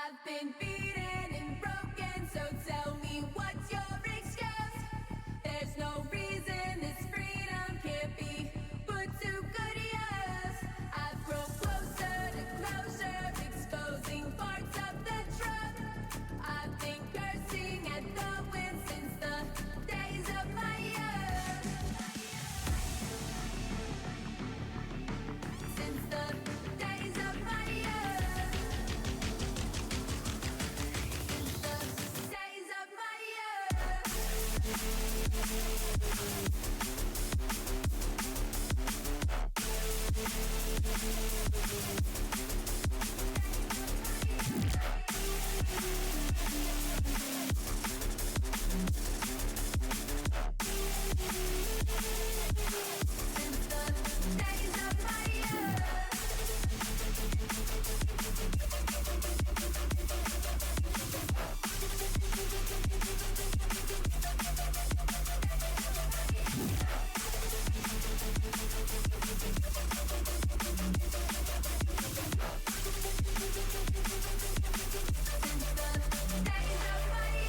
I've been beaten and broken, so tell me what's your excuse? There's no reason this freedom can't be put to good use. I've grown closer to closure, exposing parts of the truth. I've been cursing at the wind since the days of my youth. Since the days of my youth. Days of my youth. Since the days of my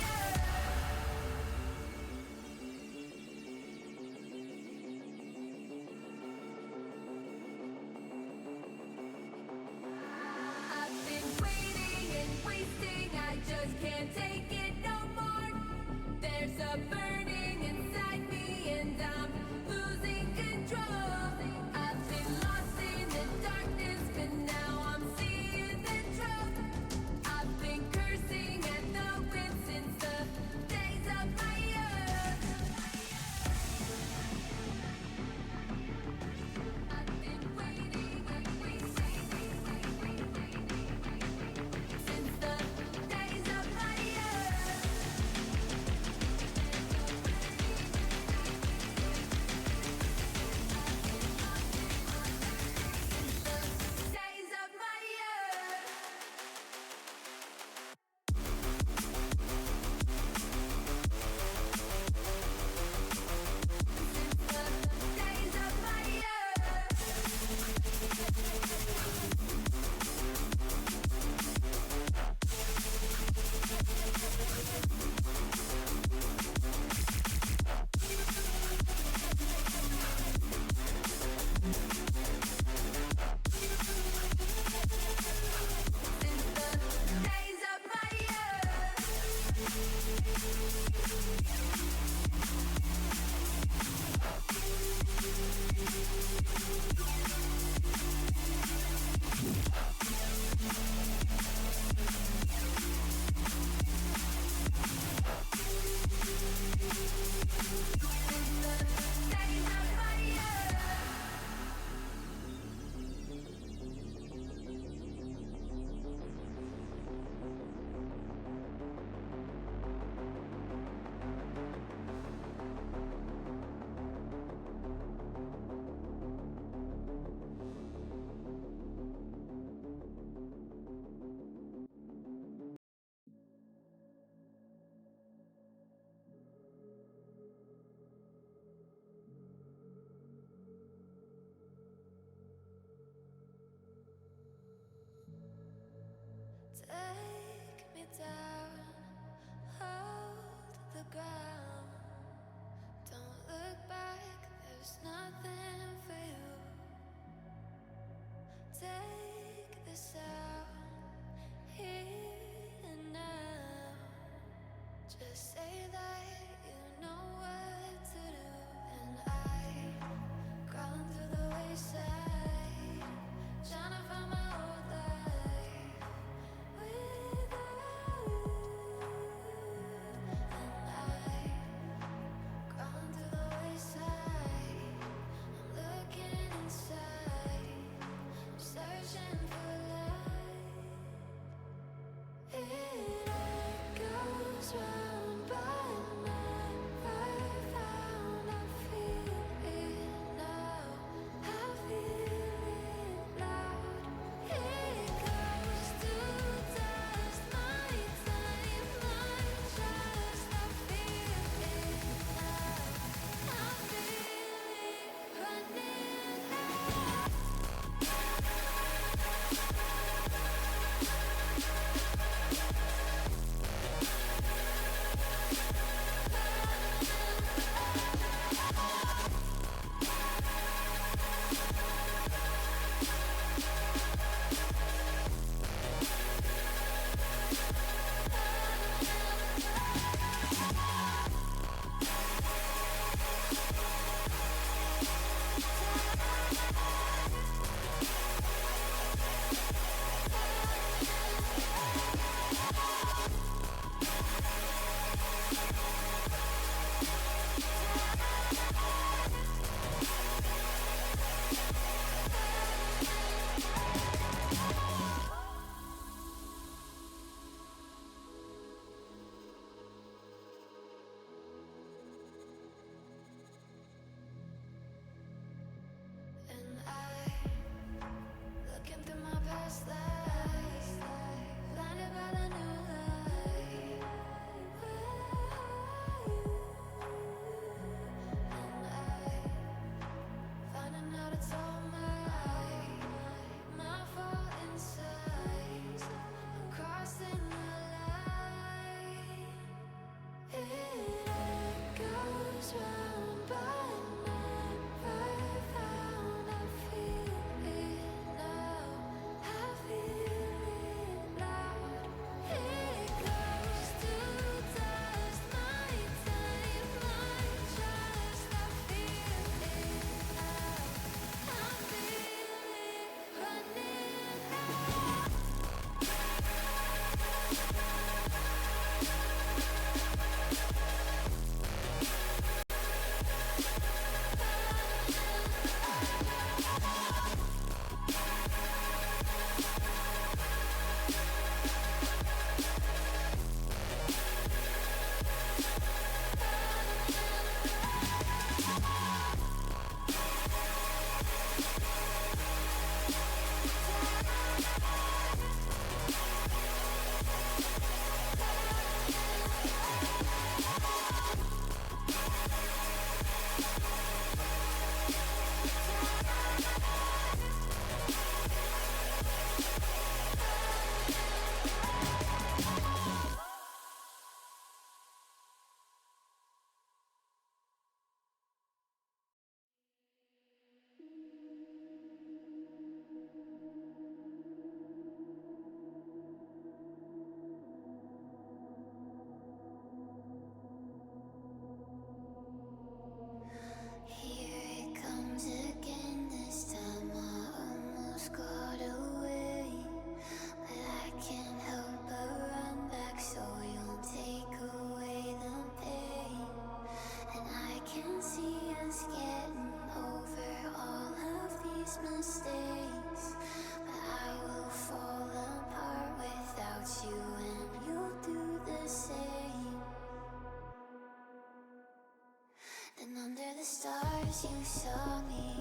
youth. I've been waiting and wasting, I just can't take it no more. There's a burning inside me and I'm losing control. I've been lost in the darkness, but now I'm seeing the truth. I've been cursing at the wind since the days of my youth. I've been waiting and waiting since the days of my youth. stars you saw me.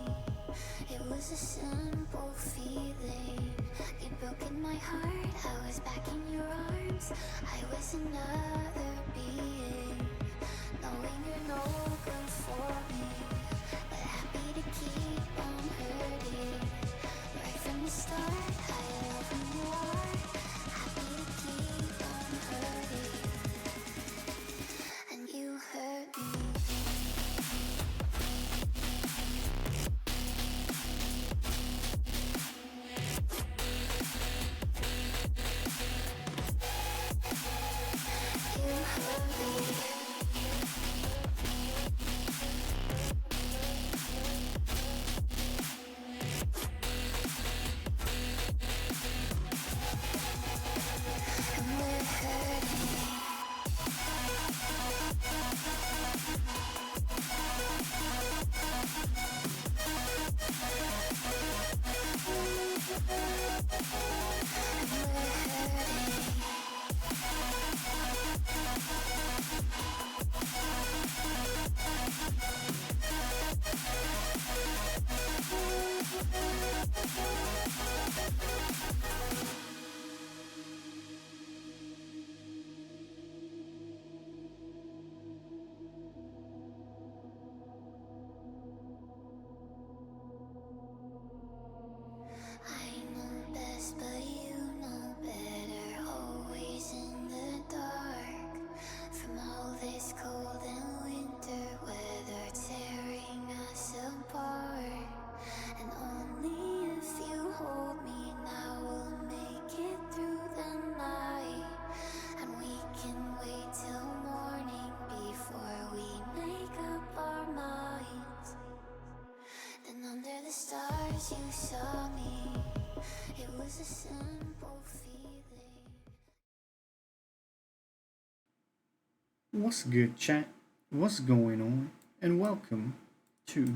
It was a simple feeling. You broke in my heart, I was back in your arms. I was another being, knowing you're no good for me, but happy to keep on hurting. Right from the start, I love who you are. Happy to keep on hurting, and you hurt me. You saw me. It was a simple feeling. What's good, chat? What's going on? And welcome to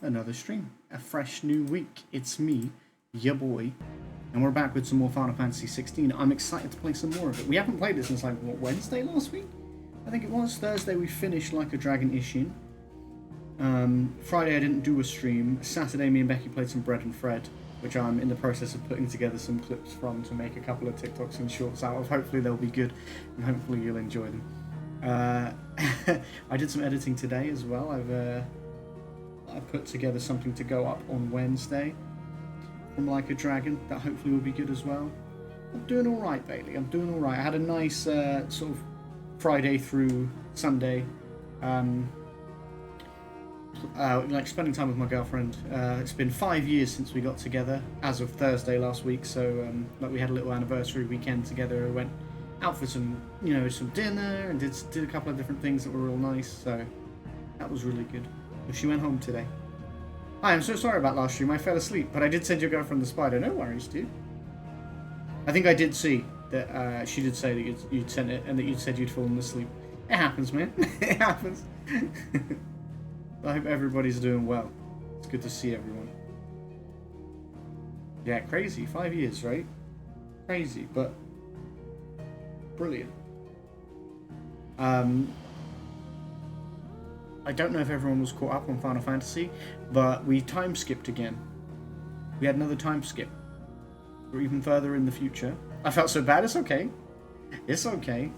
another stream. A fresh new week. It's me, your boy, and we're back with some more Final Fantasy 16. I'm excited to play some more of it. We haven't played it since like what, Wednesday last week? I think it was. Thursday we finished Like a Dragon Ishin. Friday I didn't do a stream. Saturday me and Becky played some Bread and Fred, which I'm in the process of putting together some clips from to make a couple of TikToks and shorts out of. Hopefully they'll be good and hopefully you'll enjoy them. I did some editing today as well. I put together something to go up on Wednesday from Like a Dragon that hopefully will be good as well. I'm doing alright, Bailey. I'm doing alright. I had a nice sort of Friday through Sunday like spending time with my girlfriend. It's been 5 years since we got together as of Thursday last week, so like we had a little anniversary weekend together. We went out for some dinner and did a couple of different things that were real nice, so that was really good. But she went home today. Hi, I'm so sorry about last stream. I fell asleep, but I did send your girlfriend the spider. No worries, dude. I think I did see that she did say that you'd sent it and that you'd said you'd fallen asleep. It happens, man. It happens. I hope everybody's doing well. It's good to see everyone. Yeah, crazy. 5 years, right? Crazy, but brilliant. I don't know if everyone was caught up on Final Fantasy, but we time skipped again. We had another time skip. We're even further in the future. I felt so bad. It's okay. It's okay.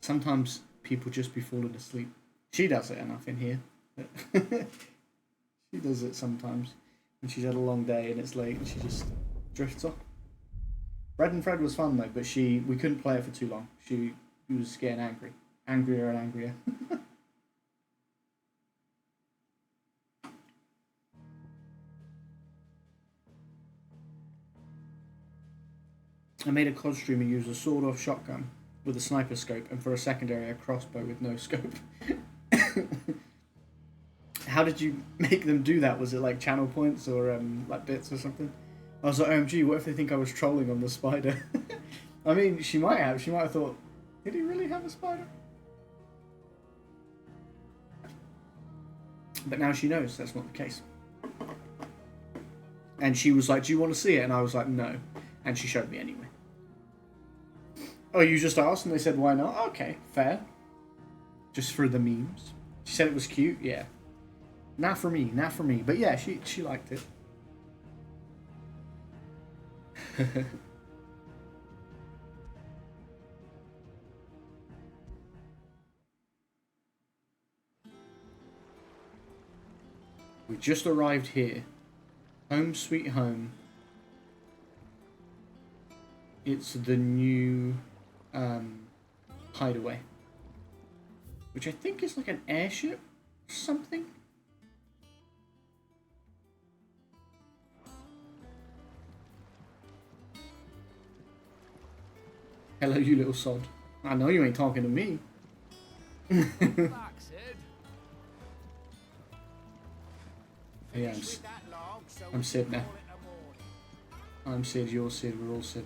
Sometimes people just be falling asleep. She does it enough in here. She does it sometimes. And she's had a long day and it's late and she just drifts off. Bread and Fred was fun though, but we couldn't play it for too long. She was getting angry. Angrier and angrier. I made a COD streamer use a sawed-off shotgun with a sniper scope and for a secondary a crossbow with no scope. How did you make them do that? Was it like channel points or like bits or something? I was like, OMG, what if they think I was trolling on the spider? I mean, she might have. She might have thought, did he really have a spider? But now she knows that's not the case. And she was like, do you want to see it? And I was like, no. And she showed me anyway. Oh, you just asked? And they said, why not? Okay, fair. Just for the memes. She said it was cute. Yeah. Not for me. Not for me. But yeah, she liked it. We just arrived here. Home sweet home. It's the new hideaway. Which I think is like an airship or something. Hello, you little sod. I know you ain't talking to me. Yeah, I'm Sid now. I'm Sid, you're Sid, we're all Sid.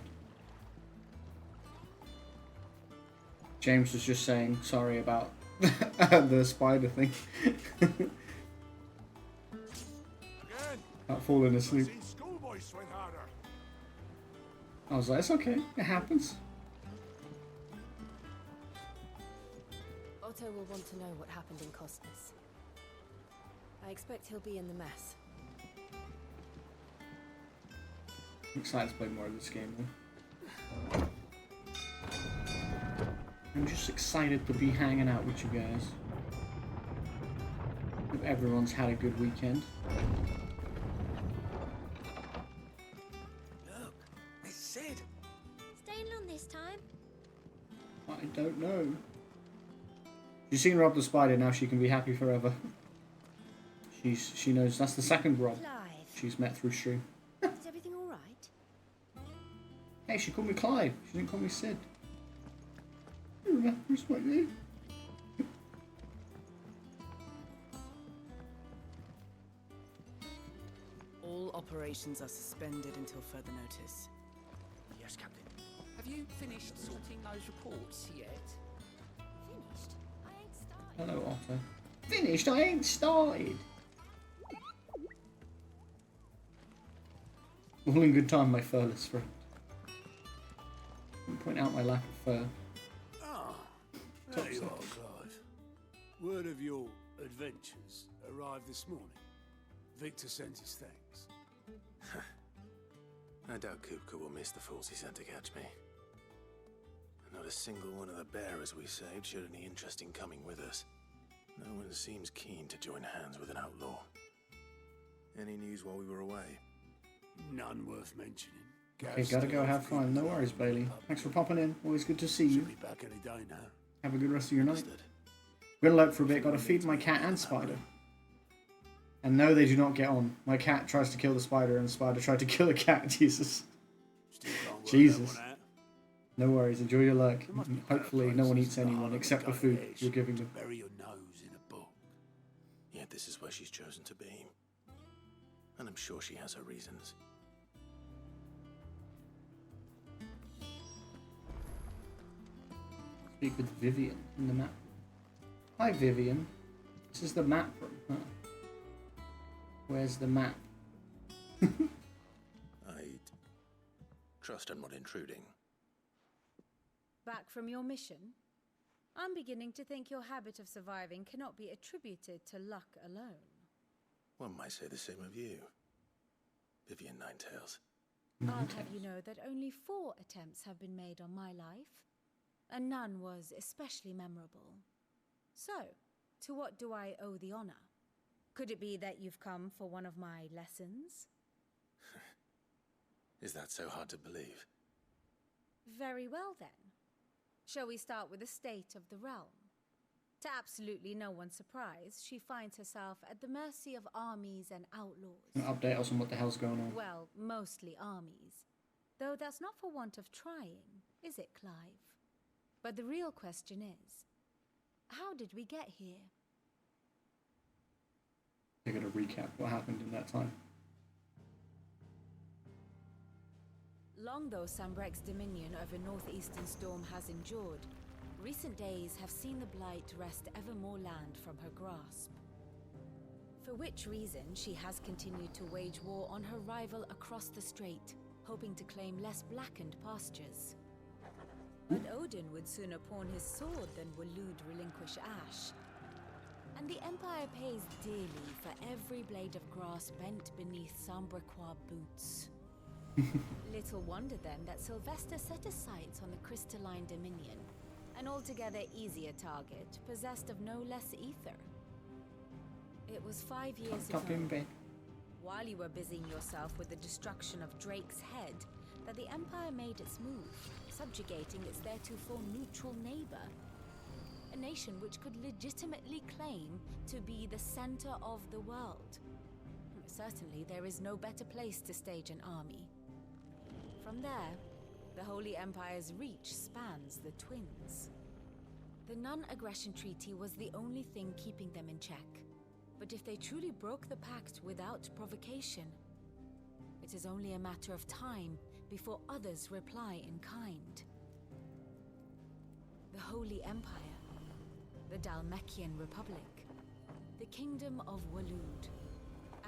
James was just saying sorry about the spider thing. About falling asleep. I was like, it's okay, it happens. Otto will want to know what happened in Costas. I expect he'll be in the mess. I'm excited to play more of this game though. I'm just excited to be hanging out with you guys. Hope everyone's had a good weekend. Look, it's Sid. Staying long this time? I don't know. She's seen Rob the Spider, now she can be happy forever. She knows that's the second Rob Clive. she's met through stream. Is everything alright? Hey, she called me Clive. She didn't call me Sid. Where's my name? All operations are suspended until further notice. Yes, Captain. Have you finished sorting those reports yet? Finished? I ain't started. Hello, Otto. Finished? I ain't started. All in good time, my furless friend. Don't point out my lack of fur. Ah, there you are, Clive. Word of your adventures arrived this morning. Victor sent his thanks. I doubt Kupka will miss the fools he sent to catch me. Not a single one of the bearers we saved showed any interest in coming with us. No one seems keen to join hands with an outlaw. Any news while we were away? None worth mentioning. Okay, gotta go have fun. No worries, Bailey. Thanks for popping in. Always good to see you. Should be back any day now. Have a good rest of your night. Understood. Gonna lurk for a bit. Gotta feed my cat and spider. And no, they do not get on. My cat tries to kill the spider, and the spider tried to kill the cat. Jesus. Still can't work Jesus. that one out. No worries. Enjoy your lurk. There must be better Hopefully, no one places eats in the anyone heart of except the Dark food Edge you're giving to them. bury your nose in a book. Yet this is where she's chosen to be. And I'm sure she has her reasons. Speak with Vivian in the map. Hi, Vivian. This is the map room, huh? Where's the map? I'd trust I'm not intruding. Back from your mission? I'm beginning to think your habit of surviving cannot be attributed to luck alone. One might say the same of you, Vivian Ninetails. I'll have you know that only 4 attempts have been made on my life, and none was especially memorable. So, to what do I owe the honor? Could it be that you've come for one of my lessons? Is that so hard to believe? Very well then. Shall we start with the state of the realm? To absolutely no one's surprise, she finds herself at the mercy of armies and outlaws. Update us on what the hell's going on. Well, mostly armies. Though that's not for want of trying, is it, Clive? But the real question is, how did we get here? They're going to recap what happened in that time. Long though Sambrek's dominion over northeastern Storm has endured, recent days have seen the Blight wrest ever more land from her grasp. For which reason she has continued to wage war on her rival across the strait, hoping to claim less blackened pastures. But Odin would sooner pawn his sword than Waloed relinquish Ash. And the Empire pays dearly for every blade of grass bent beneath Sambraquois boots. Little wonder then that Sylvester set his sights on the crystalline Dominion, an altogether easier target, possessed of no less ether. It was 5 years ago, Tucked in bed. while you were busying yourself with the destruction of Drake's head, that the Empire made its move, subjugating its theretofore neutral neighbor. A nation which could legitimately claim to be the center of the world. Certainly, there is no better place to stage an army. From there, the Holy Empire's reach spans the Twins. The non-aggression treaty was the only thing keeping them in check. But if they truly broke the pact without provocation, it is only a matter of time before others reply in kind. The Holy Empire, the Dalmekian Republic, the Kingdom of Waloed,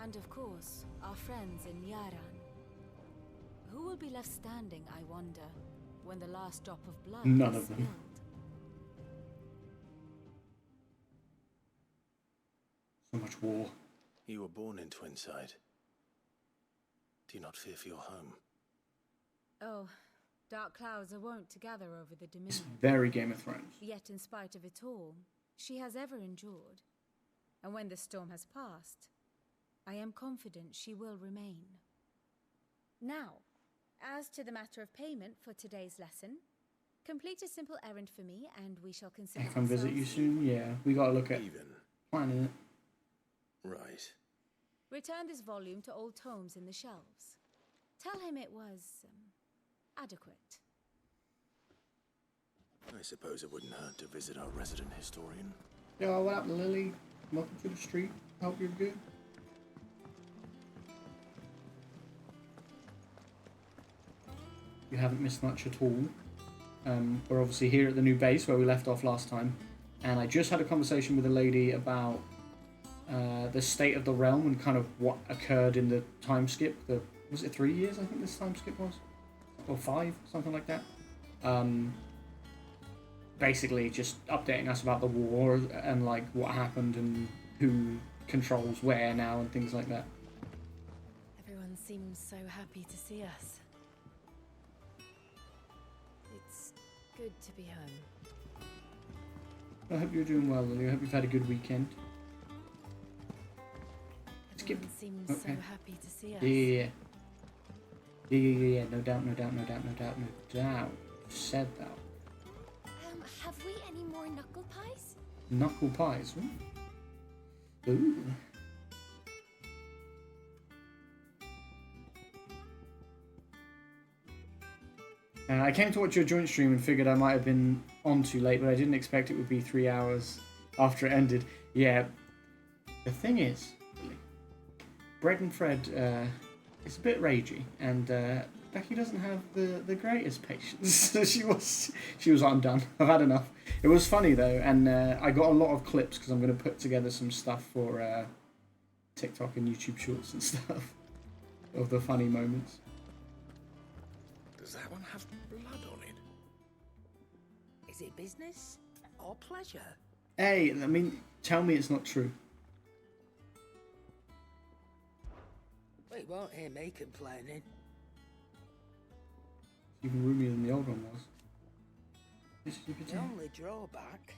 and of course, our friends in Yaran. Who will be left standing, I wonder, when the last drop of blood None is of them. spilled? So much war. You were born in Twinside. Do you not fear for your home? Oh, dark clouds are wont to gather over the It's Dominion. very Game of Thrones. Yet in spite of it all, she has ever endured. And when the storm has passed, I am confident she will remain. Now, as to the matter of payment for today's lesson, complete a simple errand for me and we shall consider I come visit you ourselves soon. Yeah, we gotta look at Even. planning it. Right. Return this volume to old tomes in the shelves. Tell him it was adequate. I suppose it wouldn't hurt to visit our resident historian. Yo, what up, Lily? Welcome to the street. Hope you're good. You haven't missed much at all. We're obviously here at the new base where we left off last time, and I just had a conversation with a lady about the state of the realm and kind of what occurred in the time skip. Was it 3 years? I think this time skip was, or 5, something like that. Basically, just updating us about the war and like what happened and who controls where now and things like that. Everyone seems so happy to see us. It's good to be home. I hope you're doing well, Lily. I hope you've had a good weekend. Skip. Everyone seems Okay. so happy to see us. Yeah. No doubt. Said that. Have we any more knuckle pies? Knuckle pies. Ooh. Ooh. I came to watch your joint stream and figured I might have been on too late, but I didn't expect it would be 3 hours after it ended. Yeah. The thing is, Bread and Fred is a bit ragey, and Becky doesn't have the greatest patience. So she was like, I'm done. I've had enough. It was funny though, and I got a lot of clips because I'm going to put together some stuff for TikTok and YouTube Shorts and stuff of the funny moments. Does that one have blood on it? Is it business or pleasure? Hey, I mean, tell me it's not true. We won't hear me complaining. Even roomier than the old one was. This is a bit The only drawback,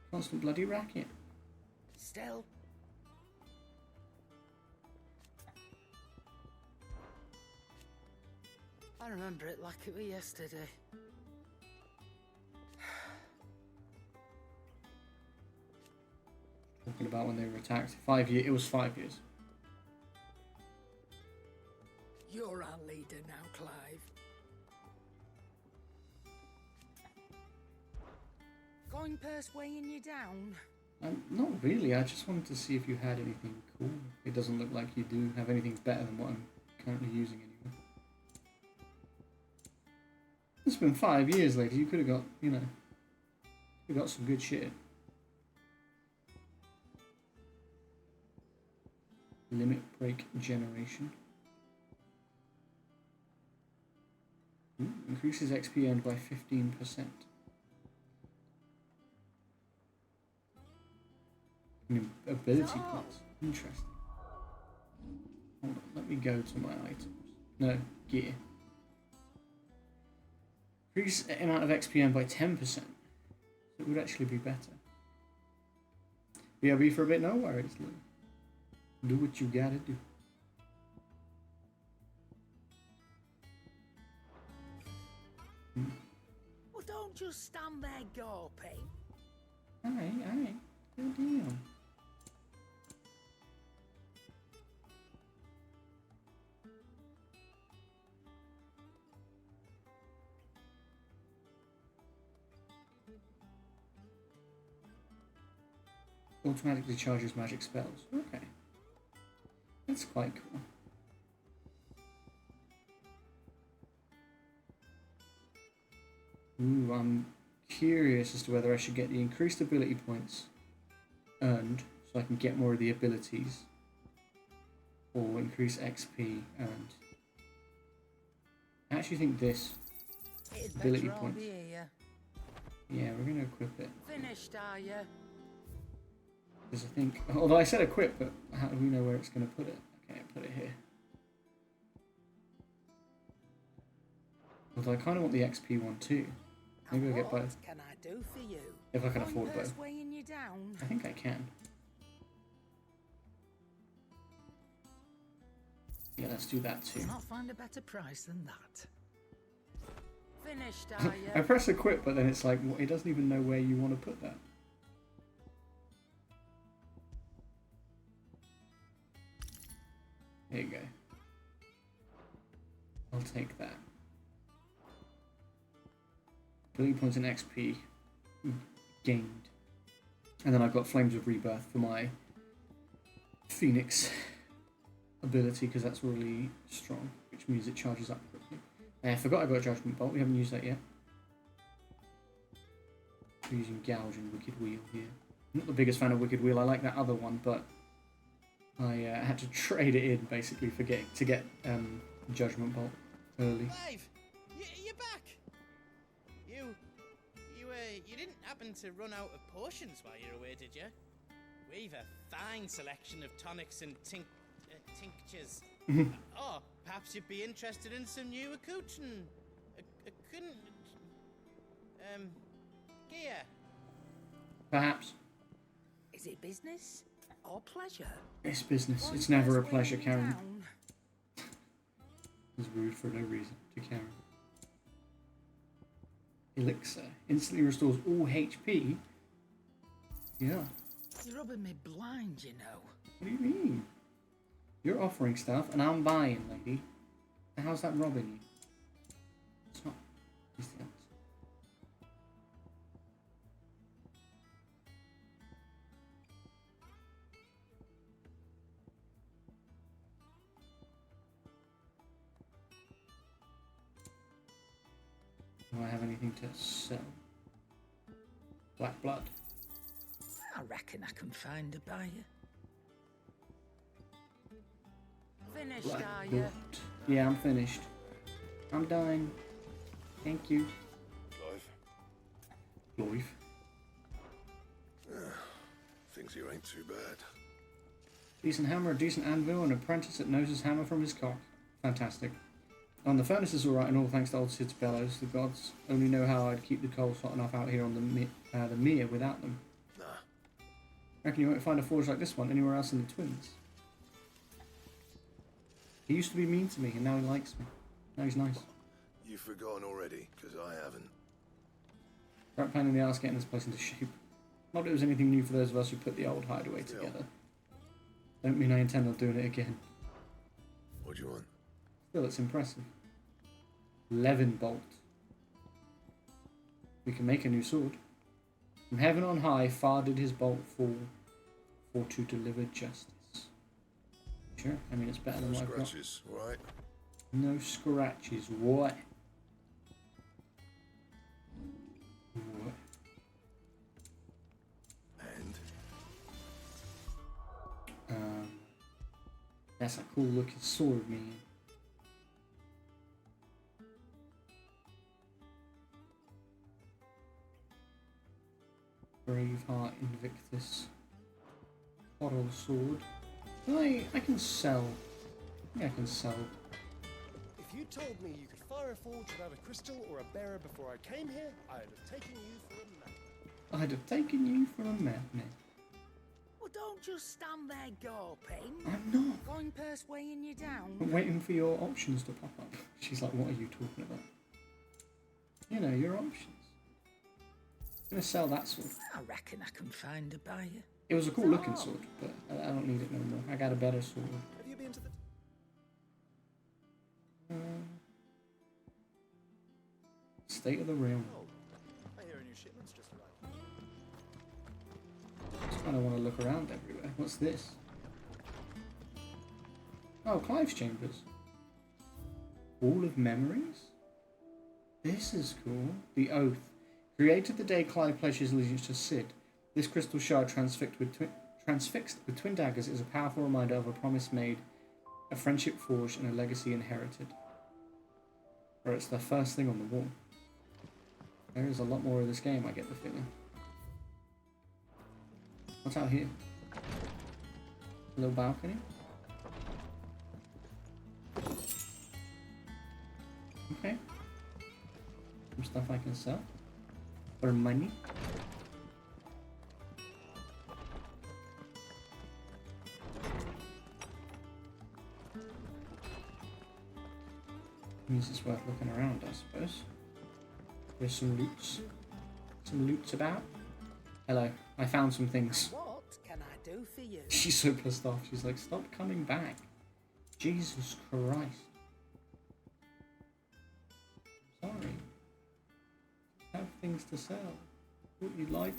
constant bloody racket. still, I remember it like it was yesterday. Talking about when they were attacked. 5 years. It was 5 years. You're our leader now, Clive. Going purse weighing you down? Not really. I just wanted to see if you had anything cool. It doesn't look like you do have anything better than what I'm currently using anyway. It's been 5 years, lady. You could have got, you got some good shit. Limit break generation. Ooh, increases XP earned by 15%. Ability points. Interesting. Hold on, let me go to my items. No, gear. Increase amount of XPM by 10%. It would actually be better. BRB for a bit? No worries, Lou. Do what you gotta do. Well, don't just stand there gawping. Alright. Good deal. Automatically charges magic spells. Okay. That's quite cool. Ooh, I'm curious as to whether I should get the increased ability points earned so I can get more of the abilities, or increase XP earned. I actually think this ability points. Yeah, we're going to equip it. Finished, are you? Because I think, although I said equip, but how do we know where it's going to put it? Okay, put it here. Although I kind of want the XP one too. Maybe I'll get both. What can I do for you? If I can afford One that's both. weighing you down. I think I can. Yeah, let's do that too. You'll not find a better price than that. Finished, are I you? press equip, but then it's like, it doesn't even know where you want to put that. There you go. I'll take that. Ability points and XP gained. And then I've got Flames of Rebirth for my Phoenix ability, because that's really strong, which means it charges up quickly. I forgot I got Judgment Bolt, we haven't used that yet. We're using Gouge and Wicked Wheel here. I'm not the biggest fan of Wicked Wheel, I like that other one, but I had to trade it in basically to get Judgment Bolt early. Clive, you're back. You didn't happen to run out of potions while you're away, did you? We've a fine selection of tonics and tinctures. Or perhaps you'd be interested in some new gear. Perhaps. Is it business or pleasure? It's business. One It's never a that's pleasure, weighing you Karen. down. It's rude for no reason to Karen. Elixir. Instantly restores all HP? Yeah. You're rubbing me blind, you know. What do you mean? You're offering stuff and I'm buying, lady. How's that robbing you? It's not. It's the answer. Do I have anything to sell? Black blood. I reckon I can find a buyer. Finished, Black are you? blood. Yeah, I'm finished. I'm done. Thank you. Clive. Things here ain't too bad. Decent hammer, a decent anvil, an apprentice that knows his hammer from his cock. Fantastic. And the furnace is alright, and all thanks to old Sid's bellows. The gods only know how I'd keep the coals hot enough out here on the mere without them. Nah. Reckon you won't find a forge like this one anywhere else in the Twins? He used to be mean to me, and now he likes me. Now he's nice. You've forgotten already, because I haven't. Right pain in the ass getting this place into shape. Not that it was anything new for those of us who put the old hideaway together. Don't mean I intend on doing it again. What do you want? Still, it's impressive. Levin bolt. We can make a new sword. From heaven on high, far did his bolt fall, for to deliver justice. Sure, I mean it's better than No what I've got. scratches, right? No scratches. What? What? And That's a cool looking sword, man. Braveheart Invictus. coral sword. I can sell. Yeah, I can sell. If you told me you could fire a forge without a crystal or a bearer before I came here, I'd have taken you for a man. I'd have taken you for a madman. Well, don't just stand there gawping. I'm not. Coin purse weighing you down. I'm waiting for your options to pop up. She's like, what are you talking about? You know, your options. I'm gonna sell that sword. I reckon I can find a buyer. It was a cool looking sword, but I don't need it no more. I got a better sword. Have you been to the... State of the realm. Oh, I hear a new shipment's just arrived. Just kind of want to look around everywhere. What's this? Oh, Clive's chambers. Hall of Memories? This is cool. The Oath. Created the day Clive pledged his allegiance to Cid. This crystal shard transfixed with twin daggers is a powerful reminder of a promise made, a friendship forged, and a legacy inherited. Or it's the first thing on the wall. There is a lot more of this game, I get the feeling. What's out here? A little balcony? Okay. Some stuff I can sell. For money. Means it's worth looking around, I suppose. There's some loots. Some loots about. Hello, I found some things. What can I do for you? She's so pissed off. She's like, stop coming back. Jesus Christ. Sorry. Have things to sell. What you'd like.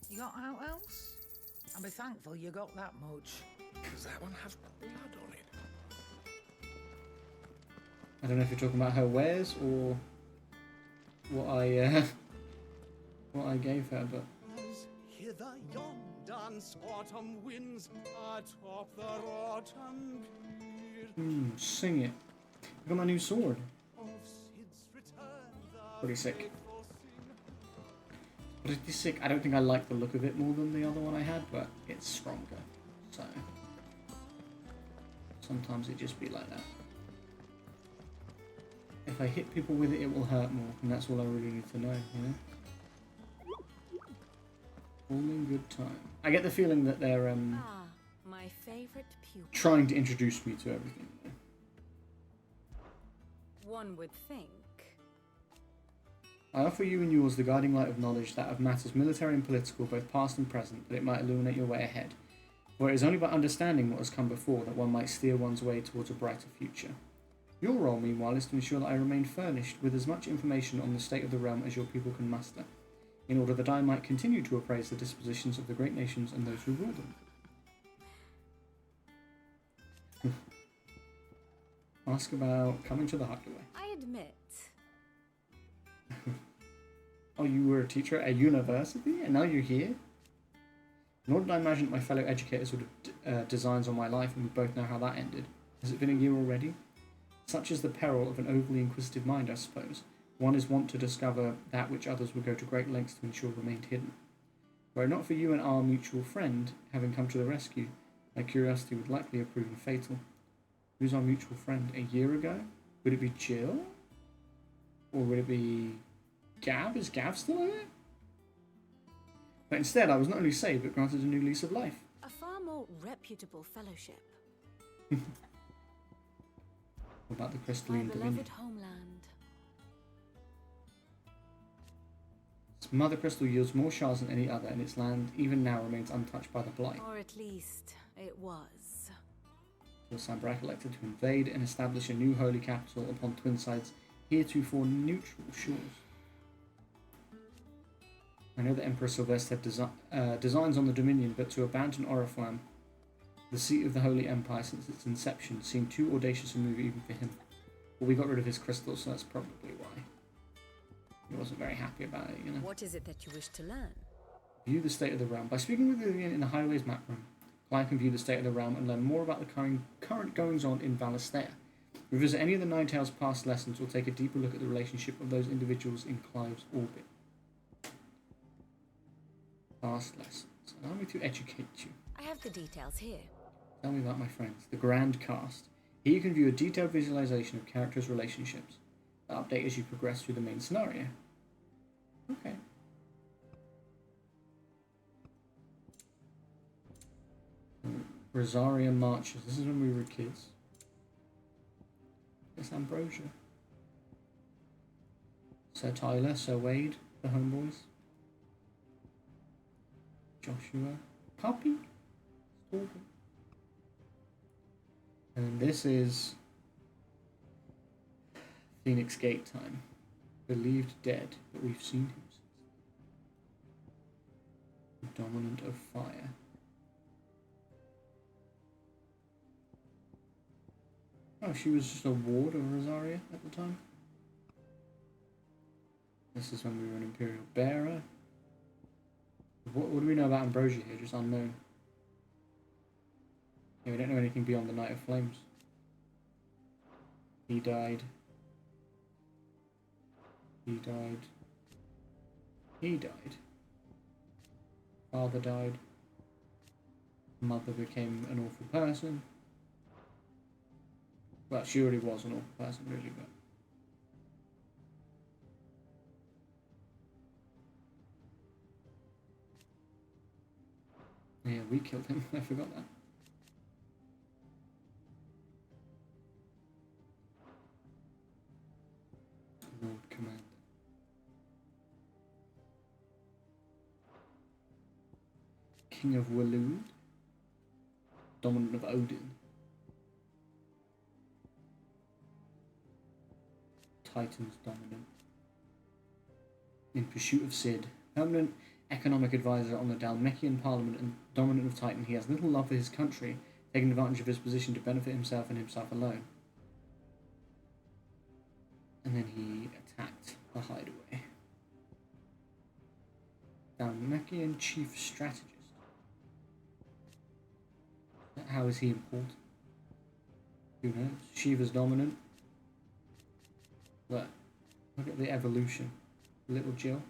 You got out else? I'll be thankful you got that much. Does that one have blood on it? I don't know if you're talking about her wares or what I gave her, but Hither yon dance autumn winds atop the rotten pier sing it. I got my new sword. of Sid's return. Pretty sick. Pretty sick. I don't think I like the look of it more than the other one I had, but it's stronger. So sometimes it just be like that. If I hit people with it, it will hurt more, and that's all I really need to know, you know? All in good time. I get the feeling that they're My favorite pupil. trying to introduce me to everything. You know? One would think. I offer you and yours the guiding light of knowledge, that of matters military and political, both past and present, that it might illuminate your way ahead. For it is only by understanding what has come before that one might steer one's way towards a brighter future. Your role, meanwhile, is to ensure that I remain furnished with as much information on the state of the realm as your people can muster, in order that I might continue to appraise the dispositions of the great nations and those who rule them. Ask about coming to the hideaway. I admit. Oh, you were a teacher at a university, and now you're here? Nor did I imagine that my fellow educators would have designs on my life, and we both know how that ended. Has it been a year already? Such is the peril of an overly inquisitive mind, I suppose. One is wont to discover that which others would go to great lengths to ensure remained hidden. Were it not for you and our mutual friend having come to the rescue, my curiosity would likely have proven fatal. Who's our mutual friend? A year ago? Would it be Jill? Or would it be Gav? Is Gav still in it? But instead, I was not only saved, but granted a new lease of life. A far more reputable fellowship. What about the My crystalline beloved dominion? homeland. Mother Crystal yields more shards than any other, and its land even now remains untouched by the blight. Or at least, it was. So Sambrak elected to invade and establish a new holy capital upon Twinside's heretofore neutral shores. I know that Emperor Sylvester had designs on the Dominion, but to abandon Oriflamme, the seat of the Holy Empire since its inception, seemed too audacious a move even for him. Well, we got rid of his crystal, so that's probably why. He wasn't very happy about it, you know. What is it that you wish to learn? View the state of the realm. By speaking with Vivian in the Highways map room, Clive can view the state of the realm and learn more about the current goings-on in Valisthea. Revisit any of the Nine Tails' past lessons or take a deeper look at the relationship of those individuals in Clive's orbit. Past lessons. Allow me to educate you. I have the details here. Tell me about my friends. The Grand Cast. Here you can view a detailed visualization of characters' relationships. The update as you progress through the main scenario. Okay. Rosaria Marches. This is when we were kids. It's Ambrosia. Sir Tyler, Sir Wade, the homeboys. Joshua. Puppy. Stalker. And this is Phoenix Gate time. Believed dead, but we've seen him since. The Dominant of Fire. Oh, she was just a ward of Rosaria at the time. This is when we were an Imperial Bearer. What do we know about Ambrosia here? Just unknown. Yeah, we don't know anything beyond the Knight of Flames. He died. He died. He died. Father died. Mother became an awful person. Well, she already was an awful person, really, but... Yeah, we killed him. I forgot that. Lord Commander. King of Waloed. Dominant of Odin. Titan's dominant. In pursuit of Sid. Permanent economic advisor on the Dalmekian Parliament and dominant of Titan, he has little love for his country, taking advantage of his position to benefit himself and himself alone. And then he attacked a hideaway. Dalmekian Chief Strategist. How is he important? Who knows? Shiva's dominant. But look at the evolution. Little Jill.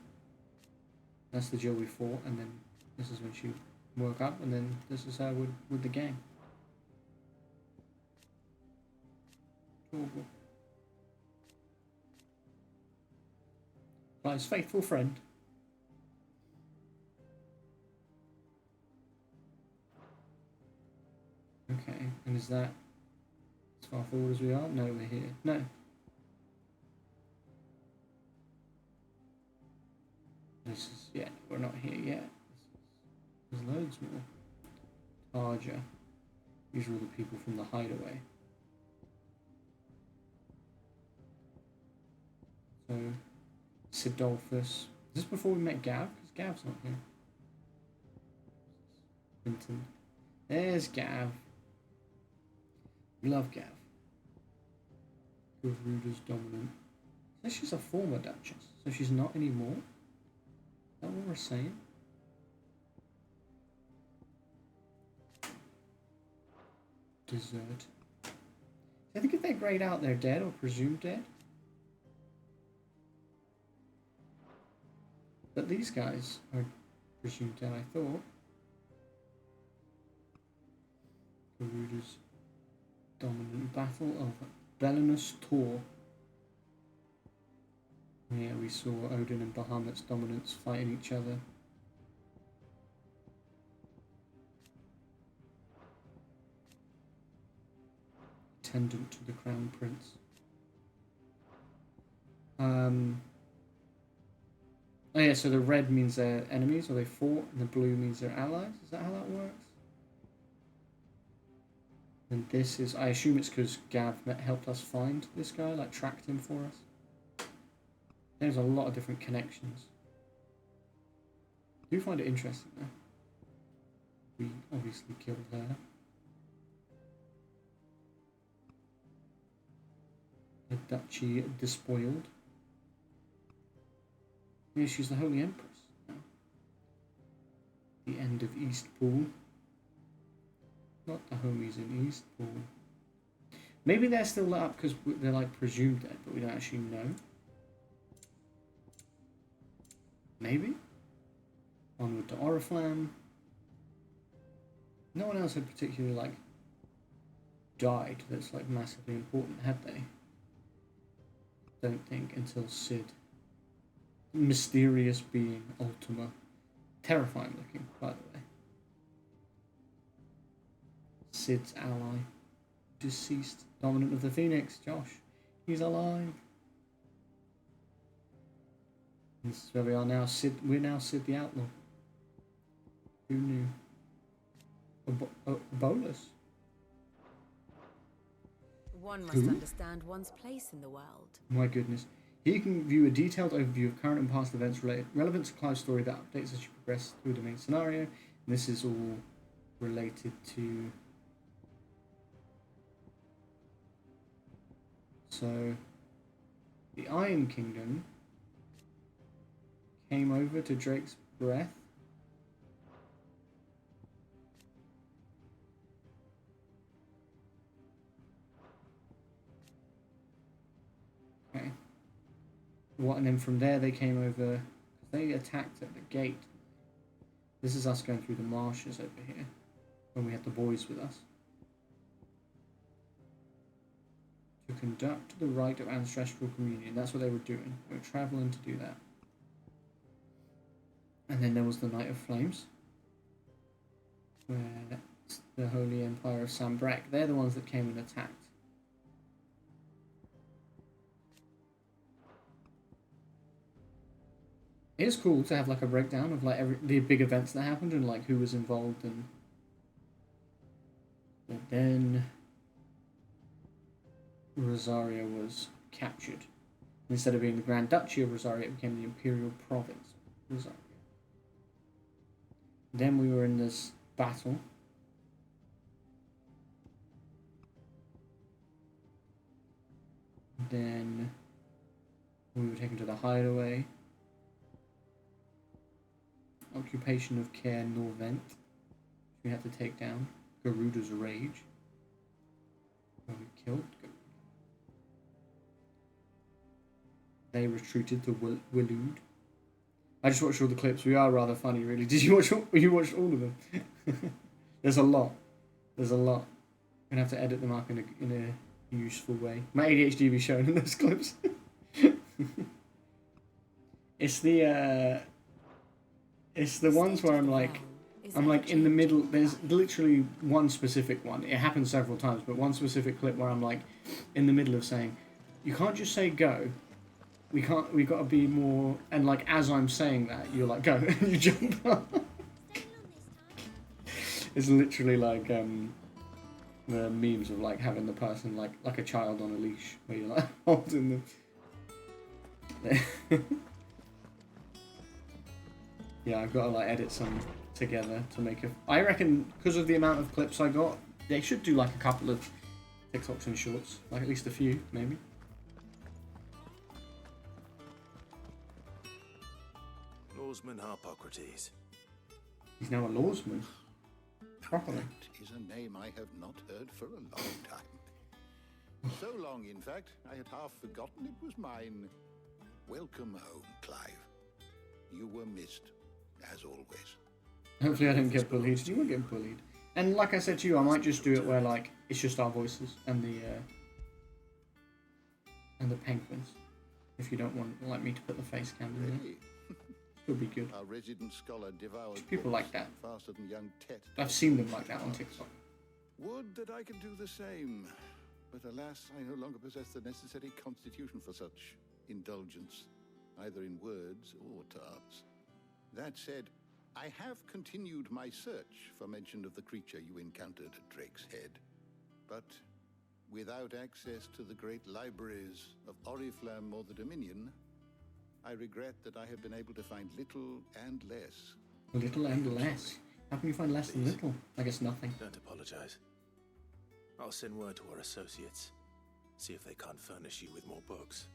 That's the Jill we fought, and then this is when she woke up, and then this is her with the gang. Adorable. Like his faithful friend. Okay, and is that as far forward as we are? No, we're here. No. This is, yeah, we're not here yet. There's loads more. Tarja. These are all the people from the hideaway. So, Sidolphus. Is this before we met Gav? Because Gav's not here. Quinton. There's Gav. We love Gav. Gavruda's dominant. So she's a former Duchess. So she's not anymore? Is that what we're saying? Desert. I think if they're grayed out, they're dead or presumed dead. But these guys are presumed dead, I thought. Garuda's dominant. Battle of Belinus Tor. Yeah, we saw Odin and Bahamut's dominants fighting each other. Attendant to the Crown Prince. Oh yeah, so the red means they're enemies, or they fought, and the blue means they're allies? Is that how that works? And this is, I assume it's because Gav helped us find this guy, like tracked him for us. There's a lot of different connections. I do find it interesting though. We obviously killed her. The Duchy despoiled. Yeah, she's the Holy Empress now. The end of Eastpool. Not the homies in Eastpool. Maybe they're still lit up because they're like presumed dead, but we don't actually know. Maybe. Onward to Oriflamme. No one else had particularly, like, died that's, like, massively important, had they? Don't think, until Cid. Mysterious being, Ultima. Terrifying looking, by the way. Cid's ally. Deceased. Dominant of the Phoenix, Josh. He's alive. This is where we are now. We're now Cid the Outlaw. Who knew? A bolus. One must understand one's place in the world. My goodness. Here you can view a detailed overview of current and past events relevant to Clive's story that updates as you progress through the main scenario. And this is all related to... So, the Iron Kingdom came over to Drake's Breath. Okay. What, and then from there they came over, they attacked at the gate. This is us going through the marshes over here, when we had the boys with us. To conduct the rite of ancestral communion. That's what they were doing. They were traveling to do that. And then there was the Night of Flames, where the Holy Empire of Sambrek, they're the ones that came and attacked. It is cool to have like a breakdown of like the big events that happened and like who was involved and... But then Rosaria was captured. Instead of being the Grand Duchy of Rosaria, it became the Imperial Province of Rosaria. Then we were in this battle. Then we were taken to the hideaway. Occupation of Care Norvent, which we had to take down. Garuda's Rage, where we killed Garuda. They retreated to Willud. I just watched all the clips. We are rather funny, really. Did you watch all? You watched all of them? There's a lot. There's a lot. I'm gonna have to edit them up in a useful way. My ADHD be shown in those clips. It's the ones where I'm like in the middle. There's literally one specific one. It happens several times, but one specific clip where I'm like in the middle of saying, "You can't just say go. We got to be more," and like as I'm saying that, you're like, go, and you jump up. It's literally like the memes of like having the person like a child on a leash, where you're like holding them. Yeah, I've got to like edit some together to make a... I reckon because of the amount of clips I got, they should do like a couple of TikToks and shorts, like at least a few, maybe. Lawsman Harpocrates. He's now a lawsman. Properly. That is a name I have not heard for a long time. So long, in fact, I had half forgotten it was mine. Welcome home, Clive. You were missed, as always. Hopefully I don't get bullied. You won't get bullied. And like I said to you, I might just do it where like it's just our voices and the penguins. If you don't want like me to put the face cam in there. It'll be good. Our resident scholar devoured people like that. Faster than young Tet. I've seen them like that on TikTok. Would that I could do the same. But alas, I no longer possess the necessary constitution for such indulgence, either in words or tarts. That said, I have continued my search for mention of the creature you encountered at Drake's Head. But without access to the great libraries of Oriflamme or the Dominion, I regret that I have been able to find little and less. Little and less? How can you find less than little? I guess nothing. Don't apologize. I'll send word to our associates. See if they can't furnish you with more books.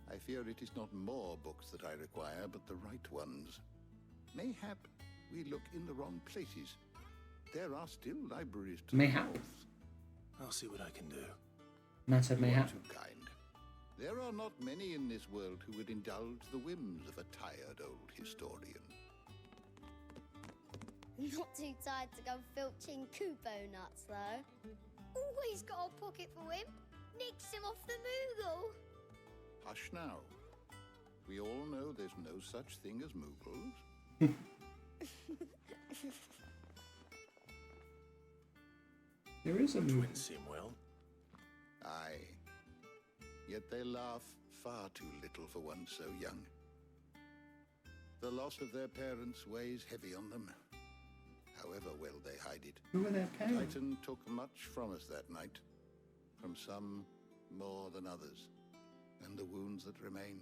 I fear it is not more books that I require, but the right ones. Mayhap we look in the wrong places. There are still libraries to Mayhap. the north. I'll see what I can do. Man said mayhap. Too kind. There are not many in this world who would indulge the whims of a tired old historian. Not too tired to go filching Kupo nuts, though. Always got a pocket for him. Nicks him off the Moogle. Hush now. We all know there's no such thing as Moogles. There is a The Moogle. twins seem well. Aye. Yet they laugh far too little for one so young. The loss of their parents weighs heavy on them, however well they hide it. Who were their parents? Titan took much from us that night. From some more than others. And the wounds that remain,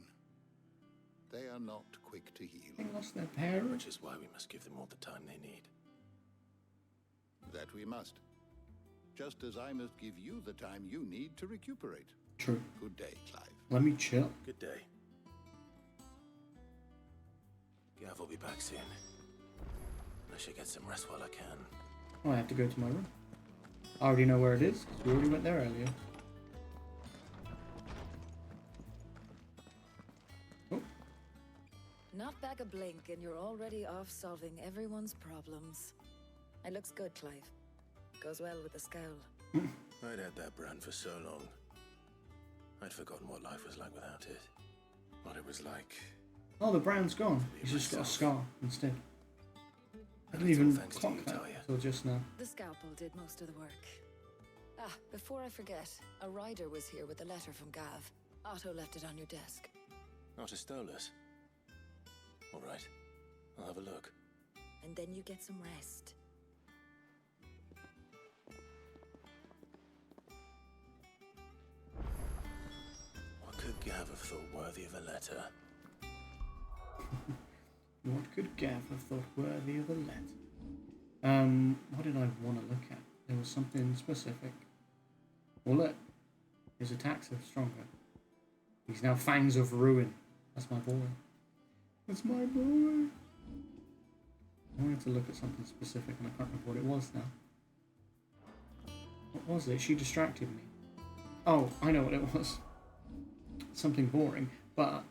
they are not quick to heal. They lost their parents? Which is why we must give them all the time they need. That we must. Just as I must give you the time you need to recuperate. True. Good day, Clive. Let me chill. Good day. Gav will be back soon. I should get some rest while I can. Oh, I have to go to my room. I already know where it is, because we already went there earlier. Oh. Not back a blink and you're already off solving everyone's problems. It looks good, Clive. Goes well with the scowl. I'd had that brand for so long. I'd forgotten what life was like without it. What it was like. Oh, the brand's gone. He's just got a scar instead. I didn't even clock that until just now. The scalpel did most of the work. Ah, before I forget, a rider was here with a letter from Gav. Otto left it on your desk. Otto stole us. All right. I'll have a look. And then you get some rest. What could Gav have thought worthy of a letter? What could Gav have thought worthy of a letter? What did I want to look at? There was something specific. Well, look. His attacks are stronger. He's now Fangs of Ruin. That's my boy. That's my boy. I wanted to look at something specific and I can't remember what it was now. What was it? She distracted me. Oh, I know what it was. Something boring, but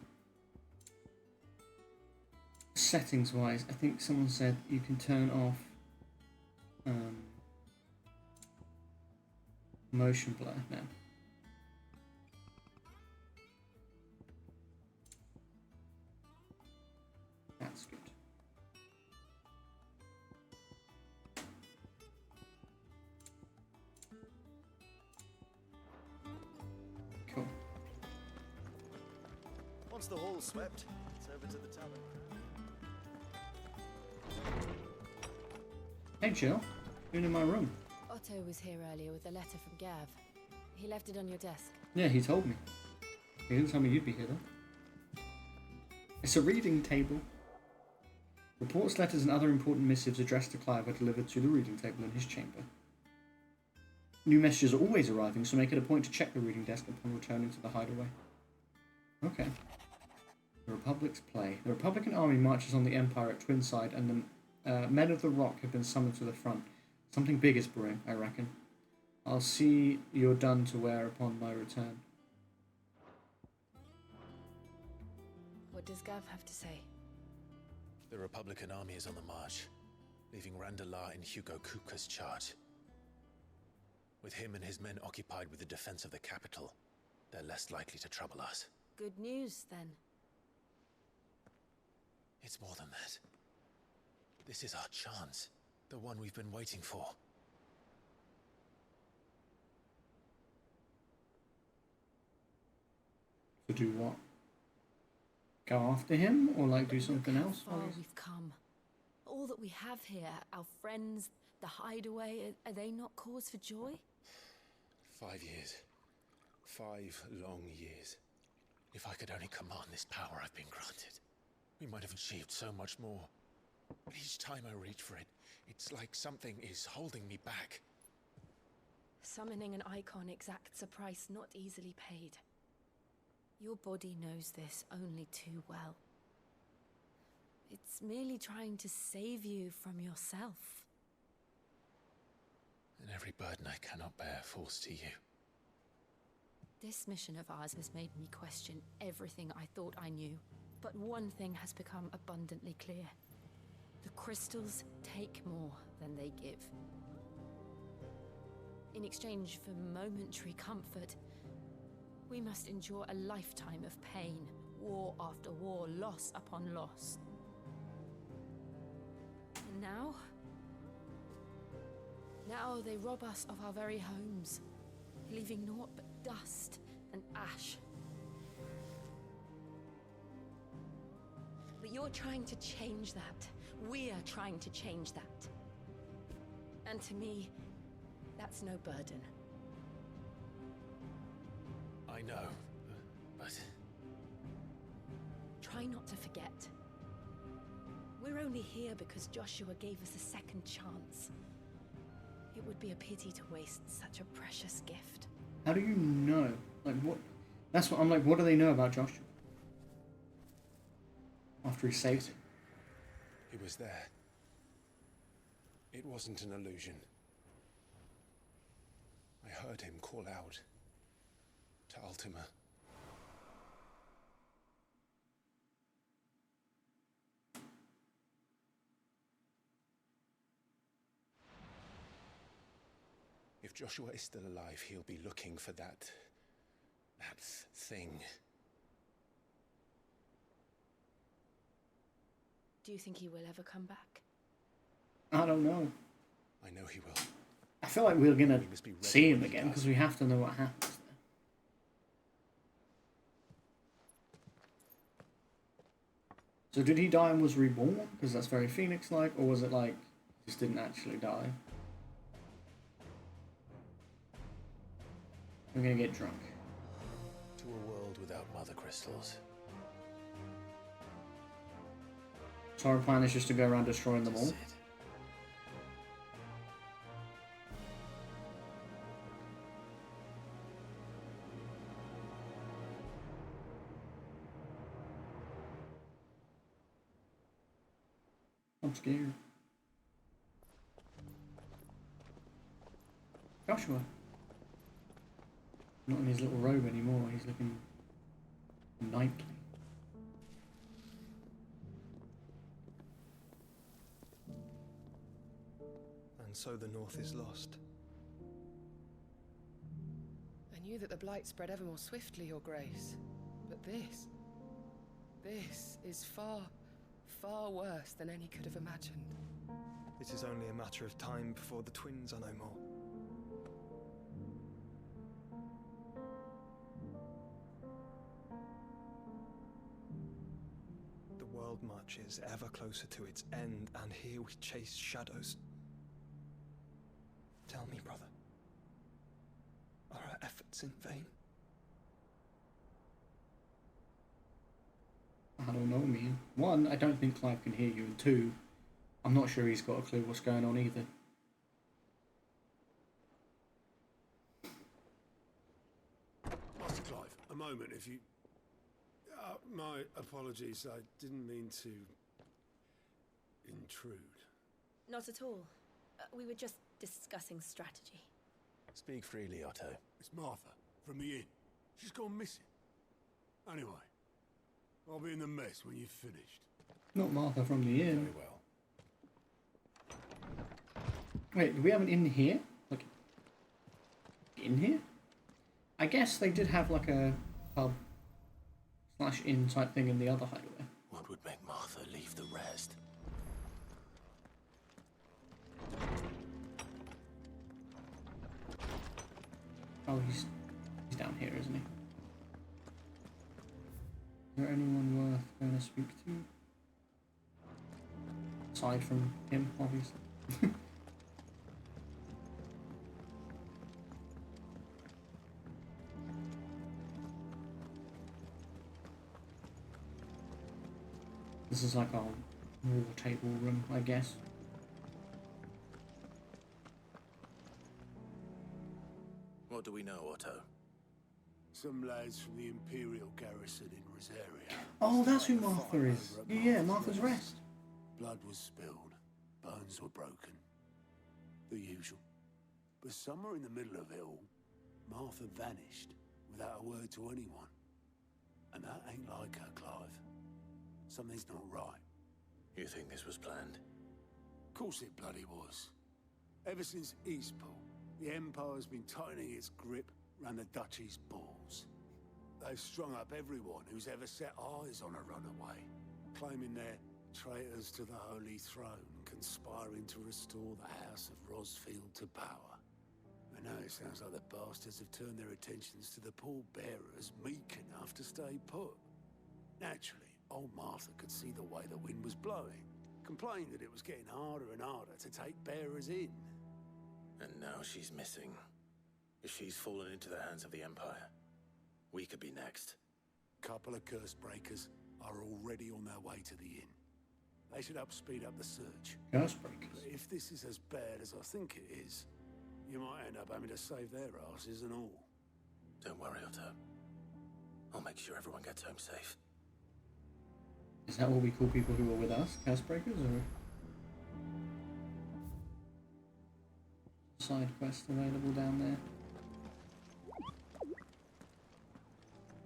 settings wise, I think someone said you can turn off motion blur now. That's good. Cool. Once the hall's swept, it's over to the tavern. Hey Jill, you're in my room. Otto was here earlier with a letter from Gav. He left it on your desk. Yeah, he told me. He didn't tell me you'd be here though. It's a reading table. Reports, letters, and other important missives addressed to Clive are delivered to the reading table in his chamber. New messages are always arriving, so make it a point to check the reading desk upon returning to the hideaway. Okay. The Republic's play. The Republican army marches on the Empire at Twinside, and the men of the Rock have been summoned to the front. Something big is brewing, I reckon. I'll see you're done to wear upon my return. What does Gav have to say? The Republican army is on the march, leaving Randalar in Hugo Kupka's charge. With him and his men occupied with the defense of the capital, they're less likely to trouble us. Good news, then. It's more than that. This is our chance. The one we've been waiting for. To do what? Go after him, or like do something else? How far we've come. All that we have here, our friends, the hideaway, are they not cause for joy? 5 years. 5 long years. If I could only command this power I've been granted, we might have achieved so much more. But each time I reach for it, it's like something is holding me back. Summoning an icon exacts a price not easily paid. Your body knows this only too well. It's merely trying to save you from yourself. And every burden I cannot bear falls to you. This mission of ours has made me question everything I thought I knew. But one thing has become abundantly clear. The crystals take more than they give. In exchange for momentary comfort, we must endure a lifetime of pain, war after war, loss upon loss. And now they rob us of our very homes, leaving naught but dust and ash. But you're trying to change that. We're trying to change that. And to me, that's no burden. I know, but... Try not to forget. We're only here because Joshua gave us a second chance. It would be a pity to waste such a precious gift. How do you know? Like, what? That's what I'm like, what do they know about Joshua? After he saved it. He was there. It wasn't an illusion. I heard him call out to Ultima. If Joshua is still alive, he'll be looking for that thing. Do you think he will ever come back? I don't know. I know he will. I feel like we're gonna see him again because we have to know what happens there. So did he die and was reborn? Because that's very Phoenix-like, or was it like he just didn't actually die? We're gonna get drunk. To a world without mother crystals. So our plan is just to go around destroying them all. I'm scared. Joshua. Not in his little robe anymore, he's looking knightly. And so the North is lost. I knew that the Blight spread ever more swiftly, Your Grace. But this is far, far worse than any could have imagined. It is only a matter of time before the twins are no more. The world marches ever closer to its end, and here we chase shadows. Tell me, brother, are our efforts in vain? I don't know, man. One, I don't think Clive can hear you, and two, I'm not sure he's got a clue what's going on either. Master Clive, a moment, if you... my apologies, I didn't mean to... intrude. Not at all. We were just discussing strategy. Speak freely, Otto. It's Martha, from the inn. She's gone missing. Anyway, I'll be in the mess when you've finished. Not Martha from the inn. Very well. Wait, do we have an inn here? Like, in here? I guess they did have like a pub / inn type thing in the other hideaway. What would make Martha leave the rest? Oh, he's down here, isn't he? Is there anyone worth going to speak to? Aside from him, obviously. This is like our war table room, I guess. What do we know, Otto? Some lads from the Imperial garrison in Rosaria. Oh, that's who Martha is. Yeah, Martha's Rest. Blood was spilled, bones were broken. The usual. But somewhere in the middle of it all, Martha vanished without a word to anyone. And that ain't like her, Clive. Something's not right. You think this was planned? Of course it bloody was. Ever since Eastpool, the Empire's been tightening its grip round the Duchy's balls. They've strung up everyone who's ever set eyes on a runaway, claiming they're traitors to the Holy Throne, conspiring to restore the House of Rosfield to power. And now it sounds like the bastards have turned their attentions to the pallbearers meek enough to stay put. Naturally, old Martha could see the way the wind was blowing, complained that it was getting harder and harder to take bearers in. And now she's missing. If she's fallen into the hands of the Empire, we could be next. Couple of curse breakers are already on their way to the inn. They should speed up the search. Curse breakers? But if this is as bad as I think it is, you might end up having to save their asses and all. Don't worry, Otto. I'll make sure everyone gets home safe. Is that what we call people who are with us? Curse breakers, or side quest available down there?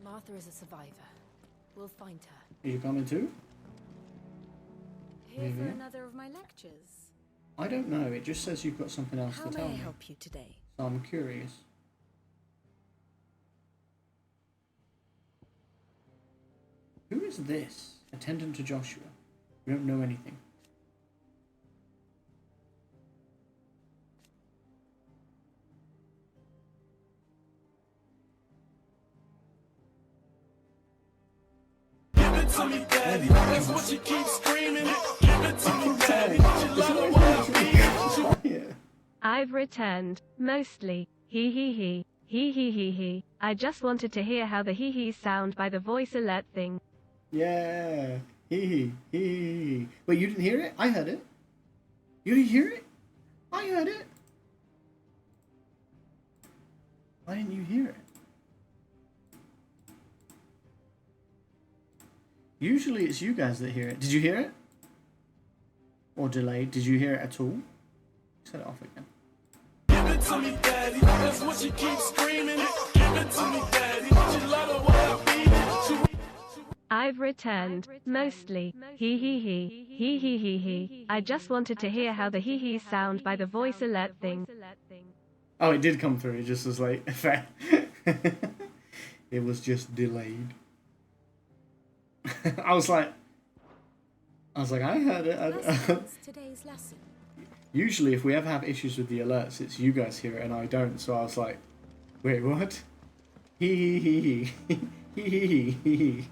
Martha is a survivor. We'll find her. Are you coming too? Here for another of my lectures? I don't know. It just says you've got something else How to tell may I me. help you today? So I'm curious. Who is this? Attendant to Joshua. We don't know anything. Give it to me, daddy. That's what you keep screaming. Give it to me, daddy. She love it when I beat it. I've returned, mostly. He he he. He he he he. I just wanted to hear how the hee hees sound by the voice alert thing. Yeah. Hee hee. Wait, you didn't hear it? I heard it. You didn't hear it? I heard it. Why didn't you hear it? Usually it's you guys that hear it. Did you hear it? Or delayed? Did you hear it at all? Set it off again. Give it to me, daddy. That's what you keep screaming. Give it to me, daddy. She love it when I beat it. I've returned, mostly. He he he. He he he he. I just wanted to hear how the hee hees sound by the voice alert thing. Oh, it did come through. It just was like fair. It was just delayed. I was like, I heard it. Today's lesson. Usually, if we ever have issues with the alerts, it's you guys hear it and I don't. So I was like, wait, what? Hee hee hee hee. Hee hee hee hee.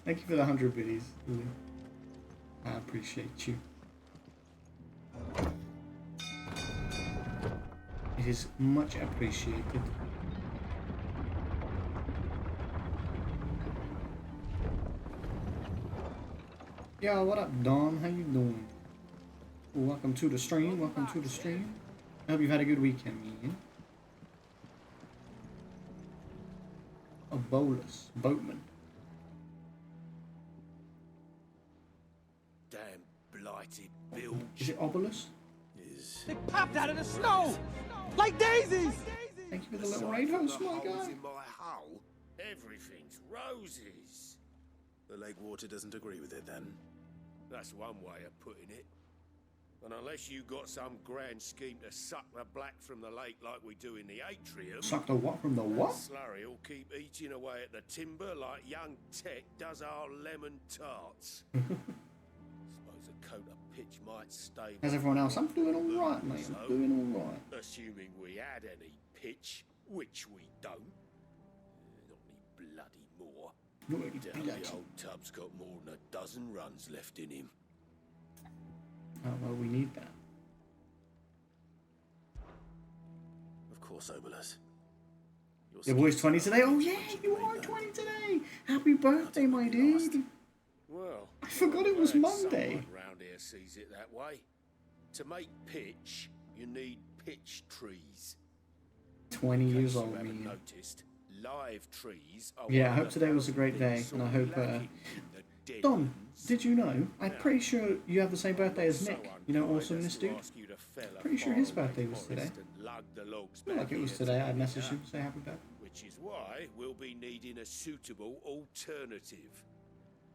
Thank you for the 100 biddies, Lily. I appreciate you. It is much appreciated. Yo, what up, Dawn? How you doing? Welcome to the stream. Welcome to the stream. I hope you've had a good weekend, man. A bolus. Boatman. Damn blighted bilge. Is it Obolus? They popped out of the snow like daisies. Thank you for the little rain host, my guy. In my hull, everything's roses. The lake water doesn't agree with it then. That's one way of putting it. And unless you got some grand scheme to suck the black from the lake like we do in the atrium... Suck the what from the what? Slurry will keep eating away at the timber like young Tech does our lemon tarts. Suppose a coat of pitch might stay... How's everyone else? I'm doing alright, mate. I'm doing alright. Assuming we had any pitch, which we don't. Not any bloody more. Down the old tub's got more than a dozen runs left in him. Oh, well, we need that. Of course, Obolus. Your boy's 20 today? Oh, yeah, you are 20 today. Happy birthday, my dude. Well, I forgot it was Monday. Someone round here sees it that way. To make pitch, you need pitch trees. 20 years You old, haven't man. noticed, live trees are Yeah, I one hope of today the was a great day, things and I sorely hope, lacking in the dead Dom, ones. did you know? I'm pretty sure you have the same birthday as Nick. You know Awesomeness Dude? Pretty sure his birthday was today. Not like it was today. I messaged him to say happy birthday. Which is why we'll be needing a suitable alternative.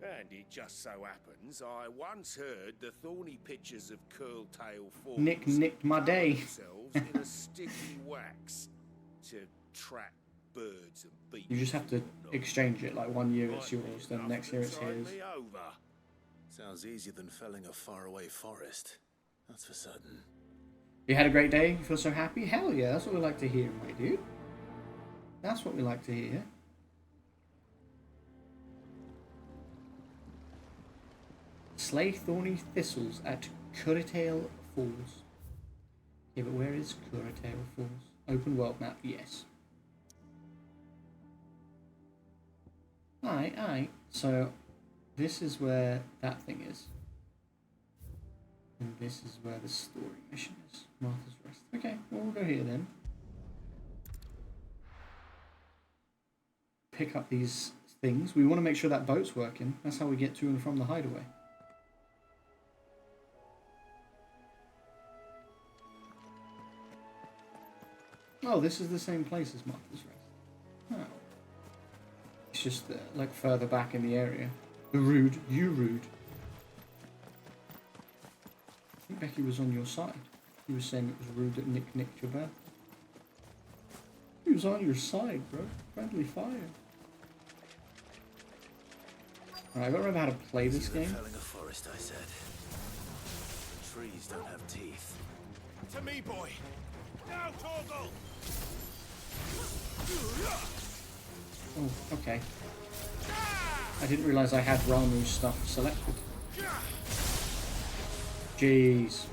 And it just so happens I once heard the thorny pitchers of curl-tail fawns Nick nicked my cover day. themselves in a sticky wax to trap birds and beetles. You just have to exchange it. Like 1 year it's yours, then next year it's Tide his. me over. Sounds easier than felling a faraway forest. That's for certain. You had a great day? You feel so happy? Hell yeah, that's what we like to hear, my dude. That's what we like to hear. Slay thorny thistles at Curritail Falls. Yeah, but where is Curritail Falls? Open world map, yes. Aye. So, this is where that thing is. And this is where the story mission is. Martha's Rest. Okay, well, we'll go here then. Pick up these things. We want to make sure that boat's working. That's how we get to and from the hideaway. Oh, this is the same place as Martha's Rest. Oh. It's just like further back in the area. The rude, you rude. I think Becky was on your side. He was saying it was rude that Nick nicked your birthday. He was on your side, bro. Friendly fire. Alright, I gotta remember how to play this game. Felling a forest, I said. Trees don't have teeth. To me, boy. Now, Torgal. Oh, okay. I didn't realise I had Ramu's stuff selected. Jeez.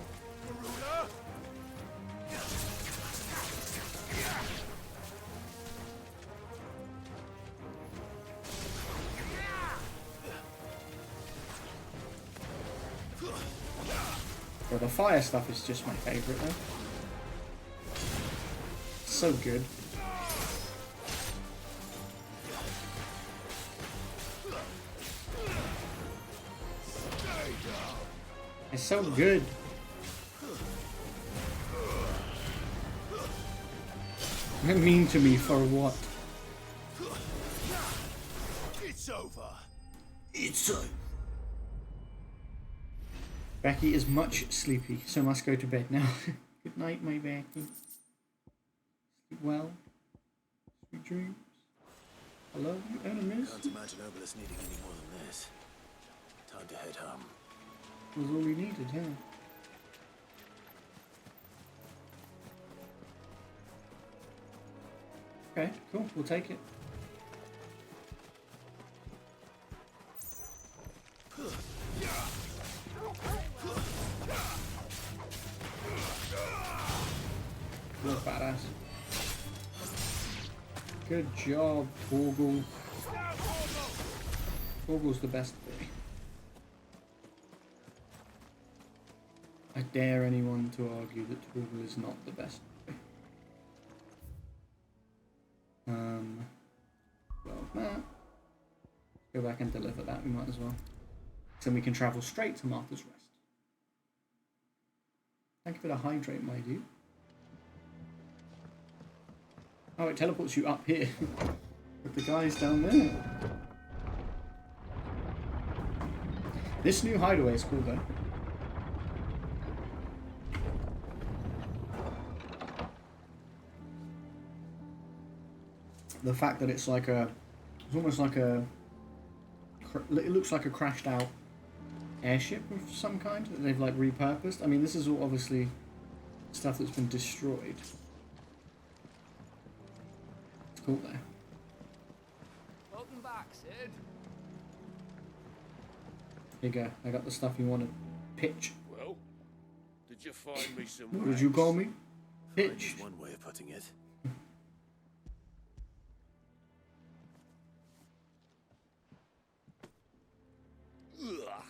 Well, the fire stuff is just my favourite though. So good. It's so good. You're mean to me for what? It's over. It's over. Becky is much sleepy, so must go to bed now. Good night, my Becky. Sleep well. Sweet dreams. I love you, enemies. Can't imagine Obelisk needing any more than this. Time to head home. Was all we needed, yeah. Okay, cool, we'll take it. You're badass. Good job, Torgal. Torgal's the best thing. I dare anyone to argue that Torgal is not the best. Well, map. Go back and deliver that, we might as well. Then we can travel straight to Martha's Rest. Thank you for the hydrate, my dude. Oh, it teleports you up here. With the guys down there. This new hideaway is cool though. The fact that it's like a, it's almost like a, it looks like a crashed out airship of some kind that they've like repurposed. I mean, this is all obviously stuff that's been destroyed. It's cool there. Welcome back, Sid. Here you go. I got the stuff you wanted. Pitch. Well, did you find me some What did you call me? Fine Pitch. is one way of putting it. Ugh.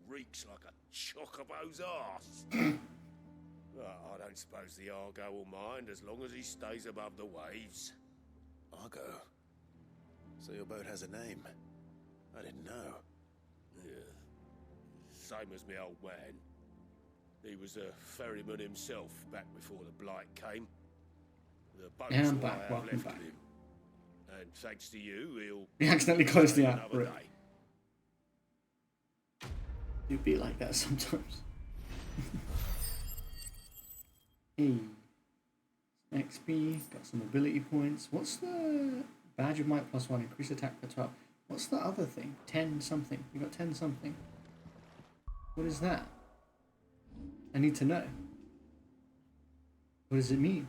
Reeks like a chocobo's arse. I don't suppose the Argo will mind as long as he stays above the waves. Argo? So your boat has a name? I didn't know. Yeah. Same as me old man. He was a ferryman himself back before the blight came. The boat's And I'm why back. I've Welcome left back. him. And thanks to you, he'll... He accidentally closed the app. another Rip. day. It'd be like that sometimes. Hey. XP, got some ability points. What's the badge of might +1, increase attack per 12? What's the other thing? 10 something. We got 10 something. What is that? I need to know. What does it mean?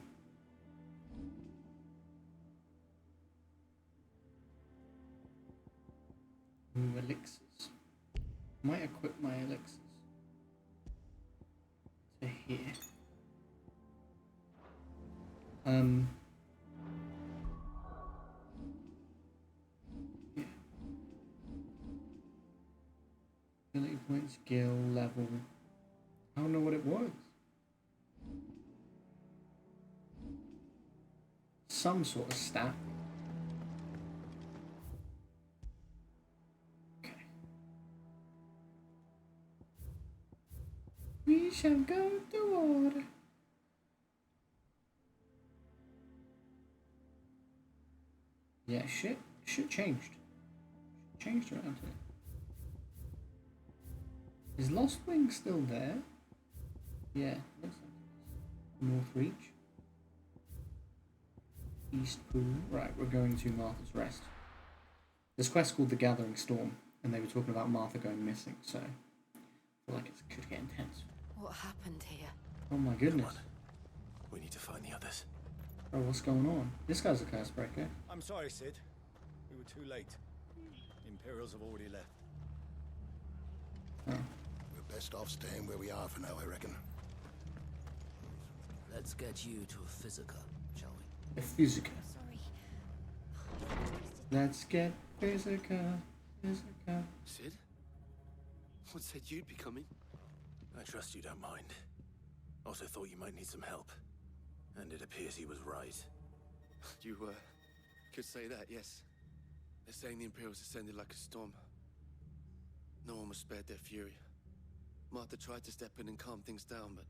Ooh, elixirs. Might equip my elixirs to here. Yeah. Ability points, skill, level. I don't know what it was. Some sort of stat. Okay. We shall go to water. Yeah, shit changed. Changed around here. Is Lost Wing still there? Yeah, looks like it is. North Reach. East Pool. Right, we're going to Martha's Rest. This quest called The Gathering Storm, and they were talking about Martha going missing, so I feel like it could get intense. What happened here? Oh my goodness. We need to find the others. Oh, what's going on? This guy's a curse breaker. I'm sorry, Sid. We were too late. The Imperials have already left. Oh. We're best off staying where we are for now, I reckon. Let's get you to a physica, shall we? A physica. Sorry. Let's get physica. Physica. Sid? What said you'd be coming? I trust you don't mind. Also thought you might need some help. And it appears he was right. You, could say that, yes. They're saying the Imperials descended like a storm. No one was spared their fury. Martha tried to step in and calm things down, but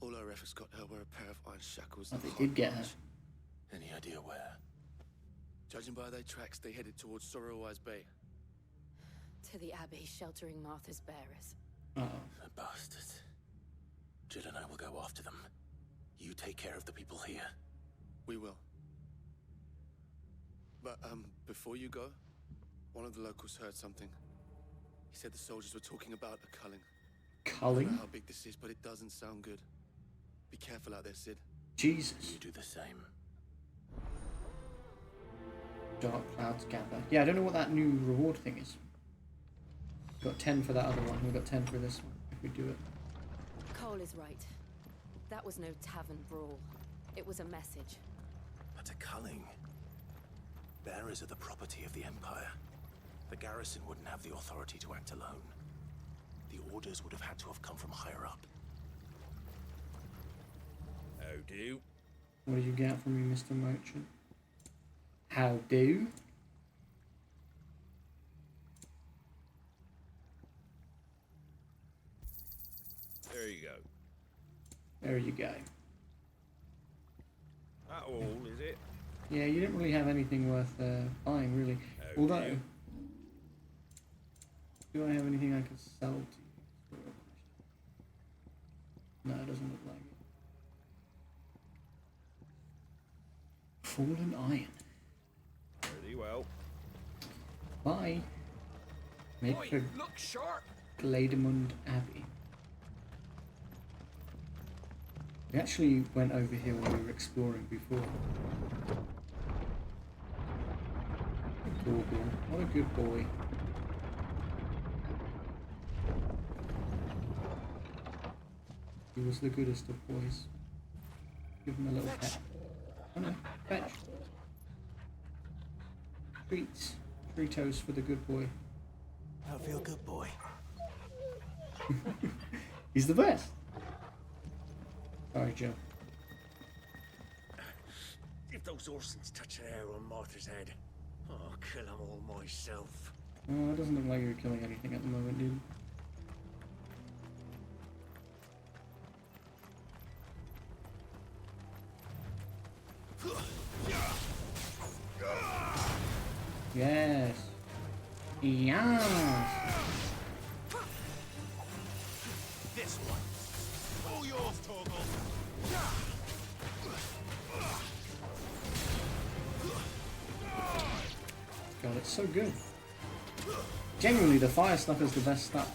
all her efforts got her were a pair of iron shackles. Oh, they did get her. Any idea where? Judging by their tracks, they headed towards Sorrowwise Bay. To the Abbey, sheltering Martha's bearers. Uh-oh. The bastards. Jill and I will go after them. You take care of the people here. We will. But, before you go, one of the locals heard something. He said the soldiers were talking about a culling. Culling? I don't know how big this is, but it doesn't sound good. Be careful out there, Sid. Jesus. You do the same. Dark clouds gather. Yeah, I don't know what that new reward thing is. Got 10 for that other one. We got 10 for this one. If we do it. Cole is right. That was no tavern brawl. It was a message. But a culling. Bearers are the property of the Empire. The garrison wouldn't have the authority to act alone. The orders would have had to have come from higher up. How do? What do you get from me, Mr. Merchant? How do? There you go. There you go. That all, is it? Yeah, you didn't really have anything worth buying, really. How Although, do? do I have anything I can sell to you? No, it doesn't look like it. Fallen Iron. Pretty well. Bye. Make Oi, for look sharp! Glademund Abbey. We actually went over here when we were exploring before. Gorgor, what a good boy. He was the goodest of boys. Give him a little pet. Oh no, fetch. Treats. Fritos for the good boy. I feel good, boy. He's the best. Sorry, Joe. If those Orsons touch an arrow on Martha's head, I'll kill them all myself. Oh, it doesn't look like you're killing anything at the moment, dude. Yes. Yes. this one. All yours, Torgal. God, it's so good. Genuinely, the fire stuff is the best stuff.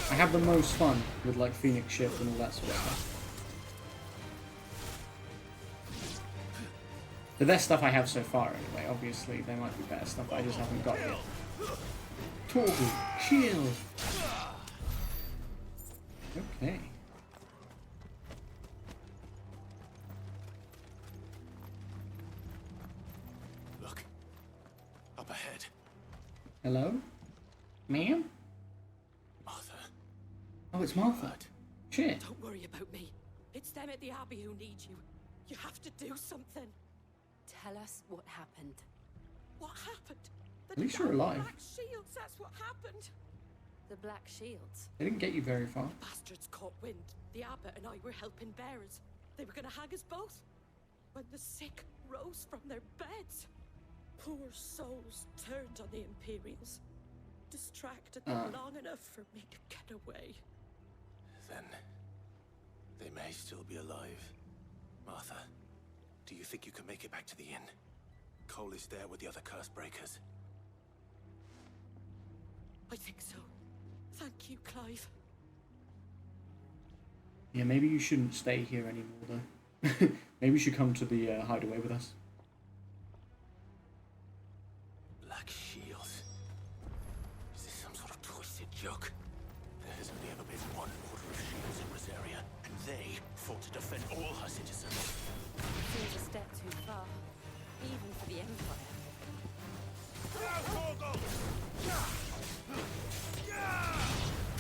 I have the most fun with like Phoenix Ship and all that sort of stuff. The best stuff I have so far, anyway. Obviously, there might be better stuff I just haven't got yet. Torgal, chill. Okay. Look. Up ahead. Hello? Ma'am? Martha. Oh, it's Martha. Shit. Don't worry about me. It's them at the Abbey who need you. You have to do something. Tell us what happened. What happened? At least you're alive. Black Shields, that's what happened. The Black Shields? They didn't get you very far. Bastards caught wind. The Abbot and I were helping bearers. They were gonna hang us both. When the sick rose from their beds. Poor souls turned on the Imperials. Distracted them long enough for me to get away. Then they may still be alive. Martha, do you think you can make it back to the inn? Cole is there with the other curse breakers. I think so. Thank you, Clive. Yeah, maybe you shouldn't stay here anymore, though. Maybe you should come to the hideaway with us. Black Shields. Is this some sort of twisted joke? There has only ever been one order of shields in Rosaria, and they fought to defend all her citizens. Seems a step too far, even for the Empire.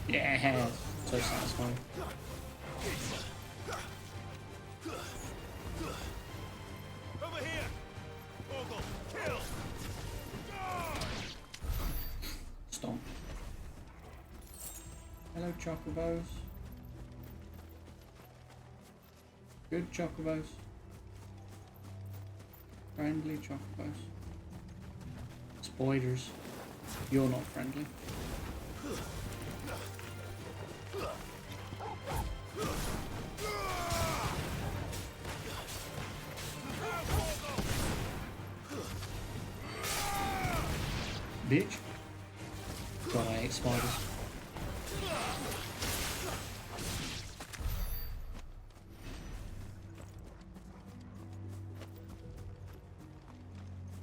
Yeah, so satisfying. Over here! Torgal, kill! Stomp. Hello, chocobos. Good chocobos. Friendly chocobos. Spoilers. You're not friendly. Bitch. God, I hate spiders.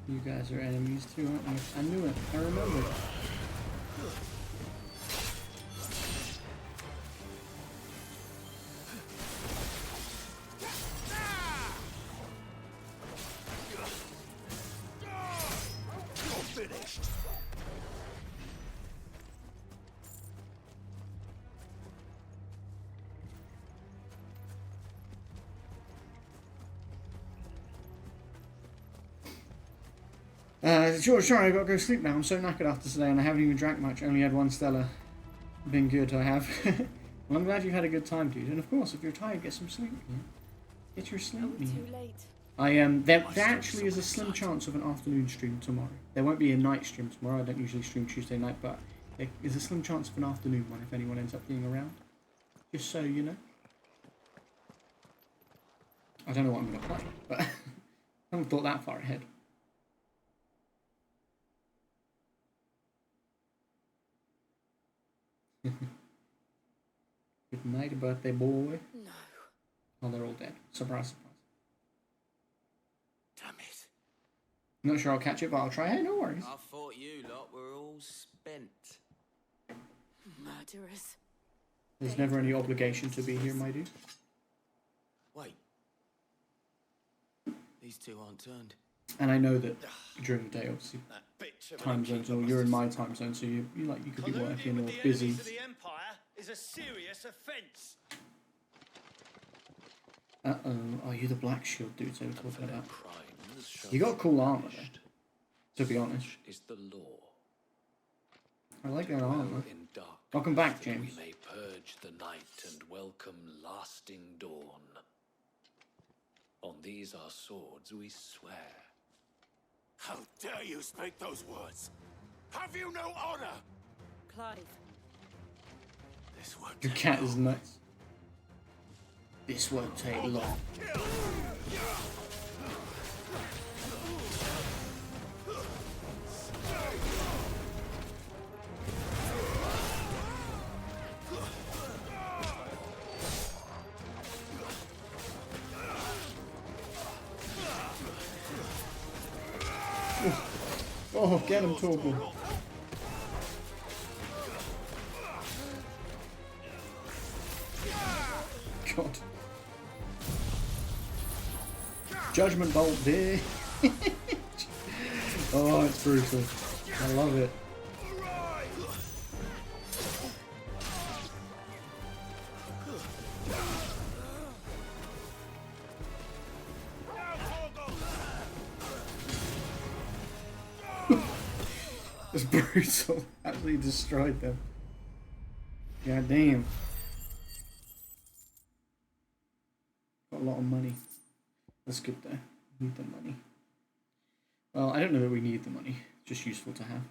You guys are enemies too, aren't you? I knew it. I remembered. Finished. Sure, I gotta go sleep now. I'm so knackered after today and I haven't even drank much. Only had one Stella. Been good, I have. Well, I'm glad you had a good time, dude. And of course, if you're tired, get some sleep. Yeah? Get your sleep. Too late. There actually is a slim chance of an afternoon stream tomorrow. There won't be a night stream tomorrow. I don't usually stream Tuesday night, but there is a slim chance of an afternoon one if anyone ends up being around. Just so you know. I don't know what I'm going to play, but I haven't thought that far ahead. Good night, birthday boy. No. Oh, they're all dead. Surprise, surprise. Damn it. Not sure I'll catch it, but I'll try. Hey, no worries. I thought you lot were all spent. Murderers. There's never any obligation to be here, my dude. Wait. These two aren't turned. And I know that during the day, obviously, time zones, or you're in my time zone, so you could be working or busy. The Empire is a serious offence. Oh, you're the Black Shield dudes they were talking about. You got cool armor there, to be honest. Is the law. I like that armor. In dark, Welcome back, James. we may purge the night and welcome lasting dawn. On these our swords we swear. How dare you speak those words? Have you no honor? Clive, This won't Your take cat long. is nuts. This won't take long. Oh, get him, Torgal. God. Judgment bolt, bitch. Oh, it's brutal. I love it. It's brutal. Absolutely destroyed them. God damn. Got a lot of money. That's good though. Need the money. Well, I don't know that we need the money. It's just useful to have.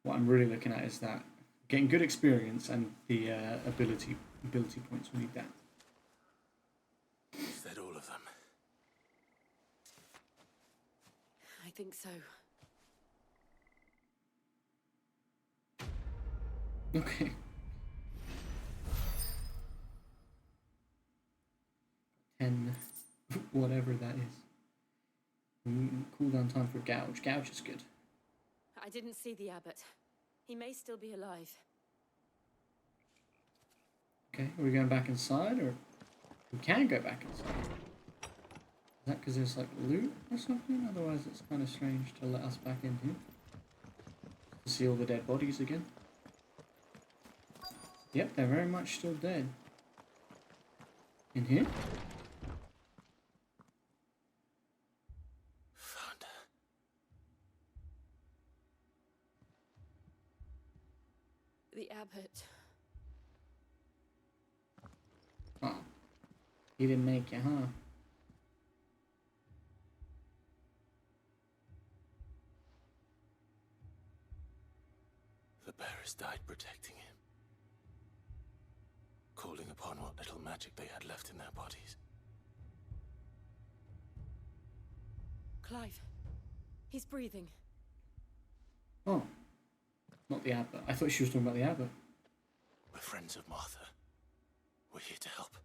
What I'm really looking at is that getting good experience and the ability points. We need that. Is that all of them? I think so. Okay. 10, whatever that is. Cooldown time for gouge. Gouge is good. I didn't see the abbot. He may still be alive. Okay, are we going back inside, or we can go back inside? Is that because there's like loot or something? Otherwise, it's kind of strange to let us back in here. To see all the dead bodies again. Yep, they're very much still dead. In here? Found her. The abbot. Oh. He didn't make it, huh? The bearers died protecting him. Calling upon what little magic they had left in their bodies. Clive. He's breathing. Oh. Not the abbot. I thought she was talking about the abbot. We're friends of Martha. We're here to help.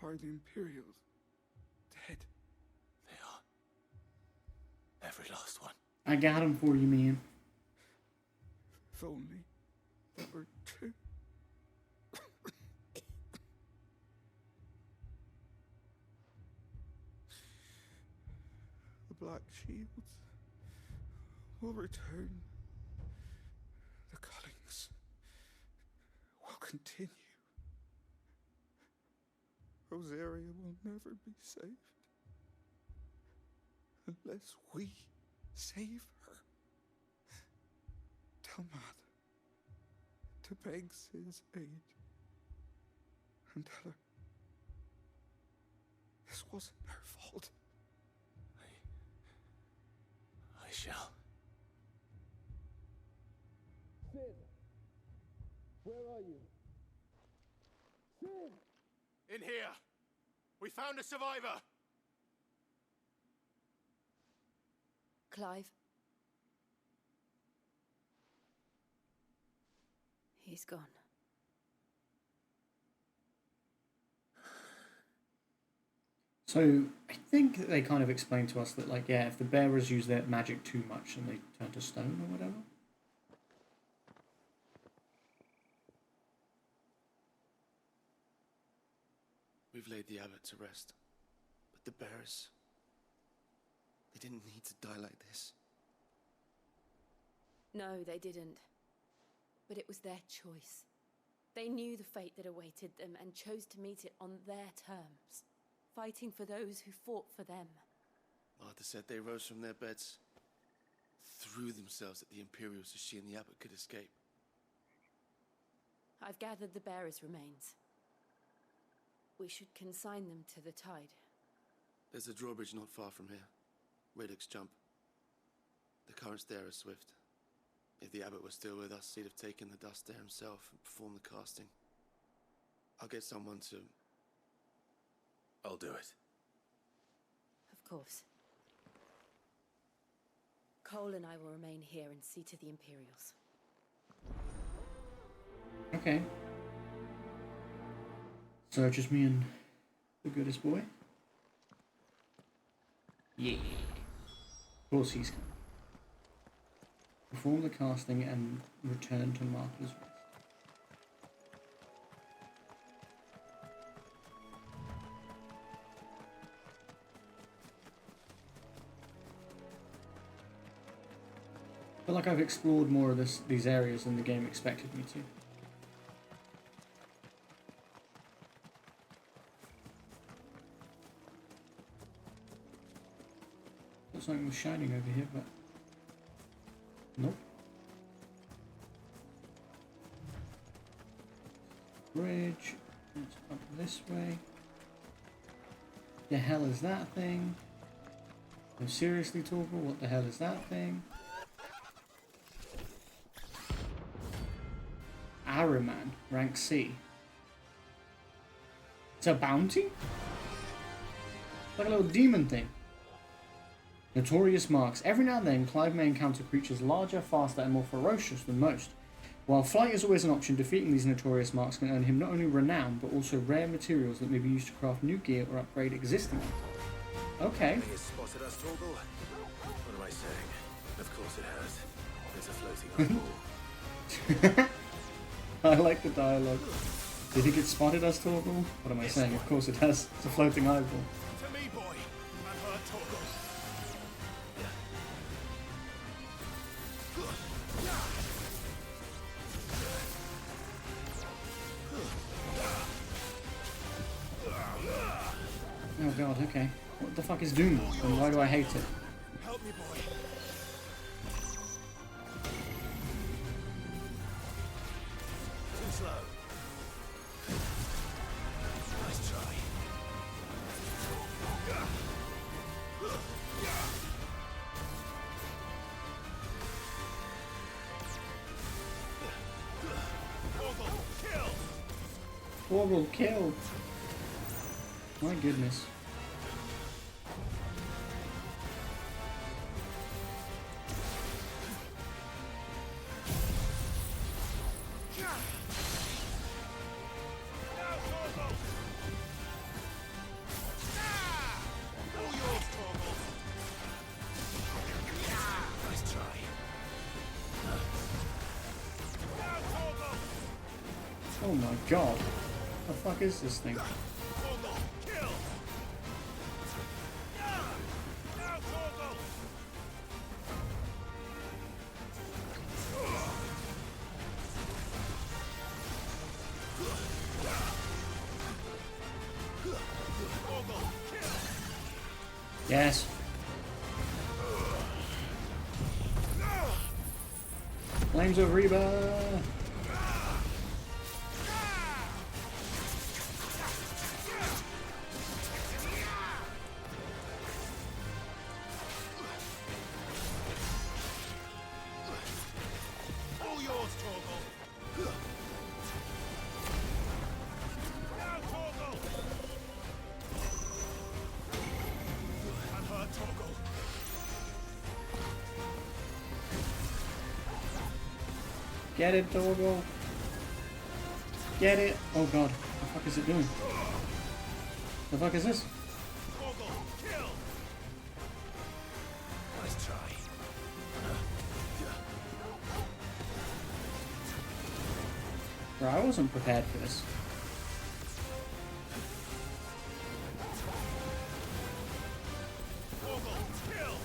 Are the Imperials dead? They are. Every last one. I got him for you, man. If only there were two. The Black Shields will return. The cullings will continue. Rosaria will never be saved unless we save her. Tell Matt to beg Sid's aid and tell her this wasn't her fault. I shall. Sid, where are you? Sid! In here! We found a survivor! Clive. He's gone. So, I think that they kind of explained to us that, like, yeah, if the bearers use their magic too much and they turn to stone or whatever. We've laid the abbot to rest. But the bearers... they didn't need to die like this. No, they didn't. But it was their choice. They knew the fate that awaited them and chose to meet it on their terms, fighting for those who fought for them. Martha said they rose from their beds, threw themselves at the Imperials so she and the abbot could escape. I've gathered the bearers' remains. We should consign them to the tide. There's a drawbridge not far from here. Radix jump. The currents there are swift. If the abbot was still with us, he'd have taken the dust there himself and performed the casting. I'll get someone to... I'll do it. Of course. Cole and I will remain here and see to the Imperials. Okay. So just me and the goodest boy? Yeah. Of course he's coming. Perform the casting and return to Martha's Rest. I feel like I've explored more of these areas than the game expected me to. Looks like it was shining over here, but nope. Bridge. It's up this way. The hell is that thing? No, seriously, Torgal, what the hell is that thing? Ahriman, rank C. It's a bounty? Like a little demon thing. Notorious marks. Every now and then, Clive may encounter creatures larger, faster, and more ferocious than most. While flight is always an option, defeating these notorious marks can earn him not only renown, but also rare materials that may be used to craft new gear or upgrade existing ones. Okay. He has spotted us, Torgal. What am I saying? Of course it has. It's a floating eyeball. I like the dialogue. Do you think it spotted us, Torgal? What am I saying? Of course it has. It's a floating eyeball. To me, boy. I've heard Torgal. Oh god, okay. What the fuck is Doom? And why do I hate it? Help me, boy. Too slow. Nice try. Torgal killed! My goodness. Oh my god. What the fuck is this thing? Yes. Flames of Reba. All yours, Torgal. Now, Torgal. I've heard Torgal. Get it, Torgal. Get it. Oh god. What the fuck is it doing? The fuck is this? Torgal, kill. Nice try. Bro, I wasn't prepared for this. Torgal, kill.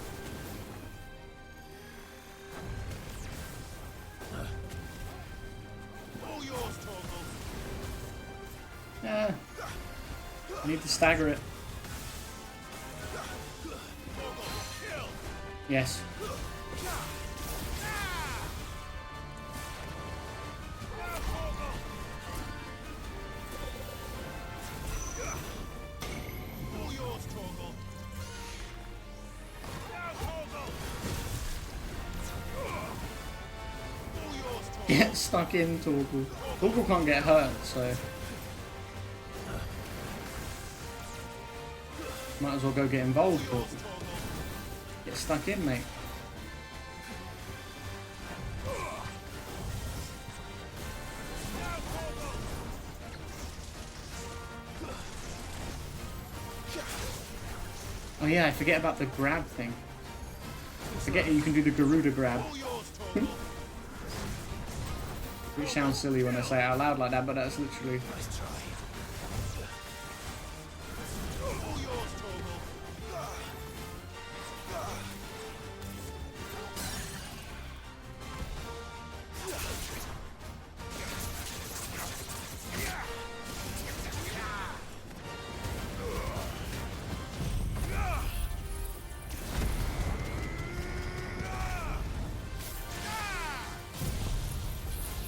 All yours, Torgal. Yeah. I need to stagger it. Yes. All yours, Torgal. Now, Torgal. Get stuck in, Torgal. Torgal can't get hurt, so might as well go get involved, Torgal. Get stuck in, mate. Oh yeah, I forget about the grab thing. Forget you can do the Garuda grab. Which sounds silly when I say it out loud like that, but that's literally...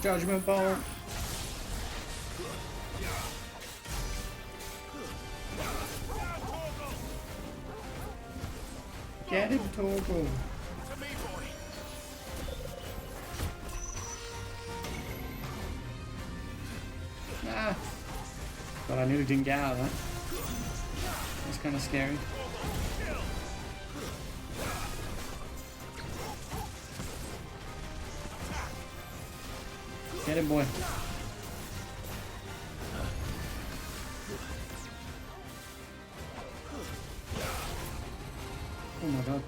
Judgment Bolt. Get him, Torgal. Ah. But I nearly didn't get out of that. That's kind of scary. Get him, boy. Oh my god.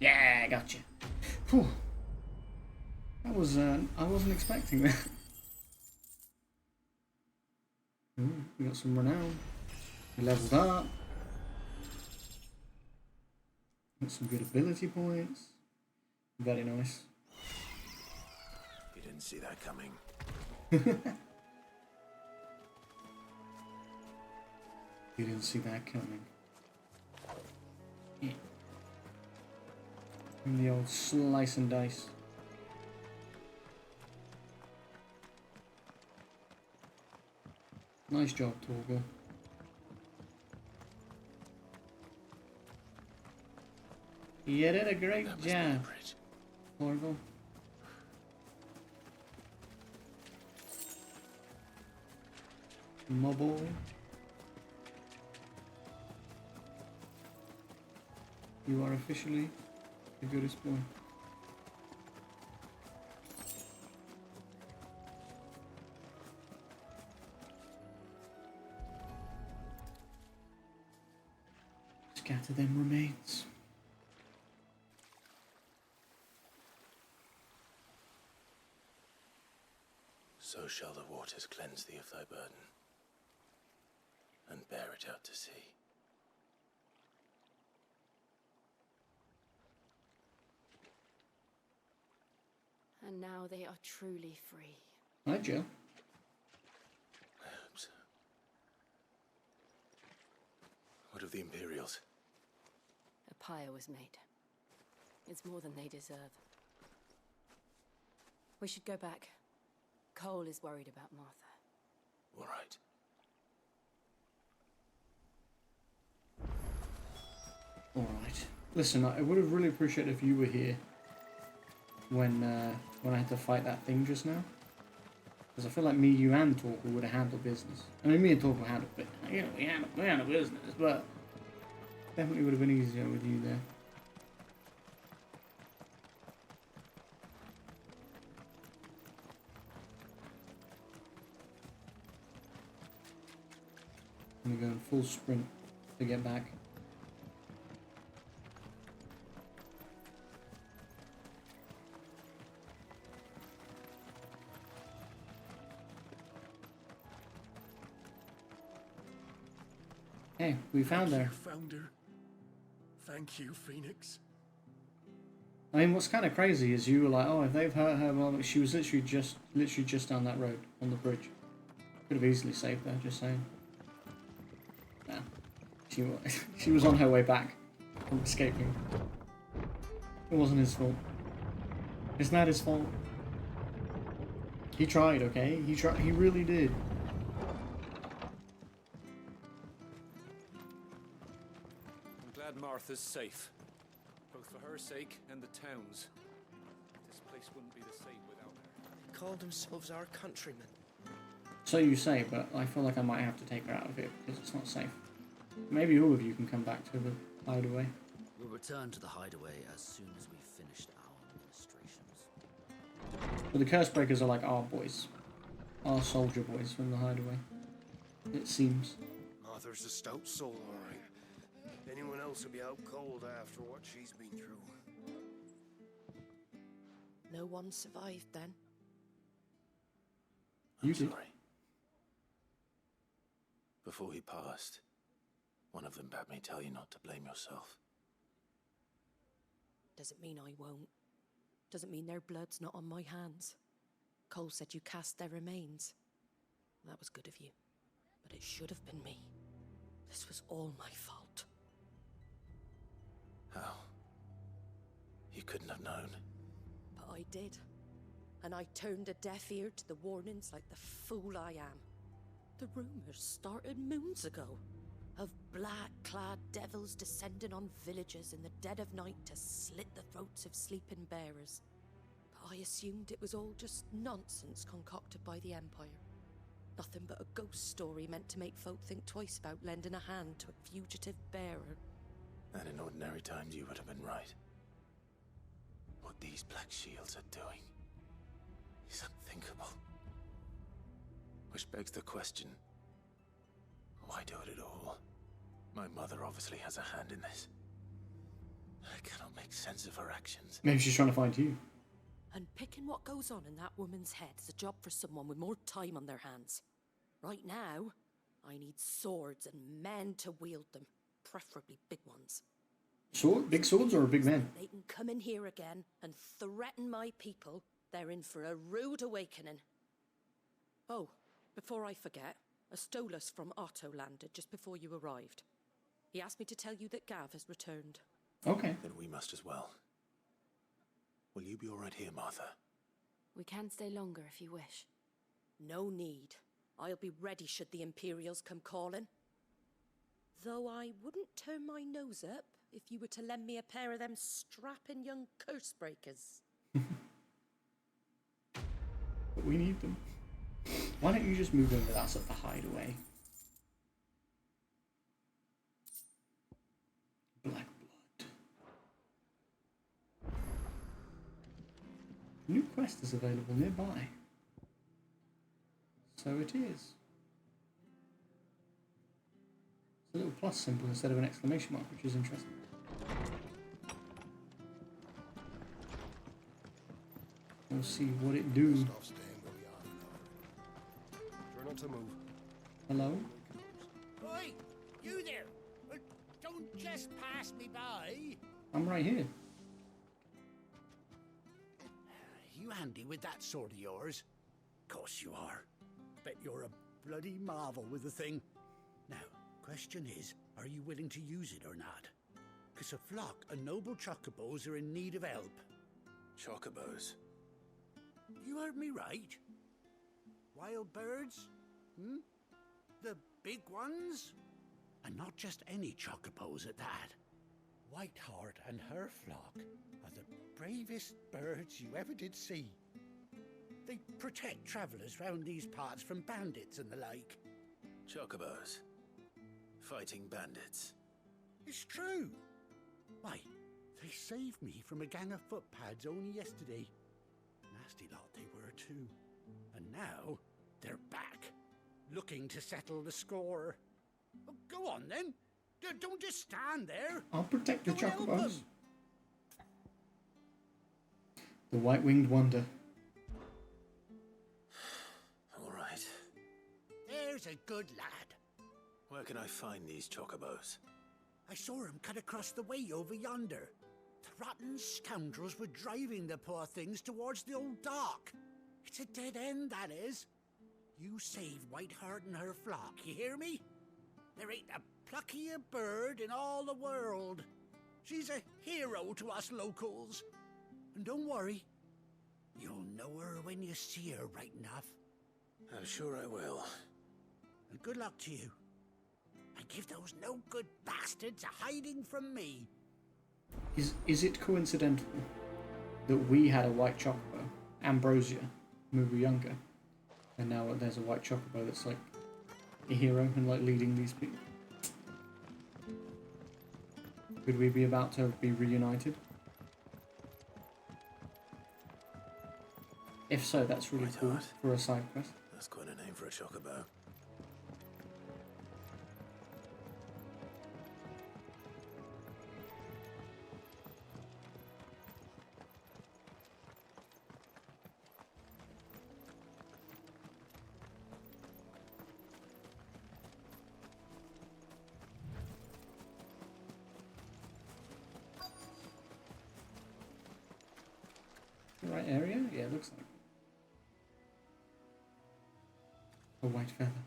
Yeah, I got you. Whew. That was, I wasn't expecting that. Ooh, we got some renown. We leveled up. Got some good ability points. Very nice. You didn't see that coming. You didn't see that coming. Yeah. And the old slice and dice. Nice job, Torgal. You did a great job, Torgal. My boy. You are officially the goodest boy. Scatter them remains. So shall the waters cleanse thee of thy burden, and bear it out to sea. And now they are truly free. Hi, Joe. I hope so. What of the Imperials? A pyre was made. It's more than they deserve. We should go back. Cole is worried about Martha. All right. Alright. Listen, I would have really appreciated if you were here when I had to fight that thing just now. Because I feel like me, you, and Torgal would have handled business. I mean, me and Torgal handled it. You know, we handled business, but definitely would have been easier with you there. I'm going full sprint to get back. Hey, we found her. Found her. Thank you, Phoenix. I mean, what's kind of crazy is you were like, oh, if they've hurt her, well, she was literally just down that road on the bridge. Could have easily saved her, just saying. Nah, she was on her way back from escaping. It wasn't his fault. It's not his fault. He tried, okay? He tried. He really did. I'm glad Martha's safe. But both for her sake and the town's. This place wouldn't be the same without her. They called themselves our countrymen. So you say, but I feel like I might have to take her out of here because it's not safe. Maybe all of you can come back to the hideaway. We'll return to the hideaway as soon as we've finished our administrations. But the Cursebreakers are like our boys. Our soldier boys from the hideaway. It seems. Martha's a stout soul, all right. Anyone else would be out cold after what she's been through. No one survived then. You did. Sorry. Before he passed, one of them bade me tell you not to blame yourself. Doesn't mean I won't. Doesn't mean their blood's not on my hands. Cole said you cast their remains. That was good of you. But it should have been me. This was all my fault. How? You couldn't have known. But I did. And I turned a deaf ear to the warnings like the fool I am. The rumors started moons ago. Of black-clad devils descending on villages in the dead of night to slit the throats of sleeping bearers. But I assumed it was all just nonsense concocted by the Empire. Nothing but a ghost story meant to make folk think twice about lending a hand to a fugitive bearer. And in ordinary times you would have been right. What these Black Shields are doing is unthinkable. Which begs the question, why do it at all? My mother obviously has a hand in this. I cannot make sense of her actions. Maybe she's trying to find you. And picking what goes on in that woman's head is a job for someone with more time on their hands. Right now, I need swords and men to wield them, preferably big ones. Big swords or big men? They can come in here again and threaten my people. They're in for a rude awakening. Oh, before I forget, a Stolas from Otto landed just before you arrived. He asked me to tell you that Gav has returned. Okay. Then we must as well. Will you be all right here, Martha? We can stay longer if you wish. No need. I'll be ready should the Imperials come calling. Though I wouldn't turn my nose up if you were to lend me a pair of them strapping young Cursebreakers. But we need them. Why don't you just move in with us at the hideaway? Black blood. New quest is available nearby. So it is. It's a little plus symbol instead of an exclamation mark, which is interesting. We'll see what it do. Try not to move. Hello? Oi, you there! Don't just pass me by. I'm right here. You handy with that sword of yours? Course you are. Bet you're a bloody marvel with the thing. Now, question is, are you willing to use it or not? 'Cause a flock of noble chocobos are in need of help. Chocobos? You heard me right. Wild birds? Hmm? The big ones? And not just any chocobos at that. Whiteheart and her flock are the bravest birds you ever did see. They protect travellers round these parts from bandits and the like. Chocobos. Fighting bandits. It's true. Why, they saved me from a gang of footpads only yesterday. Nasty lot they were too. And now, they're back, looking to settle the score. Oh, go on then. Don't just stand there. I'll protect the Go and help chocobos. them. The white-winged wonder. All right. There's a good lad. Where can I find these chocobos? I saw him cut across the way over yonder. The rotten scoundrels were driving the poor things towards the old dock. It's a dead end, that is. You save Whiteheart and her flock, you hear me? There ain't a pluckier bird in all the world. She's a hero to us locals. And don't worry, you'll know her when you see her right enough. I'm sure I will. And good luck to you. And give those no-good bastards a hiding from me. Is it coincidental that we had a white chocobo, Ambrosia, when we were younger, and now there's a white chocobo that's like a hero and like leading these people? Could we be about to be reunited? If so, that's really cool for a side quest. That's quite a name for a chocobo. The right area? Yeah, it looks like a white feather.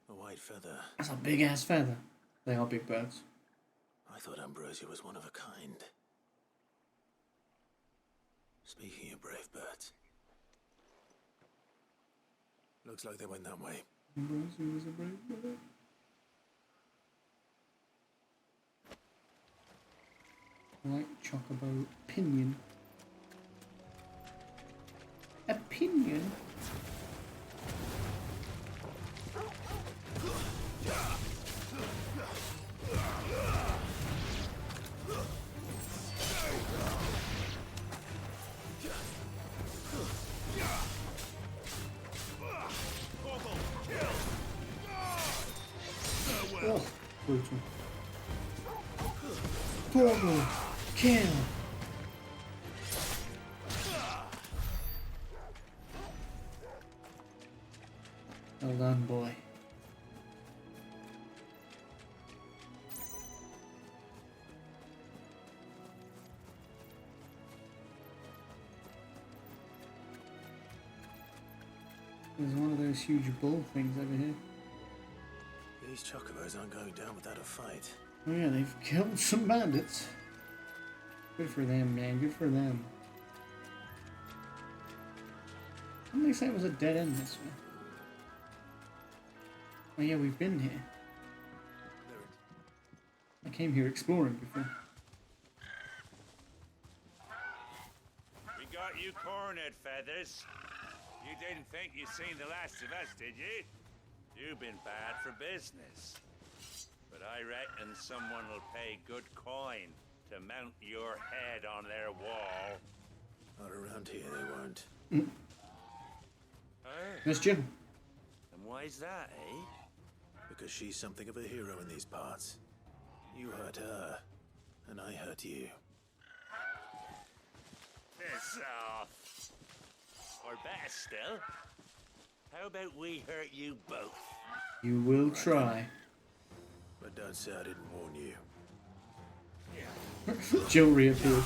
A white feather. That's a big ass feather. They are big birds. I thought Ambrosia was one of a kind. Speaking of brave birds, looks like they went that way. Ambrosia was a brave bird. White chocobo pinion. A pinion? Oh, brutal. Portal. Kill. Well done, boy. There's one of those huge bull things over here. These chocobos aren't going down without a fight. Oh yeah, they've killed some bandits. Good for them, man. Good for them. Didn't they say it was a dead end this way? Oh yeah, we've been here. I came here exploring before. We got you cornered, Feathers. You didn't think you'd seen the last of us, did you? You've been bad for business. But I reckon someone will pay good coin to mount your head on their wall. Not around here, they won't. Miss Jim. And why's that, eh? Because she's something of a hero in these parts. You hurt her, and I hurt you. Piss off. Or better still, how about we hurt you both? You will try. But don't say I didn't warn you. Jill reappeared.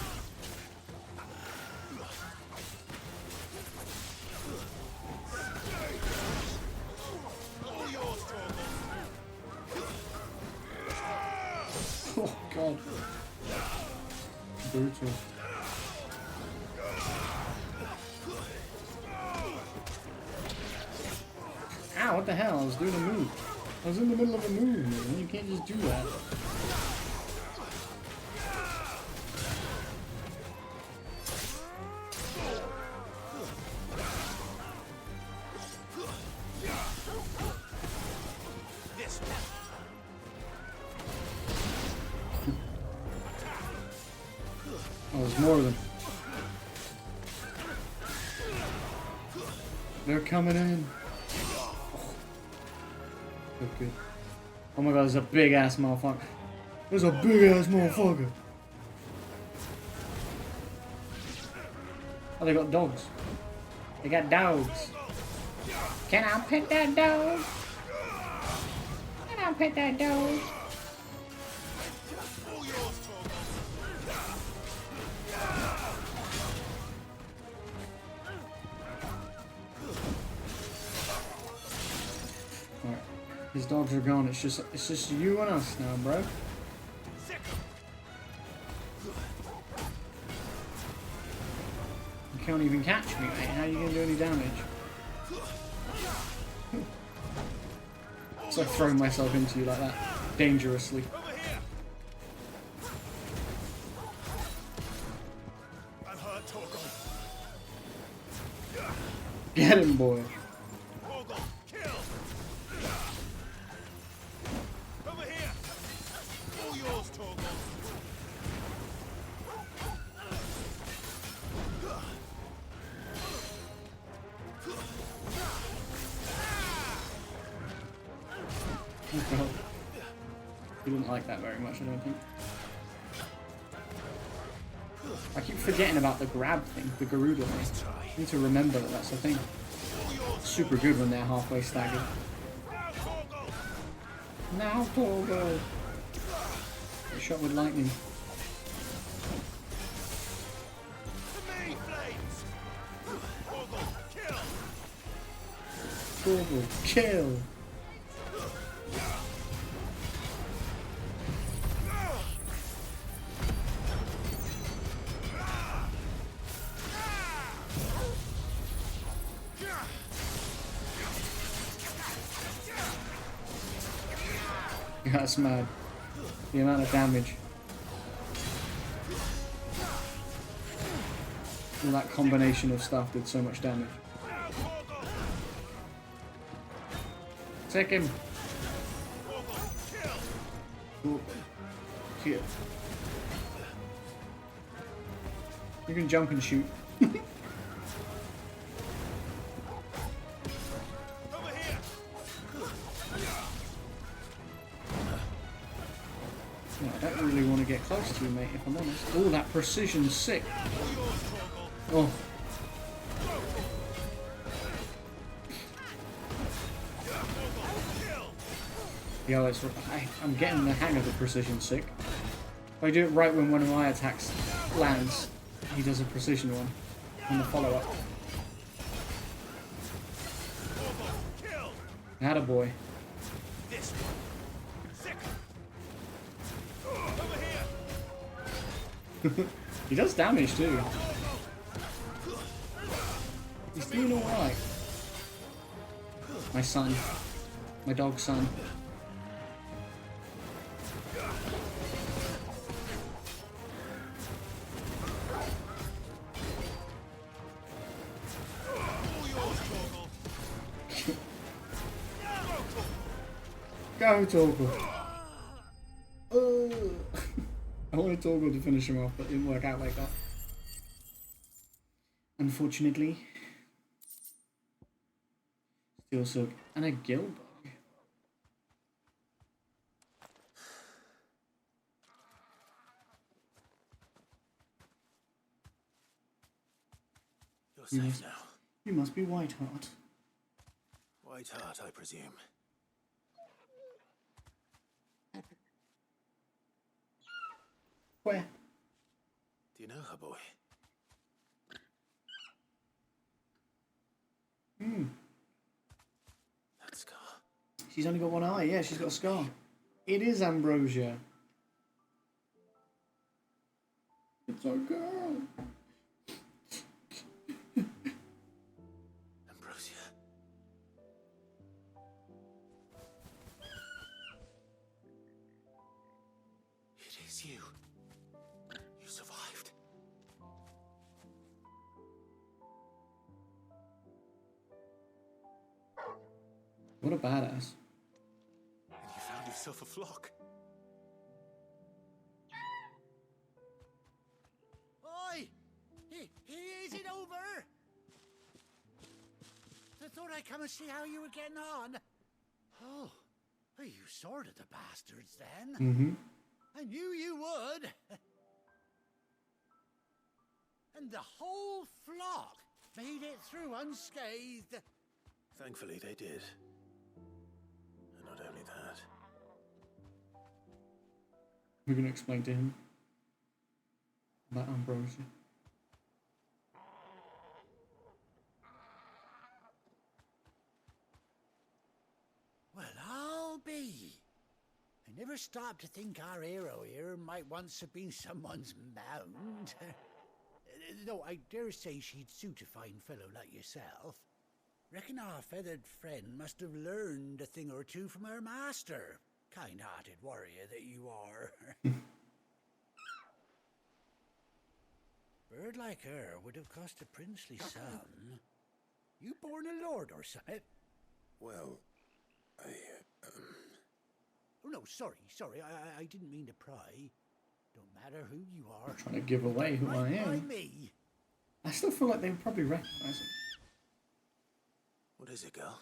Oh god. Brutal. Ow, what the hell? I was doing a move. I was in the middle of a move, man. You can't just do that. Oh, there's more of them. They're coming in. Oh, good. Oh my god, there's a big ass motherfucker. There's a big ass motherfucker. Oh, they got dogs. They got dogs. Can I pet that dog? Can I pet that dog? Alright. These dogs are gone. It's just you and us now, bro. You can't even catch me, mate. How are you gonna do any damage? It's like throwing myself into you like that. Dangerously. Get him, boy. Torgal, kill! Over here! All yours, Torgal. Oh, God. He didn't like that very much, I don't think. I keep forgetting about the grab thing, the Garuda thing. I need to remember that that's a thing. It's super good when they're halfway staggered. Now, Torgal! Get shot with lightning. Torgal, kill! Yeah, that's mad. The amount of damage. All that combination of stuff did so much damage. Take him! Ooh. Kill. You can jump and shoot. No, I don't really want to get close to you, mate, if I'm honest. Oh, that precision's sick. Oh. Yo, I'm getting the hang of the precision sick. If I do it right when one of my attacks lands, he does a precision one on the follow-up. Attaboy. He does damage too. He's doing alright. My son. My dog's son. Go, Torgal. I wanted Torgal to finish him off, but it didn't work out like that. Unfortunately. Steel Silk and a gill bug. You're safe now. You must be Whiteheart. Whiteheart, I presume. Where? Do you know her, boy? Hmm. That scar. She's only got one eye. Yeah, she's got a scar. It is Ambrosia. It's our girl. Ambrosia. It is you. You survived. What a badass. And you found yourself a flock. Oi! Is it over? I thought I'd come and see how you were getting on. Oh, you sorted the bastards then. Mm-hmm. I knew you would. And the whole flock made it through unscathed. Thankfully, they did. And not only that. We're going to explain to him about Ambrosia. Well, I'll be. I never stopped to think our hero here might once have been someone's mount. Though I dare say she'd suit a fine fellow like yourself. Reckon our feathered friend must have learned a thing or two from her master. Kind-hearted warrior that you are. Bird like her would have cost a princely sum. You born a lord or something? Well, Oh no, sorry. I didn't mean to pry. Don't matter who you are. I'm trying to give away who I Right by am. me. I still feel like they would probably recognise it. What is it, girl?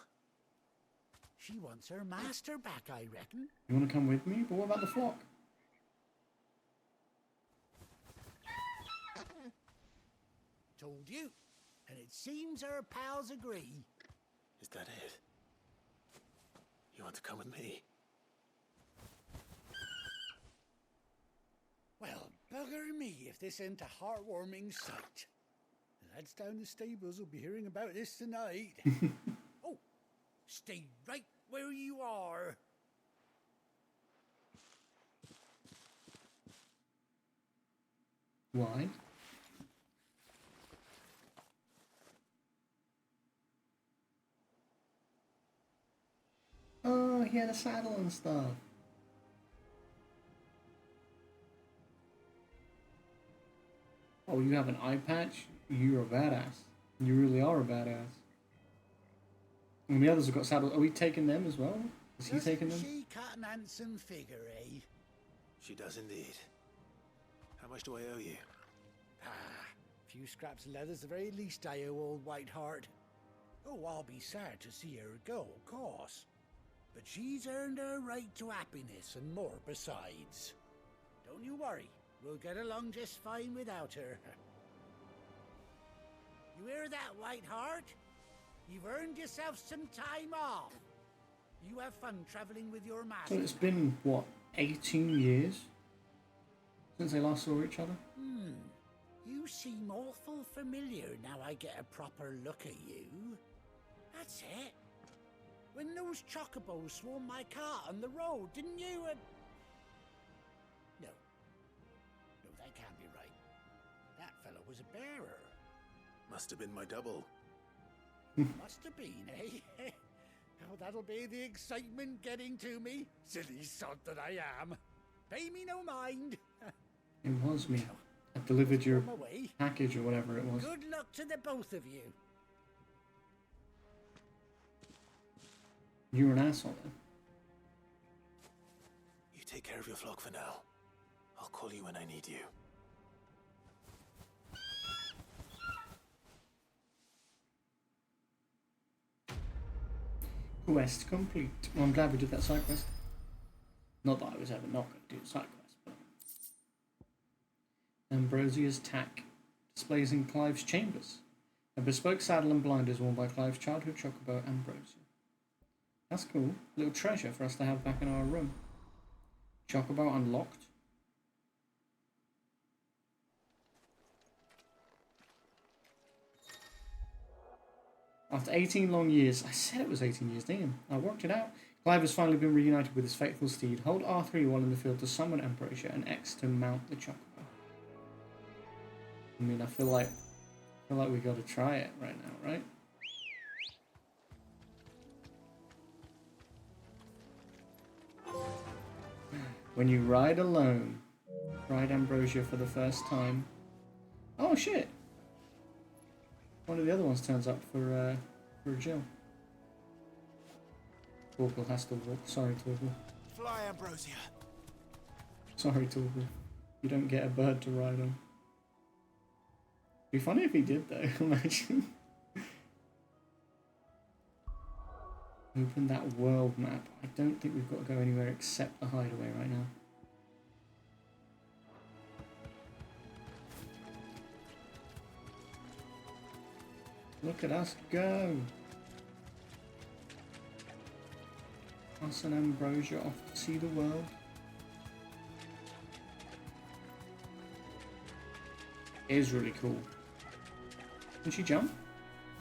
She wants her master back, I reckon. You want to come with me? But what about the flock? Told you. And it seems our pals agree. Is that it? You want to come with me? Well, bugger me if this ain't a heartwarming sight. The lads down the stables will be hearing about this tonight. Oh, stay right where you are. Why? Oh, he had a saddle and stuff. Oh, you have an eye patch? You're a badass. You really are a badass. And the others have got saddles. Are we taking them as well? Is he taking them? She cut an handsome figure, eh? She does indeed. How much do I owe you? Ah, a few scraps of leather's the very least I owe old Whiteheart. Oh, I'll be sad to see her go, of course. But she's earned her right to happiness and more besides. Don't you worry, we'll get along just fine without her. You hear that, Whiteheart? You've earned yourself some time off. You have fun traveling with your master. So it's been, what, 18 years? Since they last saw each other? You seem awful familiar now I get a proper look at you. That's it. When those chocobos swarmed my car on the road, didn't you? No, that can't be right. That fellow was a bearer. Must have been my double. Must have been, eh? Oh, that'll be the excitement getting to me. Silly sod that I am. Pay me no mind. It was me. I delivered your On my way. package or whatever it was. Good luck to the both of you. You were an asshole then. You take care of your flock for now. I'll call you when I need you. Quest complete. Well, I'm glad we did that side quest. Not that I was ever not going to do the side quest, but... Ambrosia's tack displays in Clive's chambers. A bespoke saddle and blinders worn by Clive's childhood chocobo, Ambrosia. That's cool. Little treasure for us to have back in our room. Chocobo unlocked. After 18 long years, I said it was 18 years, damn, I worked it out. Clive has finally been reunited with his faithful steed. Hold R3 while in the field to summon Ambrosia and X to mount the chocobo. I mean, I feel like we gotta try it right now, right? When you ride alone, ride Ambrosia for the first time. Oh shit! One of the other ones turns up for Jill. Torgal has to walk. Sorry, Torgal. Fly, Ambrosia. Sorry, Torgal. You don't get a bird to ride on. Be funny if he did, though. Imagine. Open that world map. I don't think we've got to go anywhere except the hideaway right now. Look at us go! Us and Ambrosia off to see the world. It is really cool. Can she jump?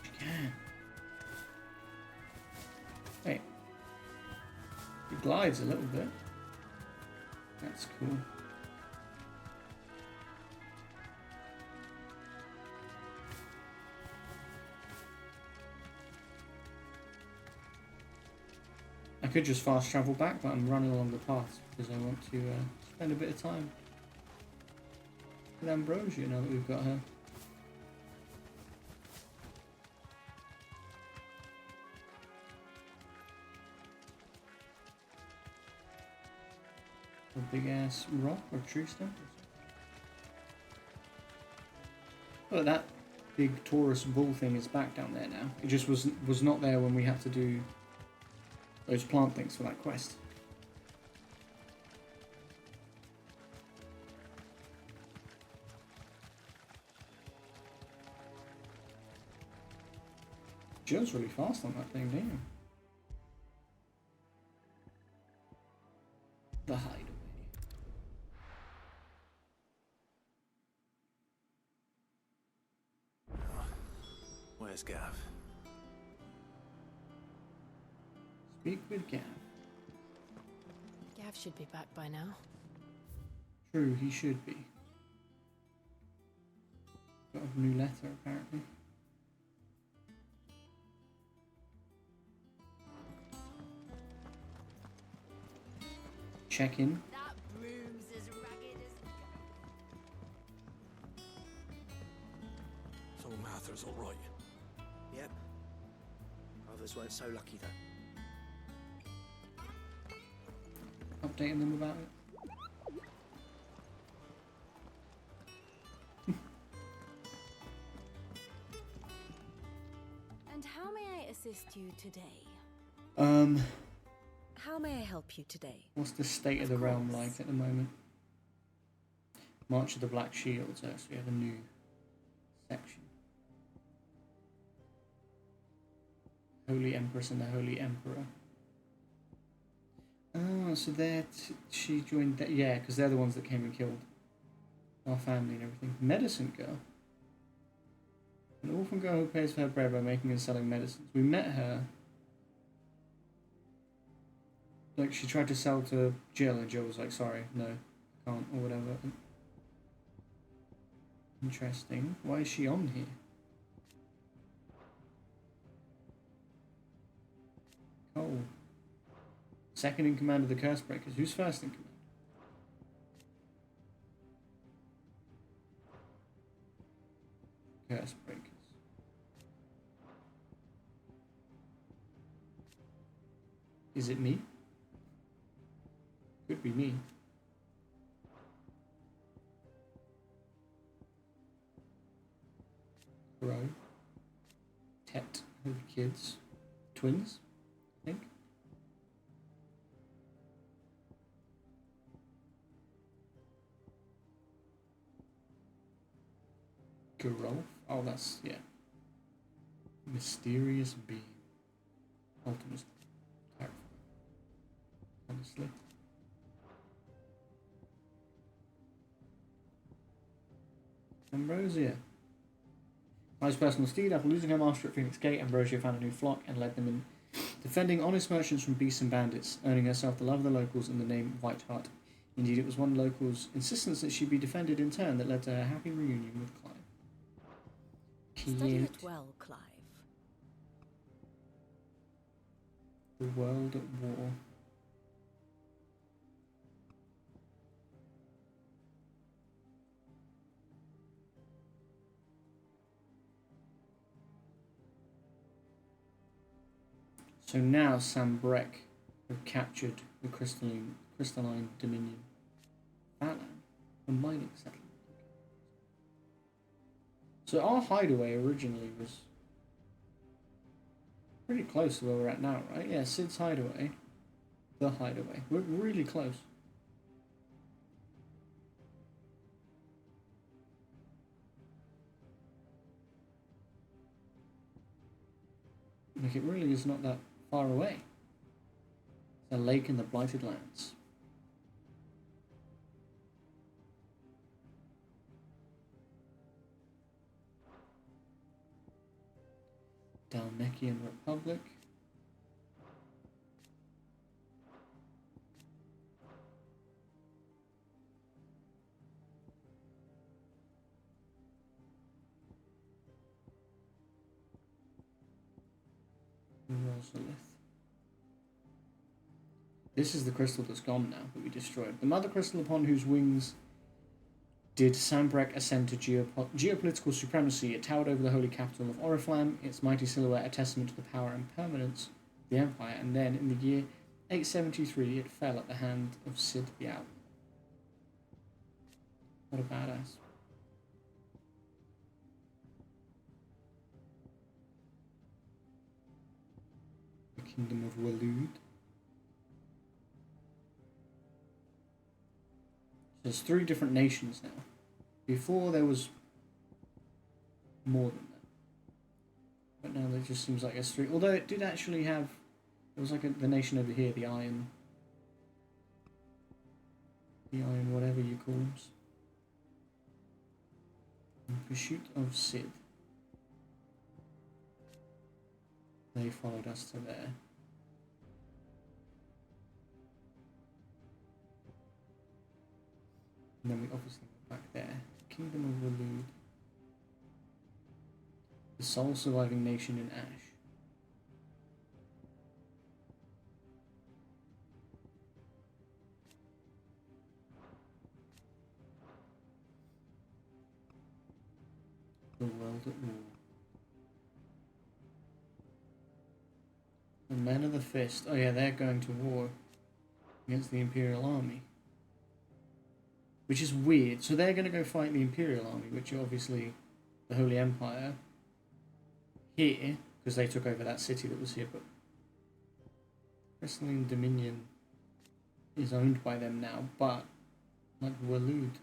She can. Wait. It glides a little bit. That's cool. I could just fast travel back, but I'm running along the path because I want to spend a bit of time with Ambrosia now that we've got her. A big ass rock or tree stump. Look, that big Taurus bull thing is back down there now. It just was not there when we had to do those plant things for that quest. Joe's really fast on that thing, damn. The hideaway. Where's Gav? Speak with Gav. Gav should be back by now. True, he should be. Got a new letter, apparently. Check in. That broom's as ragged as... So Martha's all right. Yep. Others weren't so lucky, though. Updating them about it. And how may I assist you today? How may I help you today? What's the state of the realm like at the moment? March of the Black Shields, so we have a new section. Holy Empress and the Holy Emperor. Oh, so she joined that, yeah, because they're the ones that came and killed our family and everything. Medicine girl. An orphan girl who pays for her bread by making and selling medicines. We met her. Like, she tried to sell to Jill, and Jill was like, sorry, no, I can't, or whatever. Interesting. Why is she on here? Oh. Second in command of the Curse Breakers. Who's first in command? Curse Breakers. Is it me? Could be me. Crow. Tet of kids. Twins, I think. Gerolf. Oh, that's, yeah. Mysterious being. Ultimus. Terrifying. Honestly. Ambrosia. On his personal steed, after losing her master at Phoenix Gate, Ambrosia found a new flock and led them in, defending honest merchants from beasts and bandits, earning herself the love of the locals and the name Whiteheart. Indeed, it was one local's insistence that she be defended in turn that led to her happy reunion with Clive. Study it well, Clive. The world at war. So now Sam Breck have captured the crystalline Dominion. Fatland, a mining settlement. So our hideaway originally was pretty close to where we're at now, right? Yeah, Sid's hideaway. The hideaway. We're really close. Like, it really is not that far away. It's a lake in the Blighted Lands. Dalmekian Republic. Rosalith. This is the crystal that's gone now, that we destroyed. The mother crystal upon whose wings did Sambrek ascend to geopolitical supremacy. It towered over the holy capital of Oriflamme, its mighty silhouette a testament to the power and permanence of the empire, and then, in the year 873, it fell at the hand of Sid the Outlaw. What a badass. The Kingdom of Waloed. There's 3 different nations now. Before there was more than that. But now there just seems like there's 3. Although it did actually have... There was like the nation over here, the Iron... The Iron whatever you call them. In pursuit of Sid. They followed us to there. And then we obviously went back there. Kingdom of Waloed. The sole surviving nation in Ash. The world at war. The Men of the Fist. Oh yeah, they're going to war against the Imperial Army. Which is weird. So they're going to go fight the Imperial Army, which are obviously the Holy Empire. Here, because they took over that city that was here, but Crystalline Dominion is owned by them now, but like Waloed,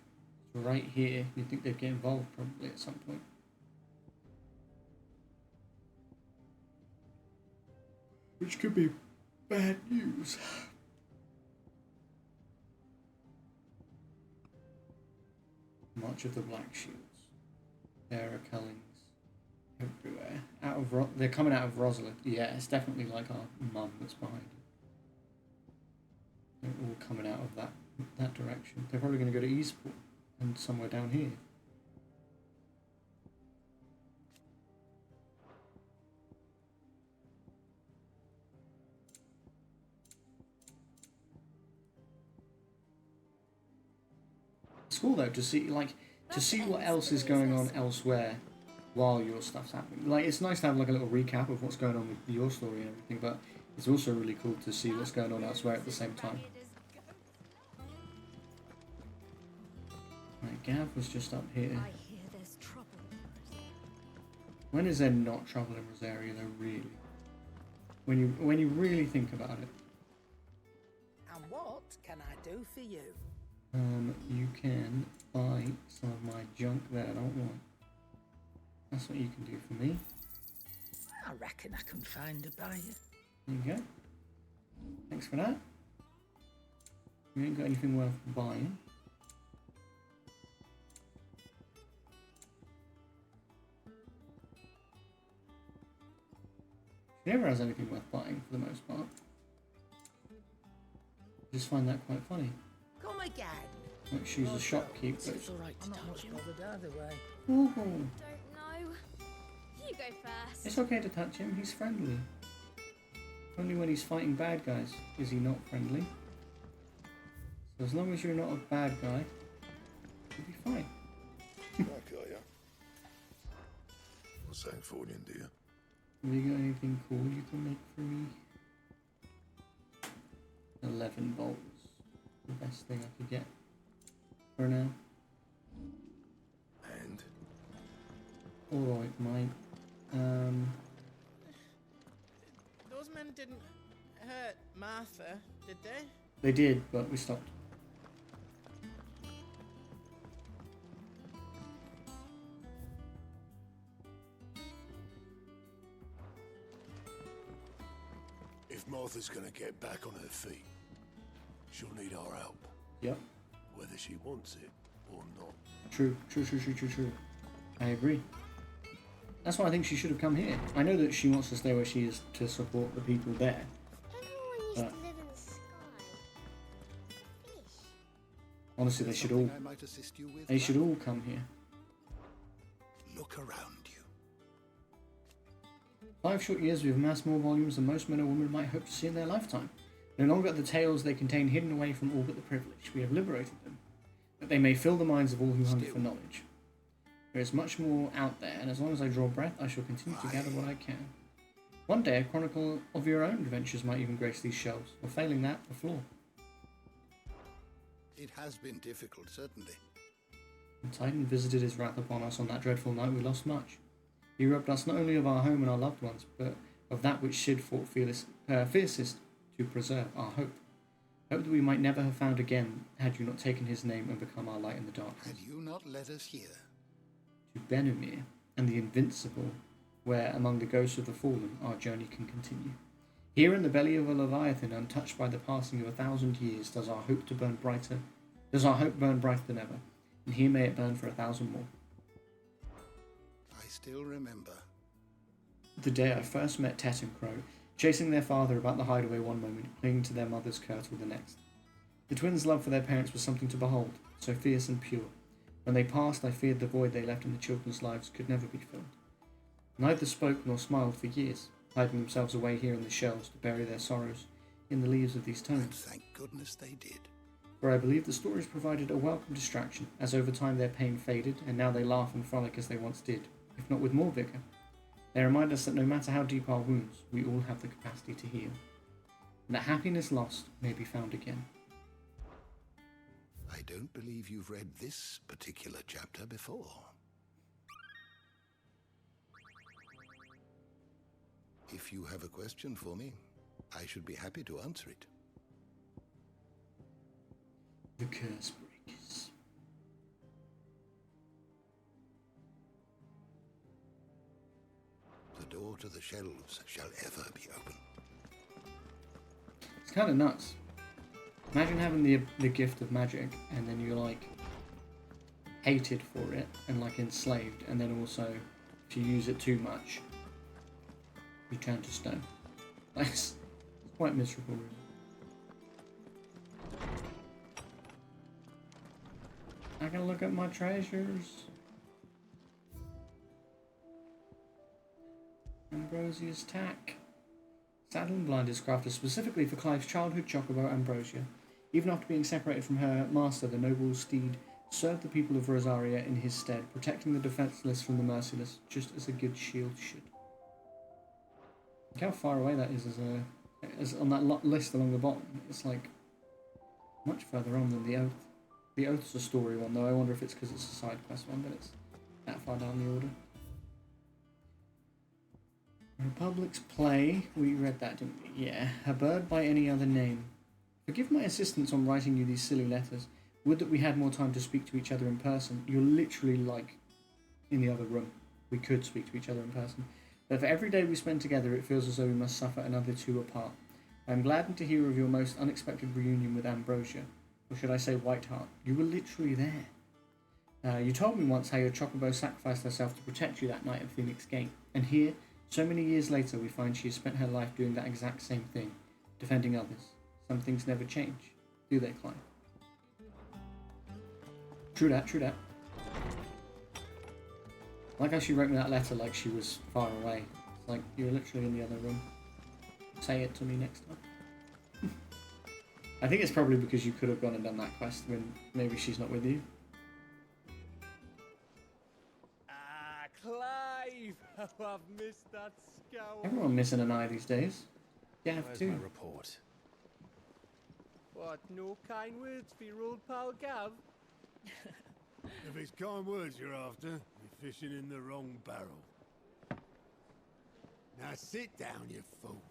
right here, you'd think they'd get involved probably at some point. Which could be bad news. March of the Black Shields. There are Cullings everywhere. They're coming out of Rosalind. Yeah, it's definitely like our mum that's behind it. They're all coming out of that direction. They're probably going to go to Eastport and somewhere down here. It's cool though to see what else is going on elsewhere while your stuff's happening. Like, it's nice to have like a little recap of what's going on with your story and everything, but it's also really cool to see what's going on elsewhere at the same time. Right, Gav was just up here. I hear there's trouble. When is there not trouble in Rosaria though, really? When you really think about it. And what can I do for you? You can buy some of my junk that I don't want. That's what you can do for me. I reckon I can find a buyer. There you go. Thanks for that. You ain't got anything worth buying. She never has anything worth buying for the most part. I just find that quite funny. Come again. Like she's a shopkeep, but It's all right to touch him. Either way. Ooh. Don't know. You go first. It's okay to touch him, he's friendly. Only when he's fighting bad guys is he not friendly. So as long as you're not a bad guy, you'll be fine. Back, are ya? What's that for you, dear? Have you got anything cool you can make for me? 11 bolts. The best thing I could get for now. And? Alright, mate. Those men didn't hurt Martha, did they? They did, but we stopped. If Martha's gonna get back on her feet, she'll need our help. Yep. Whether she wants it or not. True. I agree. That's why I think she should have come here. I know that she wants to stay where she is to support the people there. Everyone used to live in the sky. Fish. Honestly, they should all. I might assist you with. They should all come here. Look around you. 5 short years, we've amassed more volumes than most men or women might hope to see in their lifetime. No longer are the tales they contain hidden away from all but the privileged. We have liberated them, that they may fill the minds of all who hunger for knowledge. There is much more out there, and as long as I draw breath, I shall continue to gather what I can. One day, a chronicle of your own adventures might even grace these shelves, or failing that, the floor. It has been difficult, certainly. The Titan visited his wrath upon us on that dreadful night we lost much. He robbed us not only of our home and our loved ones, but of that which Sid fought fiercest to preserve, our hope. Hope that we might never have found again had you not taken his name and become our light in the darkness. Had you not led us here? To Benumir and the Invincible, where, among the ghosts of the fallen, our journey can continue. Here in the belly of a Leviathan, untouched by the passing of 1,000 years, does our hope burn brighter than ever, and here may it burn for 1,000 more. I still remember. The day I first met Tet and Crow, chasing their father about the hideaway one moment, clinging to their mother's kirtle the next. The twins' love for their parents was something to behold, so fierce and pure. When they passed, I feared the void they left in the children's lives could never be filled. Neither spoke nor smiled for years, hiding themselves away here in the shells to bury their sorrows in the leaves of these tomes. And thank goodness they did. For I believe the stories provided a welcome distraction, as over time their pain faded, and now they laugh and frolic as they once did, if not with more vigour. They remind us that no matter how deep our wounds, we all have the capacity to heal, and that happiness lost may be found again. I don't believe you've read this particular chapter before. If you have a question for me, I should be happy to answer it. The curse breaks. The door to the shelves shall ever be open. It's kind of nuts. Imagine having the gift of magic, and then you're like hated for it and like enslaved, and then also if you use it too much, you turn to stone. Like, it's quite miserable, really. I can look at my treasures. Ambrosia's tack. Saddle and blind is crafted specifically for Clive's childhood chocobo Ambrosia. Even after being separated from her master, the noble steed served the people of Rosaria in his stead, protecting the defenseless from the merciless, just as a good shield should. Look how far away that is as on that list along the bottom. It's like much further on than the Oath. The Oath's a story one, though. I wonder if it's because it's a side quest one, but it's that far down the order. Republic's play. We read that, didn't we? Yeah. A bird by any other name. Forgive my insistence on writing you these silly letters. Would that we had more time to speak to each other in person. You're literally like in the other room. We could speak to each other in person. But for every day we spend together, it feels as though we must suffer another two apart. I am gladdened to hear of your most unexpected reunion with Ambrosia. Or should I say Whiteheart? You were literally there. You told me once how your chocobo sacrificed herself to protect you that night at Phoenix Gate. And here, so many years later, we find she has spent her life doing that exact same thing. Defending others. Some things never change. Do they, Clive? True that, true that. I like how she wrote me that letter like she was far away. It's like, you were literally in the other room. Say it to me next time. I think it's probably because you could have gone and done that quest when maybe she's not with you. Ah, Clive! How I've missed that scowl. Everyone missing an eye these days. Yeah, Where's too. my report? What, no kind words for your old pal Gav? If it's kind words you're after, you're fishing in the wrong barrel. Now sit down, you fool.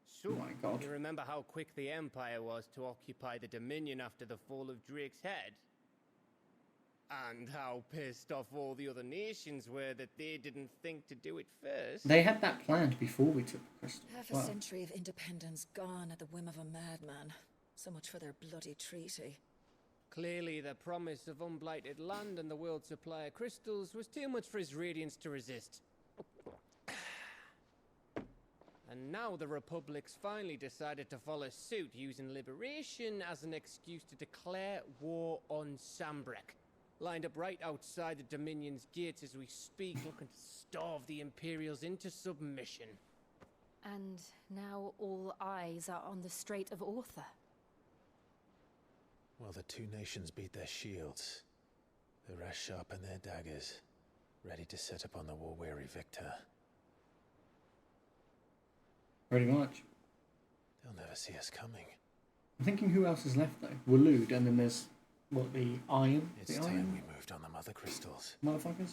So, oh my God. you remember how quick the Empire was to occupy the Dominion after the fall of Drake's head? And how pissed off all the other nations were that they didn't think to do it first. They had that planned before we took the crystal. Half a century of independence gone at the whim of a madman. So much for their bloody treaty. Clearly, the promise of unblighted land and the world's supply of crystals was too much for his radiance to resist. And now the Republic's finally decided to follow suit, using liberation as an excuse to declare war on Sambrek. Lined up right outside the Dominion's gates as we speak, looking to starve the Imperials into submission. And now all eyes are on the Strait of Author. While the two nations beat their shields, the rest sharpen their daggers, ready to set upon the war-weary victor. Pretty much. see us coming. I'm thinking who else is left though? Waloed, and then there's what, the Iron? It's the time Iron we moved on the mother crystals. motherfuckers.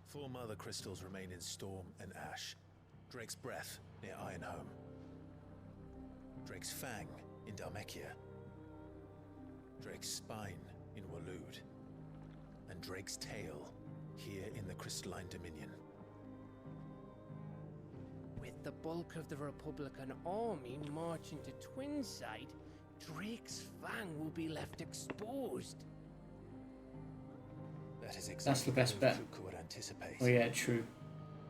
Four mother crystals remain in Storm and Ash. Drake's Breath near Ironhome. Drake's Fang in Dhalmekia. Drake's Spine in Waloed. And Drake's Tail here in the Crystalline Dominion. With the bulk of the Republican army marching to Twinside, Drake's Fang will be left exposed. That is exactly That's the best what bet. Luke would anticipate. Oh yeah, true.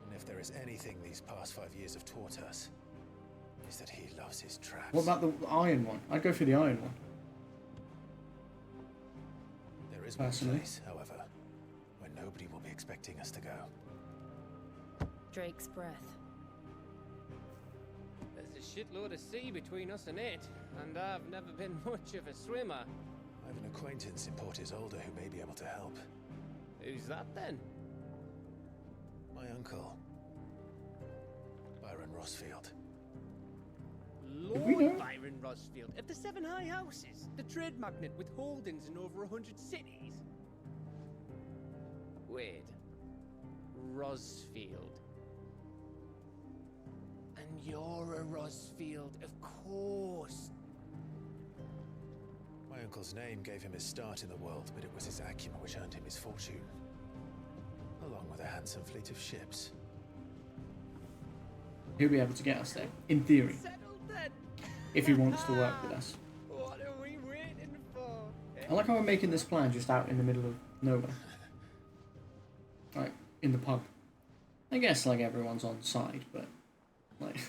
And if there is anything these past 5 years have taught us, is that he loves his traps. What about the Iron one? I'd go for the Iron one. There is one Personally. place, however, where nobody will be expecting us to go. Drake's Breath. There's a shitload of sea between us and it, and I've never been much of a swimmer. I have an acquaintance in Port Isolde who may be able to help. Who's that then? My uncle, Byron Rossfield. we know? Lord Byron Rossfield of the Seven High Houses, the trade magnate with holdings in over 100 cities. Wait, Rossfield. And you're a Rossfield, of course. My uncle's name gave him his start in the world, but it was his acumen which earned him his fortune, along with a handsome fleet of ships. He'll be able to get us there, in theory, Settled then. if he wants to work with us. What are we waiting for? I like how we're making this plan just out in the middle of nowhere. Like, in the pub. I guess, like, everyone's on side, but, like,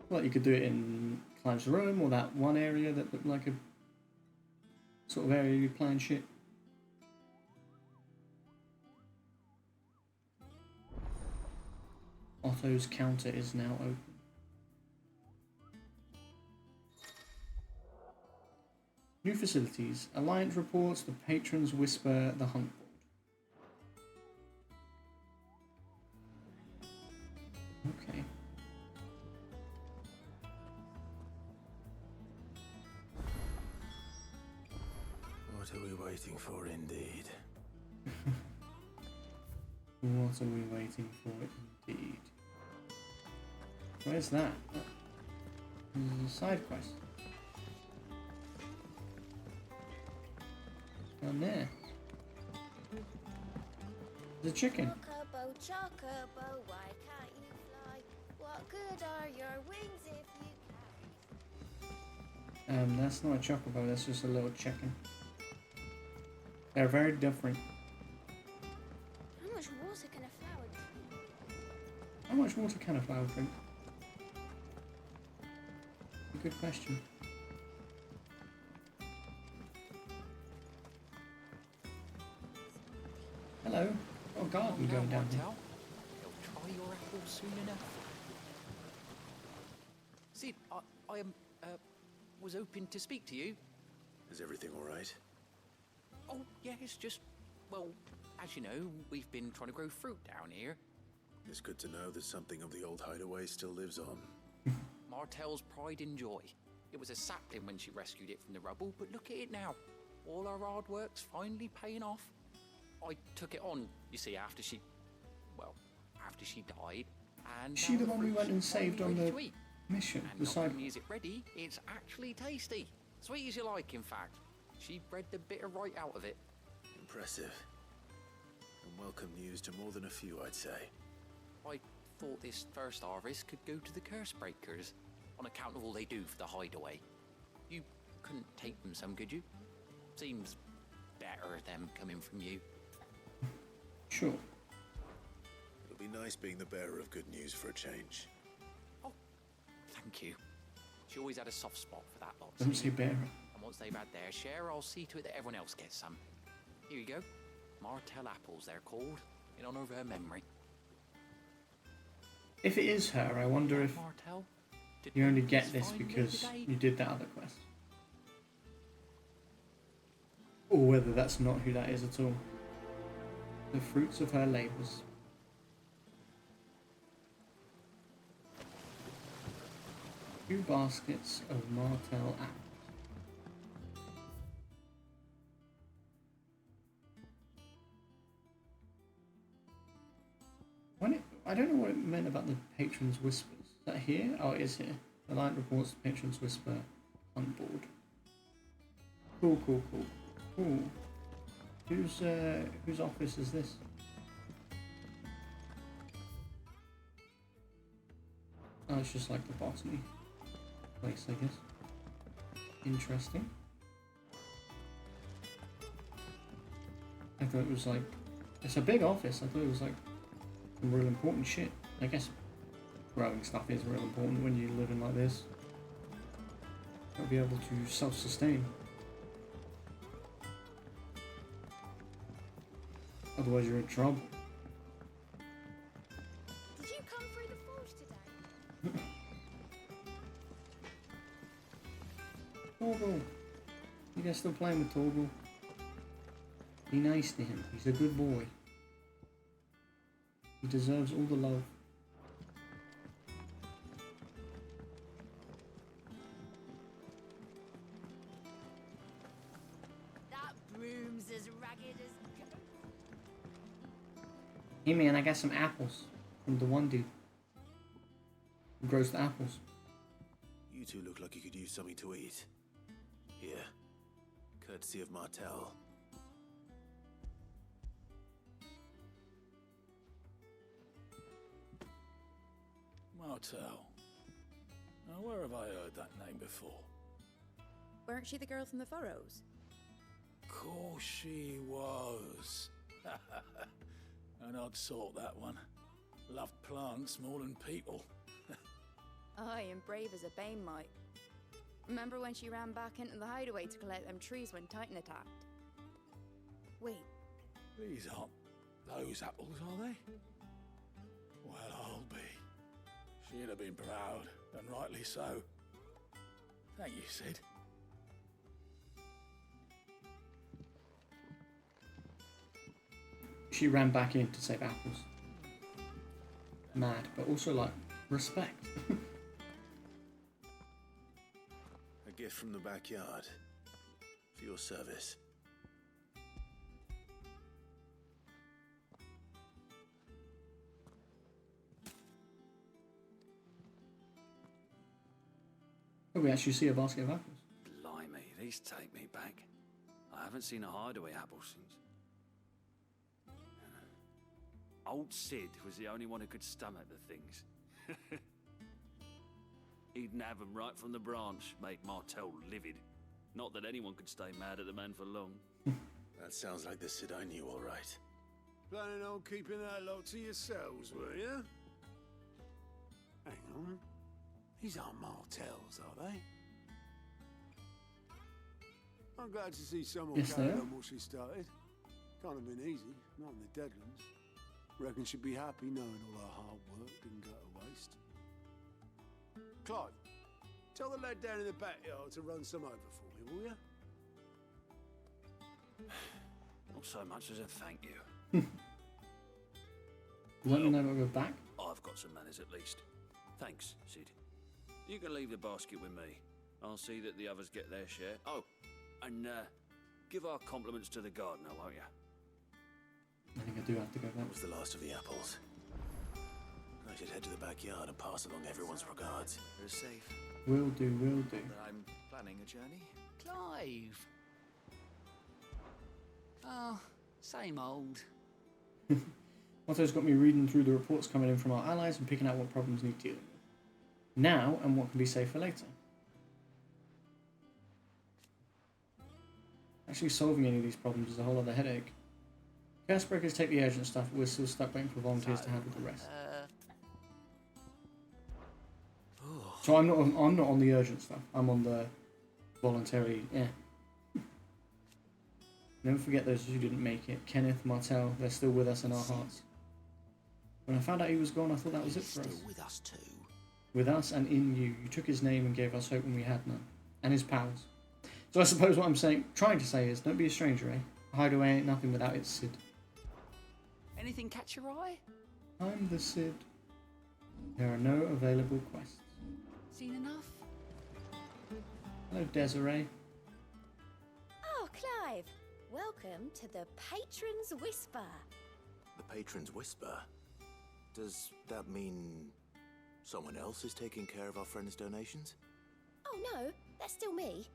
well, you could do it in Climbs the Rome, or that one area that looked like a sort of area you plan shit. Otto's counter is now open. New facilities. Alliance reports the patrons whisper the hunt board. Okay. What are we waiting for, indeed? What are we waiting for, indeed? Where's that? There's a side quest. Down there. There's a chicken. Chocobo, chocobo, why can't you fly? What good are your wings if you can't? That's not a chocobo, that's just a little chicken. They're very different. How much water can a flower drink? How much water can a flower drink? A good question. Hello. Oh, garden going down here. You'll try your apples soon enough. Sid, I was hoping to speak to you. Is everything all right? Oh, yeah, it's just, well, as you know, we've been trying to grow fruit down here. It's good to know that something of the old hideaway still lives on. Martell's pride and joy. It was a sapling when she rescued it from the rubble, but look at it now. All our hard work's finally paying off. I took it on, you see, after she died. And Is she the one we went and saved on the mission? And The not side. only is it ready, it's actually tasty. Sweet as you like, in fact. She bred the bitter right out of it. Impressive. And welcome news to more than a few, I'd say. I thought this first harvest could go to the curse breakers, on account of all they do for the hideaway. You couldn't take them some, could you? Seems better them coming from you. Sure. It'll be nice being the bearer of good news for a change. Thank you. She always had a soft spot for that lot. Don't see? say bearer. And once they've had their share, I'll see to it that everyone else gets some. Here you go. Martell apples, they're called, in honor of her memory. If it is her, I wonder if Martell, you only get this because you did that other quest. Or whether that's not who that is at all. The fruits of her labours. Two baskets of Martell apples. I don't know what it meant about the patron's whispers. Is that here? Oh, it is here. The light reports the patron's whisper on board. Cool, cool, cool. Cool. Whose office is this? Oh, it's just like the botany place, I guess. Interesting. I thought it was like... It's a big office. I thought it was like some real important shit. I guess growing stuff is real important when you're living like this. You'll be able to self-sustain. Otherwise you're in trouble. Did you come through the forge today? Torgal. You guys still playing with Torgal? Be nice to him. He's a good boy. He deserves all the love. That broom's as ragged as ghost. Hey man, I got some apples from the one dude who grows the apples. You two look like you could use something to eat. Here. Courtesy of Martell. Martell. Now, where have I heard that name before? Weren't she the girl from the Furrows? Course she was. An odd sort, that one. Loved plants more than people. Aye, and brave as a bane might. Remember when she ran back into the hideaway to collect them trees when Titan attacked? Wait, These aren't those apples, are they? Well, I'll be. She'd have been proud, and rightly so. Thank you, Sid. She ran back in to save apples. Mad, but also like respect. A gift from the backyard. For your service. Oh, we actually see a basket of apples. Blimey, these take me back. I haven't seen a hideaway apple since. Old Sid was the only one who could stomach the things. He'd nab them right from the branch, make Martell livid. Not that anyone could stay mad at the man for long. That sounds like the Sid I knew, all right. Planning on keeping that lot to yourselves, were you? Hang on. These aren't Martells, are they? I'm glad to see someone Yes, carry they are. on what she started. Can't have been easy, not in the Deadlands. Reckon she'd be happy knowing all her hard work didn't go to waste. Clive, tell the lad down in the backyard to run some over for me, will you? Not so much as a thank you. Let me know when we're back. I've got some manners at least. Thanks, Sid. You can leave the basket with me. I'll see that the others get their share. Oh, and give our compliments to the gardener, won't you? I think I do have to go back. That was the last of the apples. I should head to the backyard and pass along everyone's regards. You're safe. Will do, will do. That I'm planning a journey. Clive! Oh, same old. Otto's got me reading through the reports coming in from our allies and picking out what problems need dealing with now and what can be saved for later. Actually solving any of these problems is a whole other headache. Curse-breakers take the urgent stuff, but we're still stuck waiting for volunteers to handle the rest. So I'm not on the urgent stuff. I'm on the voluntary. Yeah. Never forget those who didn't make it. Kenneth, Martell, they're still with us in our hearts. When I found out he was gone, I thought that was it for us. Still with us too. With us and in you. You took his name and gave us hope when we had none. And his powers. So I suppose what I'm trying to say is, don't be a stranger, eh? A hideaway ain't nothing without its Sid. Anything catch your eye? I'm the Cid. There are no available quests. Seen enough? Hello, Desiree. Oh, Clive. Welcome to the Patron's Whisper. The Patron's Whisper? Does that mean someone else is taking care of our friend's donations? Oh no, that's still me.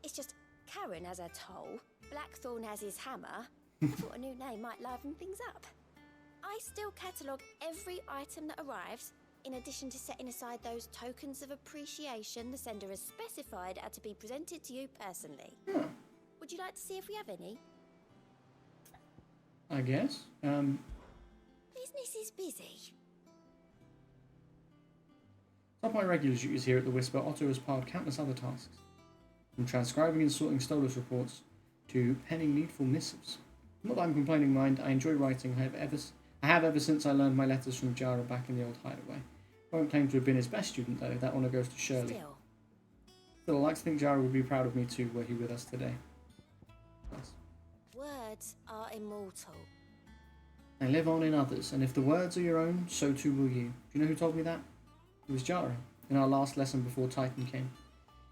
It's just Karen has her toll, Blackthorn has his hammer. I thought a new name might liven things up. I still catalogue every item that arrives, in addition to setting aside those tokens of appreciation the sender has specified are to be presented to you personally. Would you like to see if we have any? I guess. Business is busy. Top of my regular duties here at the Whisper, Otto has piled countless other tasks, from transcribing and sorting Stolas reports to penning needful missives. Not that I'm complaining, mind. I enjoy writing. I have ever since I learned my letters from Jara back in the old hideaway. I won't claim to have been his best student, though. That honour goes to Shirley. Still, I like to think Jara would be proud of me too, were he with us today. Nice. Words are immortal. They live on in others, and if the words are your own, so too will you. Do you know who told me that? It was Jara, in our last lesson before Titan came.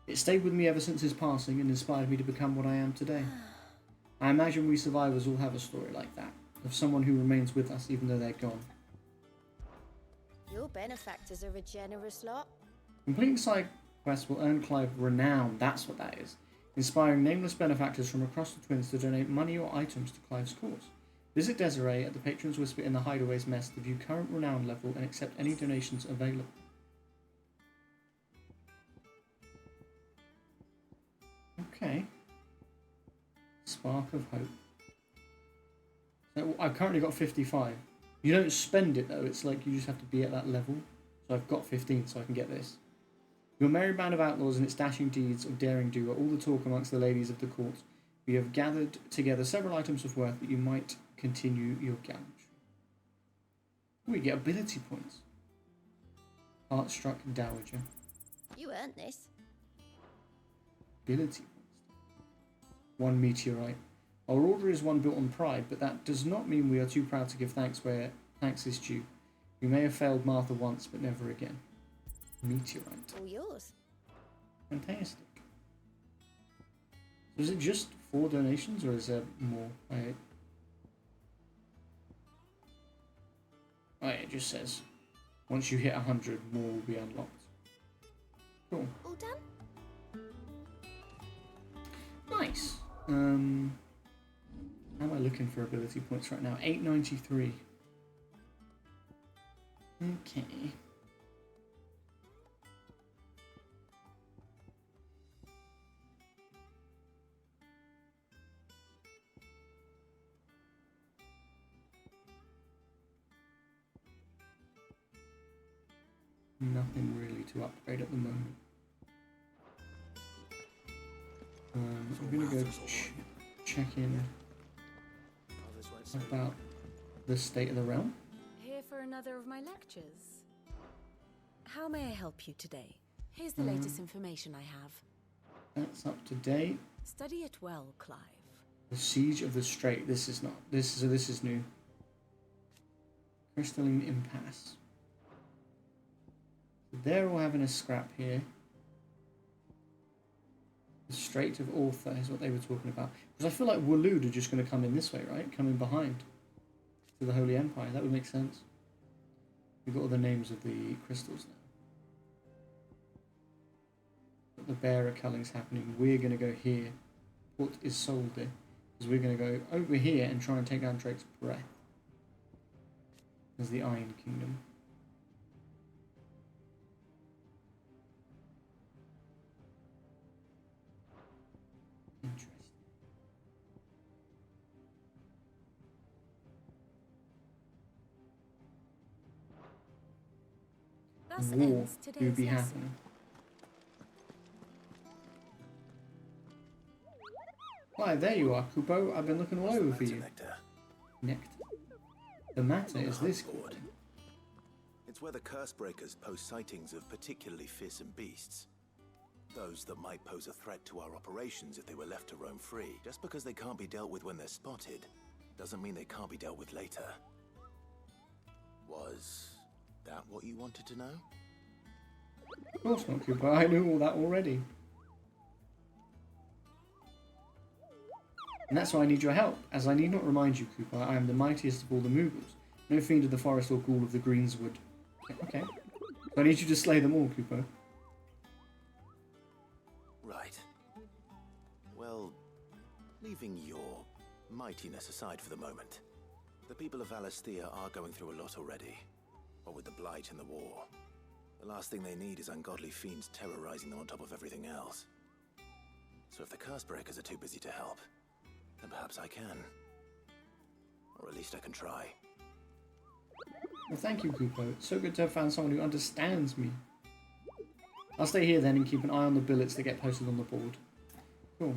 It stayed with me ever since his passing and inspired me to become what I am today. I imagine we survivors all have a story like that, of someone who remains with us even though they're gone. Your benefactors are a generous lot. Completing side quests will earn Clive renown, that's what that is, inspiring nameless benefactors from across the Twins to donate money or items to Clive's cause. Visit Desiree at the Patron's Whisper in the Hideaway's Mess to view current renown level and accept any donations available. Okay. Spark of Hope. So I've currently got 55. You don't spend it though, it's like you just have to be at that level. So I've got 15 so I can get this. Your merry band of outlaws and its dashing deeds of daring do are all the talk amongst the ladies of the court. We have gathered together several items of worth that you might continue your gallantry. We get ability points. Heart-struck Dowager. You earned this. Ability points. 1 meteorite. Our order is one built on pride, but that does not mean we are too proud to give thanks where thanks is due. We may have failed Martha once, but never again. Meteorite. All yours. Fantastic. So is it just 4 donations, or is there more? Oh, it just says, once you hit 100, more will be unlocked. Cool. All done? Nice. How am I looking for ability points right now? 893. Okay. Nothing really to upgrade at the moment. I'm going to go check in about the state of the realm. Here for another of my lectures. How may I help you today? Here's the latest information I have. That's up to date. Study it well, Clive. The Siege of the Strait. This is not. This is new. Crystalline Impasse. So they're all having a scrap here. The Strait of Author is what they were talking about. Because I feel like Waloed are just going to come in this way, right? Come in behind to the Holy Empire. That would make sense. We've got all the names of the crystals now. But the bearer culling's happening. We're going to go here. Port is sold there. Because we're going to go over here and try and take down Drake's Breath. There's the Iron Kingdom. Interesting. Thus War ends will today's be lesson. happening. Why, there you are, Kupo. I've been looking all over for you. Nectar. The matter is this, Gordon. It's where the curse breakers post sightings of particularly fearsome beasts. Those that might pose a threat to our operations if they were left to roam free. Just because they can't be dealt with when they're spotted, doesn't mean they can't be dealt with later. Was that what you wanted to know? Of course not, Cooper. I knew all that already. And that's why I need your help. As I need not remind you, Cooper, I am the mightiest of all the Moogles. No fiend of the forest or ghoul of the greenswood. Okay. So I need you to slay them all, Cooper. Right. Well, leaving your mightiness aside for the moment, the people of Valisthea are going through a lot already. What with the Blight and the war. The last thing they need is ungodly fiends terrorizing them on top of everything else. So if the Cursebreakers are too busy to help, then perhaps I can. Or at least I can try. Well, thank you, Cooper. It's so good to have found someone who understands me. I'll stay here then and keep an eye on the billets that get posted on the board. Cool.